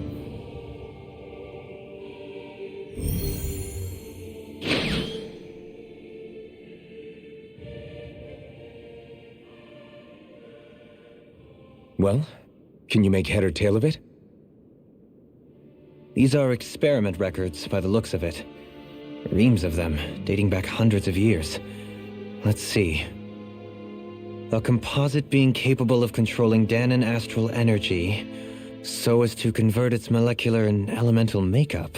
Well, can you make head or tail of it? These are experiment records by the looks of it. Reams of them, dating back hundreds of years. Let's see. A composite being capable of controlling Danan astral energy so as to convert its molecular and elemental makeup.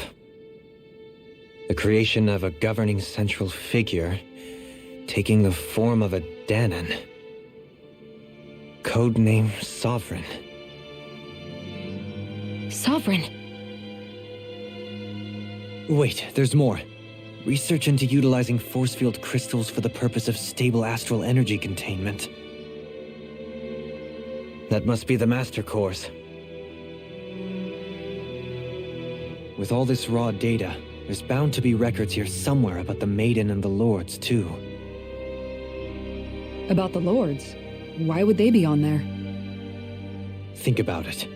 The creation of a governing central figure, taking the form of a Danan. Codename Sovereign. Sovereign? Wait, there's more. Research into utilizing force field crystals for the purpose of stable astral energy containment. That must be the Master Course. With all this raw data, there's bound to be records here somewhere about the Maiden and the Lords, too. About the lords? Why would they be on there? Think about it.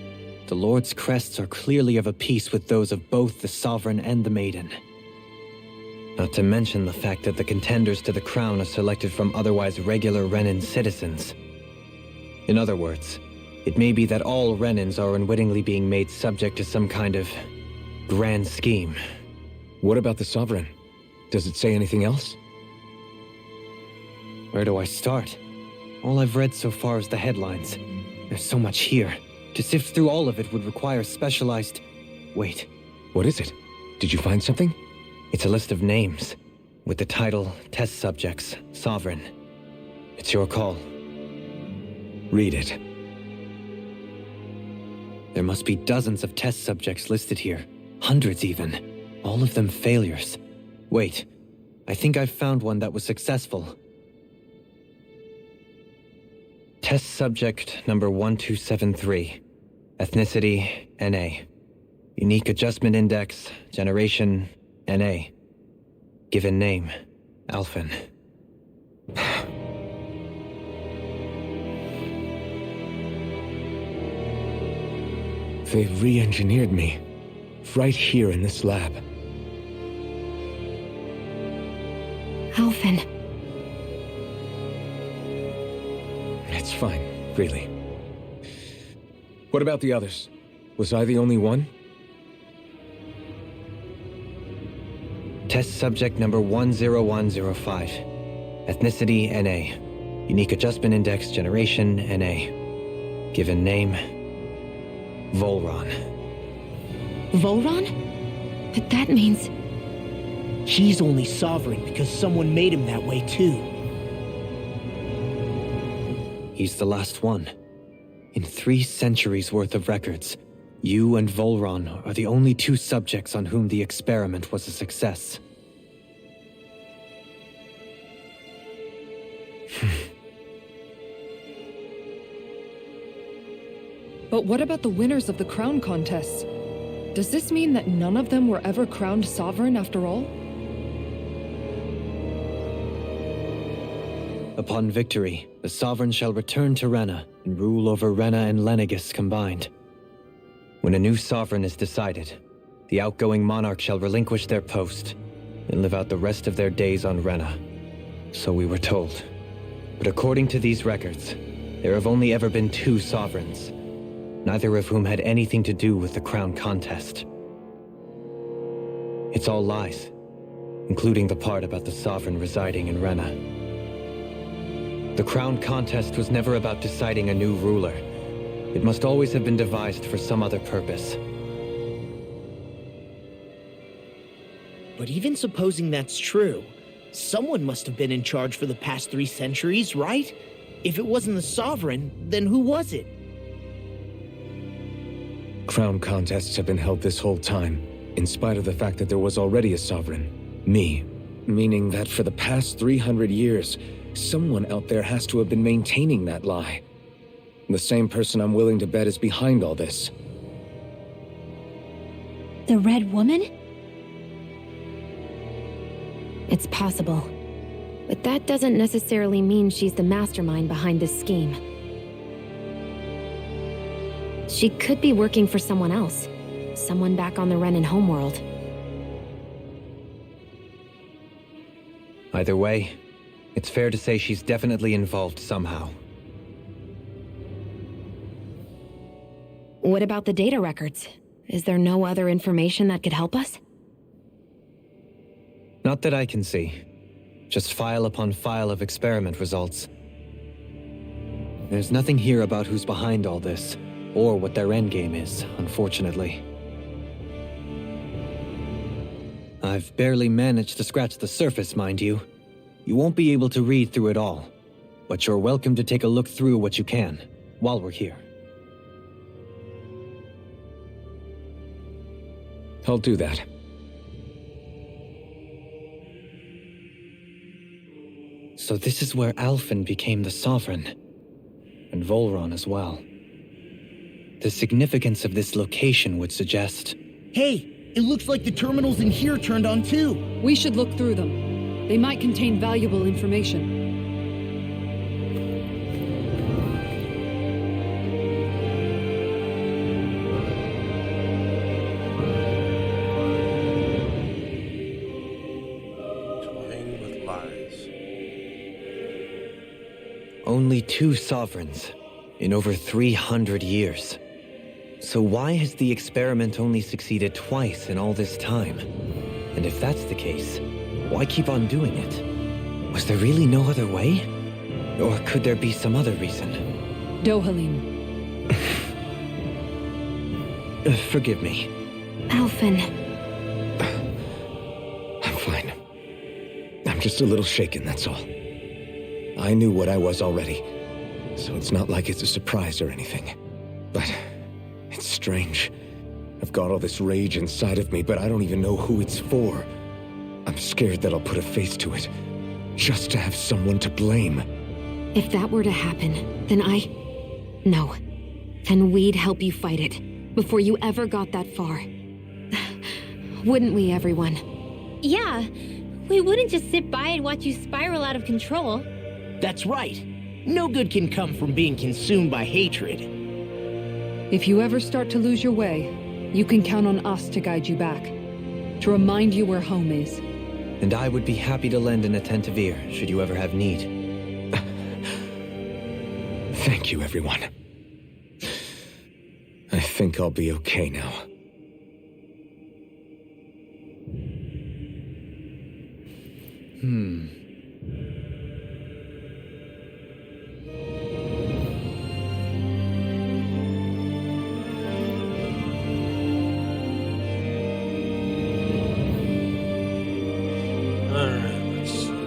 The Lord's crests are clearly of a piece with those of both the Sovereign and the Maiden. Not to mention the fact that the contenders to the crown are selected from otherwise regular Renan citizens. In other words, It may be that all Renans are unwittingly being made subject to some kind of grand scheme. What about the Sovereign? Does it say anything else? Where do I start? All I've read so far is the headlines. There's so much here. To sift through all of it would require specialized... Wait. What is it? Did you find something? It's a list of names, with the title, Test Subjects, Sovereign. It's your call. Read it. There must be dozens of test subjects listed here. Hundreds even. All of them failures. Wait, I think I've found one that was successful. Test subject number 1273. Ethnicity, NA. Unique Adjustment Index, Generation, NA. Given name, Alphen. They've re-engineered me. Right here in this lab. Alphen. It's fine, really. What about the others? Was I the only one? Test subject number 10105. Ethnicity, NA. Unique Adjustment Index, Generation, NA. Given name, Volron. Volron? But that means... He's only sovereign because someone made him that way too. He's the last one. In 3 centuries worth of records, you and Volron are the only 2 subjects on whom the experiment was a success. But what about the winners of the crown contests? Does this mean that none of them were ever crowned sovereign after all? Upon victory, the Sovereign shall return to Rena and rule over Rena and Lenegis combined. When a new Sovereign is decided, the outgoing monarch shall relinquish their post and live out the rest of their days on Rena. So we were told. But according to these records, there have only ever been 2 Sovereigns, neither of whom had anything to do with the crown contest. It's all lies, including the part about the Sovereign residing in Rena. The crown contest was never about deciding a new ruler. It must always have been devised for some other purpose. But even supposing that's true, someone must have been in charge for the past 3 centuries, right? If it wasn't the Sovereign, then who was it? Crown contests have been held this whole time, in spite of the fact that there was already a Sovereign. Me. Meaning that for the past 300 years, someone out there has to have been maintaining that lie. The same person I'm willing to bet is behind all this. The Red Woman? It's possible. But that doesn't necessarily mean she's the mastermind behind this scheme. She could be working for someone else. Someone back on the Renan homeworld. Either way, it's fair to say she's definitely involved somehow. What about the data records? Is there no other information that could help us? Not that I can see. Just file upon file of experiment results. There's nothing here about who's behind all this, or what their endgame is, unfortunately. I've barely managed to scratch the surface, mind you. You won't be able to read through it all, but you're welcome to take a look through what you can, while we're here. I'll do that. So this is where Alphen became the Sovereign, and Volron as well. The significance of this location would suggest... Hey, it looks like the terminals in here turned on too. We should look through them. They might contain valuable information. Toying with lies. Only 2 Sovereigns, in over 300 years. So why has the experiment only succeeded twice in all this time? And if that's the case, why keep on doing it? Was there really no other way? Or could there be some other reason? Dohalim. Forgive me. Alphen. I'm fine. I'm just a little shaken, that's all. I knew what I was already, so it's not like it's a surprise or anything. But it's strange. I've got all this rage inside of me, but I don't even know who it's for. I'm scared that I'll put a face to it, just to have someone to blame. If that were to happen, then No. Then we'd help you fight it, before you ever got that far. Wouldn't we, everyone? Yeah, we wouldn't just sit by and watch you spiral out of control. That's right. No good can come from being consumed by hatred. If you ever start to lose your way, you can count on us to guide you back. To remind you where home is. And I would be happy to lend an attentive ear, should you ever have need. Thank you, everyone. I think I'll be okay now. Alright, let's see.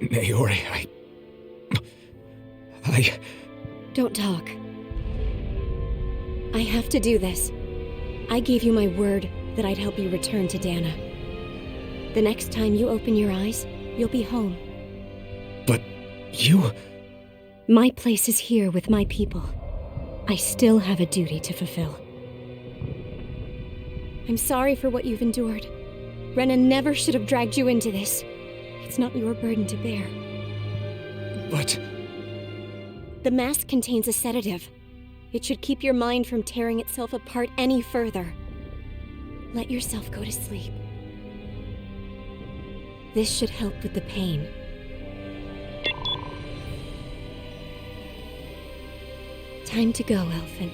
Naori, Don't talk. I have to do this. I gave you my word that I'd help you return to Dana. The next time you open your eyes, you'll be home. But you... My place is here with my people. I still have a duty to fulfill. I'm sorry for what you've endured. Renan never should have dragged you into this. It's not your burden to bear. But... The mask contains a sedative. It should keep your mind from tearing itself apart any further. Let yourself go to sleep. This should help with the pain. Time to go, Elfin.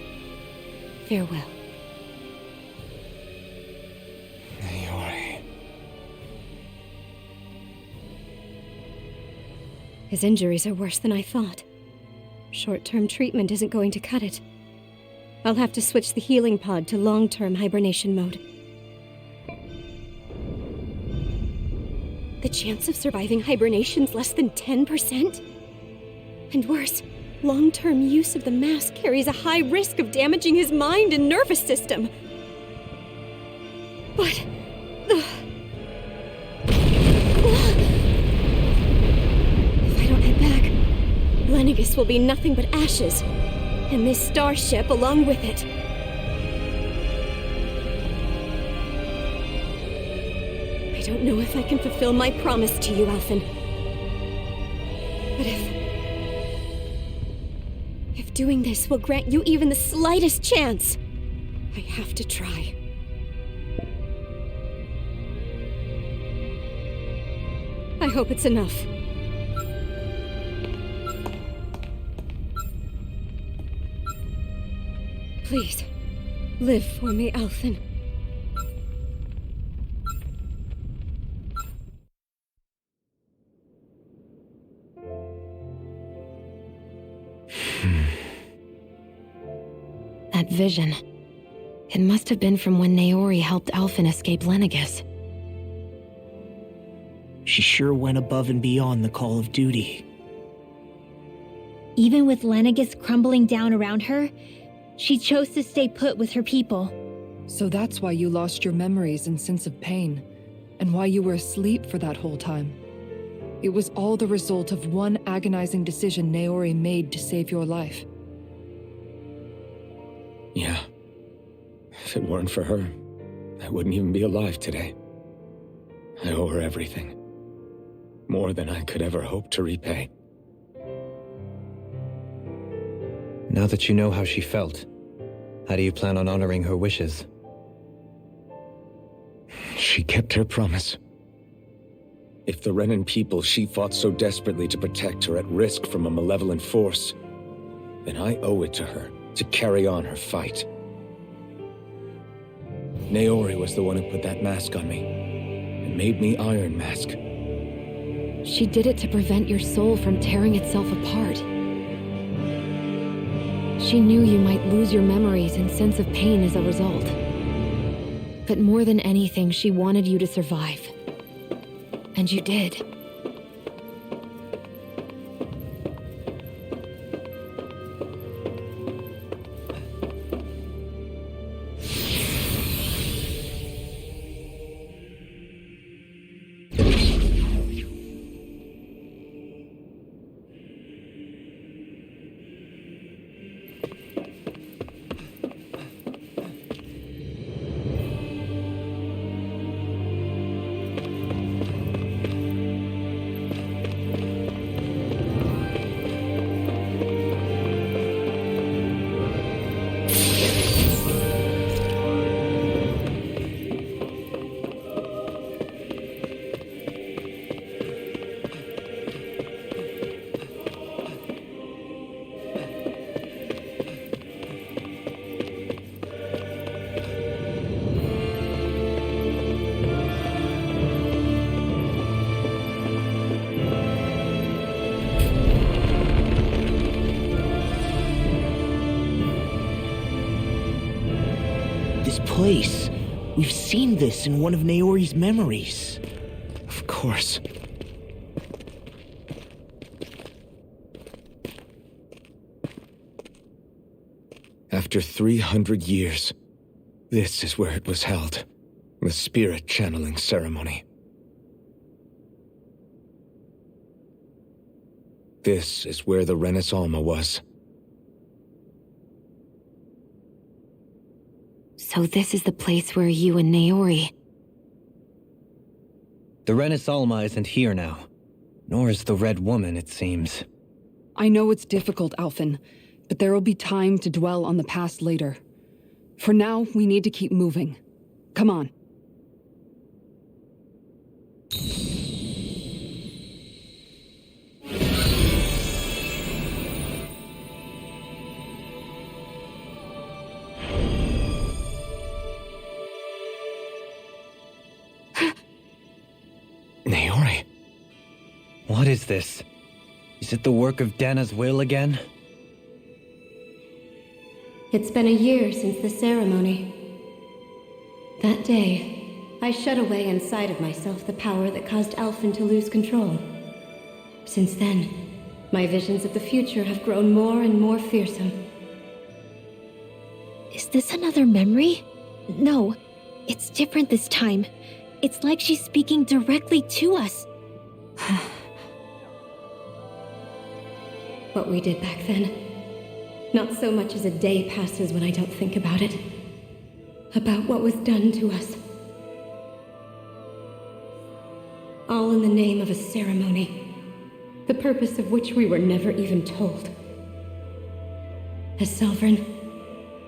Farewell. Naori... His injuries are worse than I thought. Short-term treatment isn't going to cut it. I'll have to switch the healing pod to long-term hibernation mode. The chance of surviving hibernation's less than 10%? And worse, long-term use of the mask carries a high risk of damaging his mind and nervous system. But... If I don't head back, Lenegis will be nothing but ashes, and this starship along with it. I don't know if I can fulfill my promise to you, Alphen. But if doing this will grant you even the slightest chance, I have to try. I hope it's enough. Please, live for me, Alphen. That vision. It must have been from when Naori helped Alphen escape Lenegis. She sure went above and beyond the call of duty. Even with Lenegis crumbling down around her, she chose to stay put with her people. So that's why you lost your memories and sense of pain, and why you were asleep for that whole time. It was all the result of one agonizing decision Naori made to save your life. Yeah. If it weren't for her, I wouldn't even be alive today. I owe her everything. More than I could ever hope to repay. Now that you know how she felt, how do you plan on honoring her wishes? She kept her promise. If the Renan people she fought so desperately to protect are at risk from a malevolent force, then I owe it to her to carry on her fight. Naori was the one who put that mask on me, and made me Iron Mask. She did it to prevent your soul from tearing itself apart. She knew you might lose your memories and sense of pain as a result. But more than anything, she wanted you to survive. And you did. This place. We've seen this in one of Naori's memories. Of course. After 300 years, this is where it was held. The spirit channeling ceremony. This is where the Renis Alma was. So this is the place where you and Naori... The Renis Alma isn't here now. Nor is the Red Woman, it seems. I know it's difficult, Alphen, but there will be time to dwell on the past later. For now, we need to keep moving. Come on. Naori. What is this? Is it the work of Dana's will again? It's been a year since the ceremony. That day, I shut away inside of myself the power that caused Alphen to lose control. Since then, my visions of the future have grown more and more fearsome. Is this another memory? No, it's different this time. It's like she's speaking directly to us. What we did back then. Not so much as a day passes when I don't think about it. About what was done to us. All in the name of a ceremony, the purpose of which we were never even told. As Sovereign,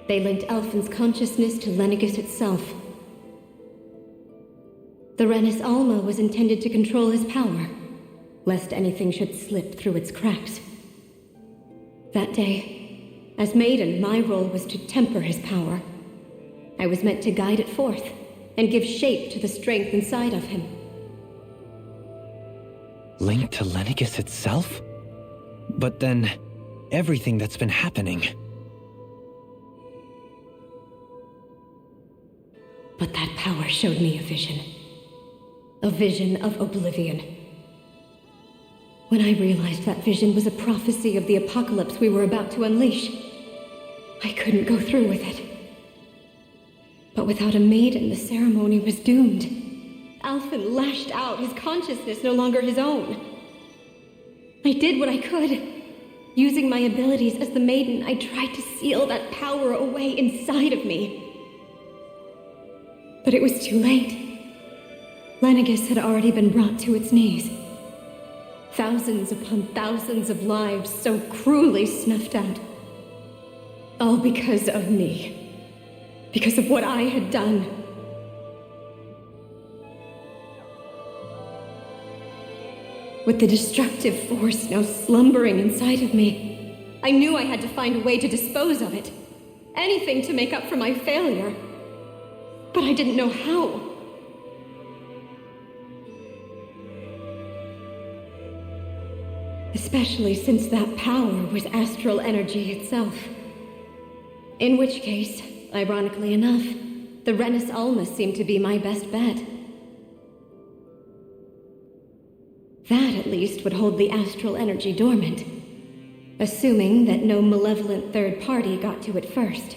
they linked Alphen's consciousness to Lenegis itself. The Renis Alma was intended to control his power, lest anything should slip through its cracks. That day, as Maiden, my role was to temper his power. I was meant to guide it forth and give shape to the strength inside of him. Linked to Lenegis itself? But then, everything that's been happening... But that power showed me a vision. A vision of oblivion. When I realized that vision was a prophecy of the apocalypse we were about to unleash, I couldn't go through with it. But without a maiden, the ceremony was doomed. Alphen lashed out, his consciousness no longer his own. I did what I could. Using my abilities as the maiden, I tried to seal that power away inside of me. But it was too late. Lenegis had already been brought to its knees. Thousands upon thousands of lives so cruelly snuffed out. All because of me. Because of what I had done. With the destructive force now slumbering inside of me, I knew I had to find a way to dispose of it. Anything to make up for my failure. But I didn't know how. Especially since that power was astral energy itself. In which case, ironically enough, the Renis Alma seemed to be my best bet. That, at least, would hold the astral energy dormant, assuming that no malevolent third party got to it first.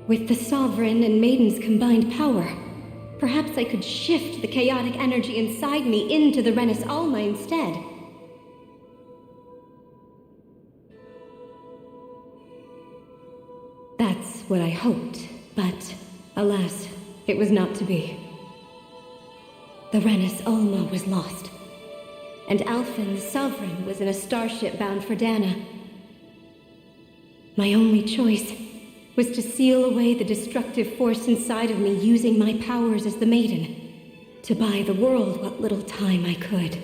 With the Sovereign and Maiden's combined power, perhaps I could shift the chaotic energy inside me into the Renis Alma instead. That's what I hoped, but alas, it was not to be. The Renis Alma was lost, and Alphen, the Sovereign, was in a starship bound for Dana. My only choice was to seal away the destructive force inside of me using my powers as the Maiden, to buy the world what little time I could.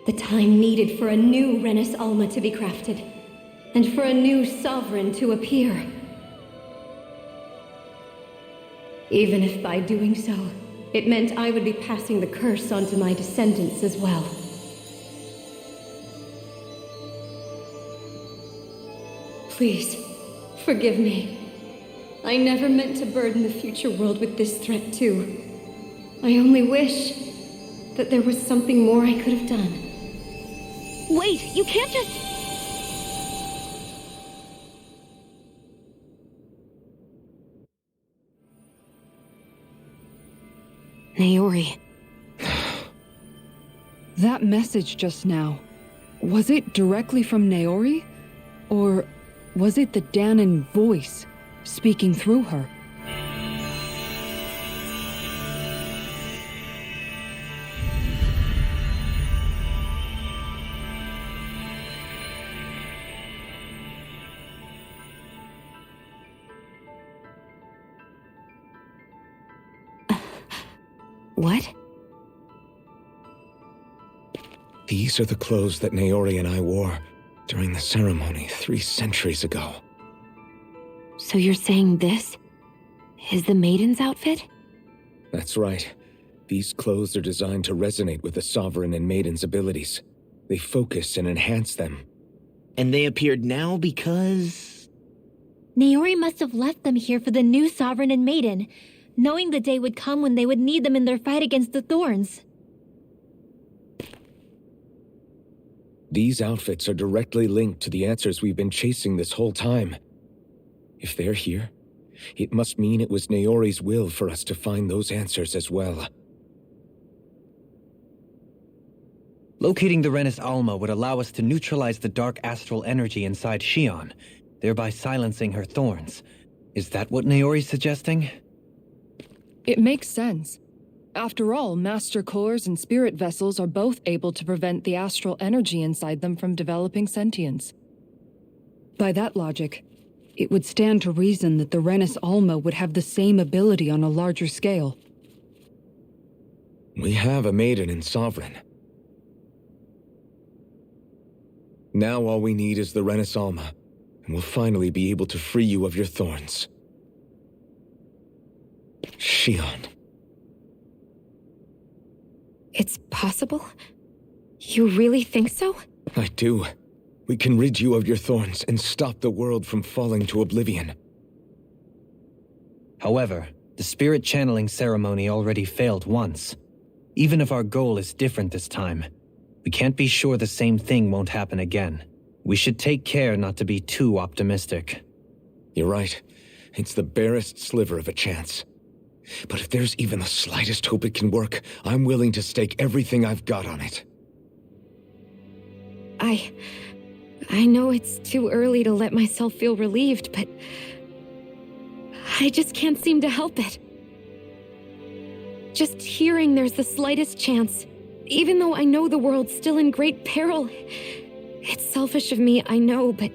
The time needed for a new Renis Alma to be crafted, and for a new Sovereign to appear. Even if by doing so, it meant I would be passing the curse on to my descendants as well. Please, forgive me. I never meant to burden the future world with this threat too. I only wish that there was something more I could have done. Wait, you can't just... Naori. That message just now, was it directly from Naori? Or was it the Danon voice speaking through her? What? These are the clothes that Naori and I wore during the ceremony 3 centuries ago. So you're saying this is the Maiden's outfit? That's right. These clothes are designed to resonate with the Sovereign and Maiden's abilities. They focus and enhance them. And they appeared now because... Naori must have left them here for the new Sovereign and Maiden, knowing the day would come when they would need them in their fight against the Thorns. These outfits are directly linked to the answers we've been chasing this whole time. If they're here, it must mean it was Naori's will for us to find those answers as well. Locating the Renis Alma would allow us to neutralize the dark astral energy inside Shion, thereby silencing her thorns. Is that what Naori's suggesting? It makes sense. After all, Master Cores and Spirit Vessels are both able to prevent the astral energy inside them from developing sentience. By that logic, it would stand to reason that the Renis Alma would have the same ability on a larger scale. We have a Maiden and Sovereign. Now all we need is the Renis Alma, and we'll finally be able to free you of your thorns. Shion. It's possible? You really think so? I do. We can rid you of your thorns and stop the world from falling to oblivion. However, the spirit channeling ceremony already failed once. Even if our goal is different this time, we can't be sure the same thing won't happen again. We should take care not to be too optimistic. You're right. It's the barest sliver of a chance. But if there's even the slightest hope it can work, I'm willing to stake everything I've got on it. I know it's too early to let myself feel relieved, but I just can't seem to help it. Just hearing there's the slightest chance, even though I know the world's still in great peril. It's selfish of me, I know, but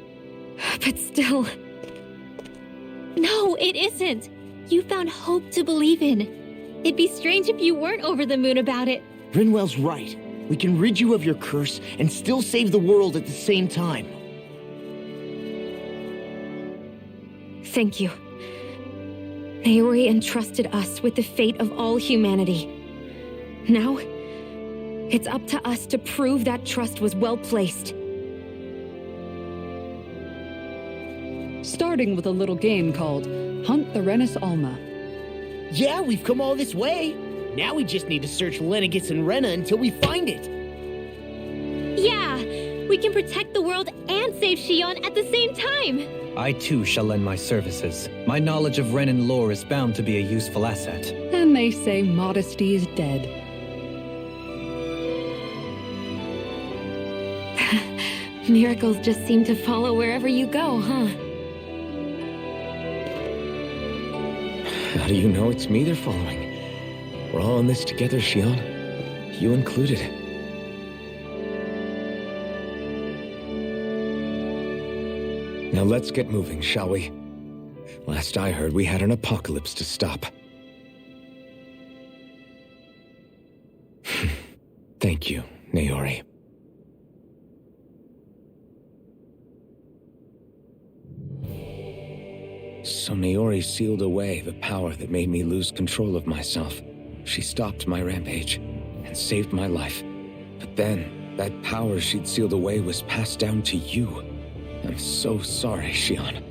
still. No, it isn't. You found hope to believe in. It'd be strange if you weren't over the moon about it. Rinwell's right. We can rid you of your curse and still save the world at the same time. Thank you. Naori entrusted us with the fate of all humanity. Now, it's up to us to prove that trust was well placed. Starting with a little game called Hunt the Renis Alma. Yeah, we've come all this way. Now we just need to search Lenegis and Rena until we find it. Yeah, we can protect the world and save Shion at the same time. I too shall lend my services. My knowledge of Renan lore is bound to be a useful asset. And they say modesty is dead. Miracles just seem to follow wherever you go, huh? How do you know it's me they're following? We're all in this together, Shion. You included. Now let's get moving, shall we? Last I heard, we had an apocalypse to stop. Thank you, Naori. So Naori sealed away the power that made me lose control of myself. She stopped my rampage and saved my life. But then, that power she'd sealed away was passed down to you. I'm so sorry, Shion.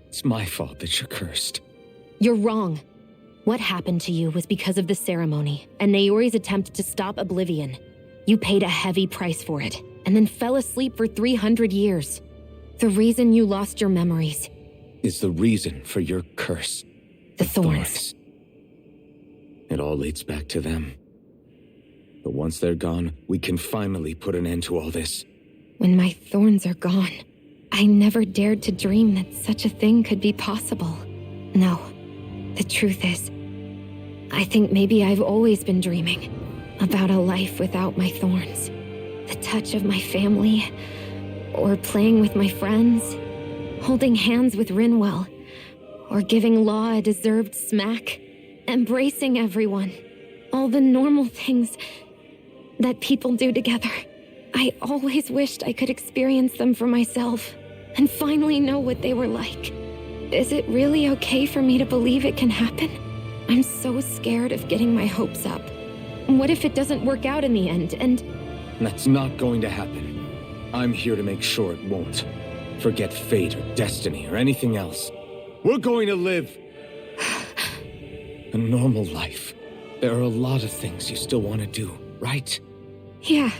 It's my fault that you're cursed. You're wrong. What happened to you was because of the ceremony and Naori's attempt to stop Oblivion. You paid a heavy price for it. and then fell asleep for 300 years. The reason you lost your memories. Is the reason for your curse. The thorns. It all leads back to them. But once they're gone, we can finally put an end to all this. When my thorns are gone, I never dared to dream that such a thing could be possible. No, the truth is, I think maybe I've always been dreaming about a life without my thorns. The touch of my family, or playing with my friends, holding hands with Rinwell, or giving Law a deserved smack, embracing everyone. All the normal things that people do together. I always wished I could experience them for myself and finally know what they were like. Is it really okay for me to believe it can happen? I'm so scared of getting my hopes up. What if it doesn't work out in the end, and... That's not going to happen. I'm here to make sure it won't. Forget fate or destiny or anything else. We're going to live a normal life. There are a lot of things you still want to do, right? Yeah,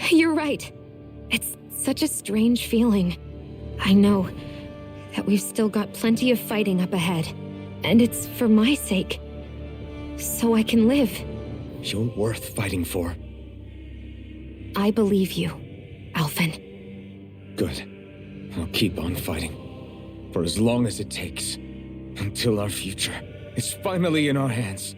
you're right. It's such a strange feeling. I know that we've still got plenty of fighting up ahead, and it's for my sake, so I can live. You're worth fighting for. I believe you, Alphen. Good. I'll keep on fighting. For as long as it takes. Until our future is finally in our hands.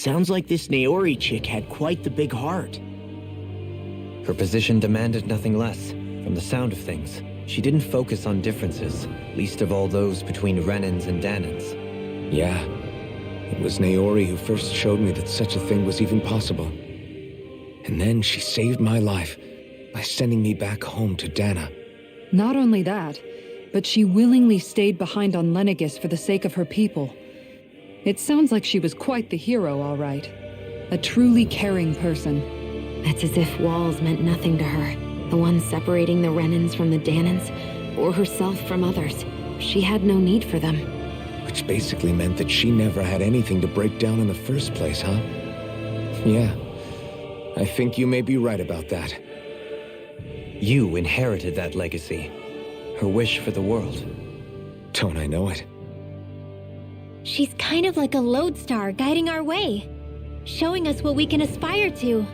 Sounds like this Naori chick had quite the big heart. Her position demanded nothing less. From the sound of things, she didn't focus on differences, least of all those between Renans and Danans. Yeah. It was Naori who first showed me that such a thing was even possible. And then she saved my life by sending me back home to Dana. Not only that, but she willingly stayed behind on Lenegis for the sake of her people. It sounds like she was quite the hero, all right. A truly caring person. It's as if walls meant nothing to her. The ones separating the Renans from the Danans, or herself from others. She had no need for them. Which basically meant that she never had anything to break down in the first place, huh? Yeah. I think you may be right about that. You inherited that legacy. Her wish for the world. Don't I know it? She's kind of like a lodestar guiding our way, showing us what we can aspire to.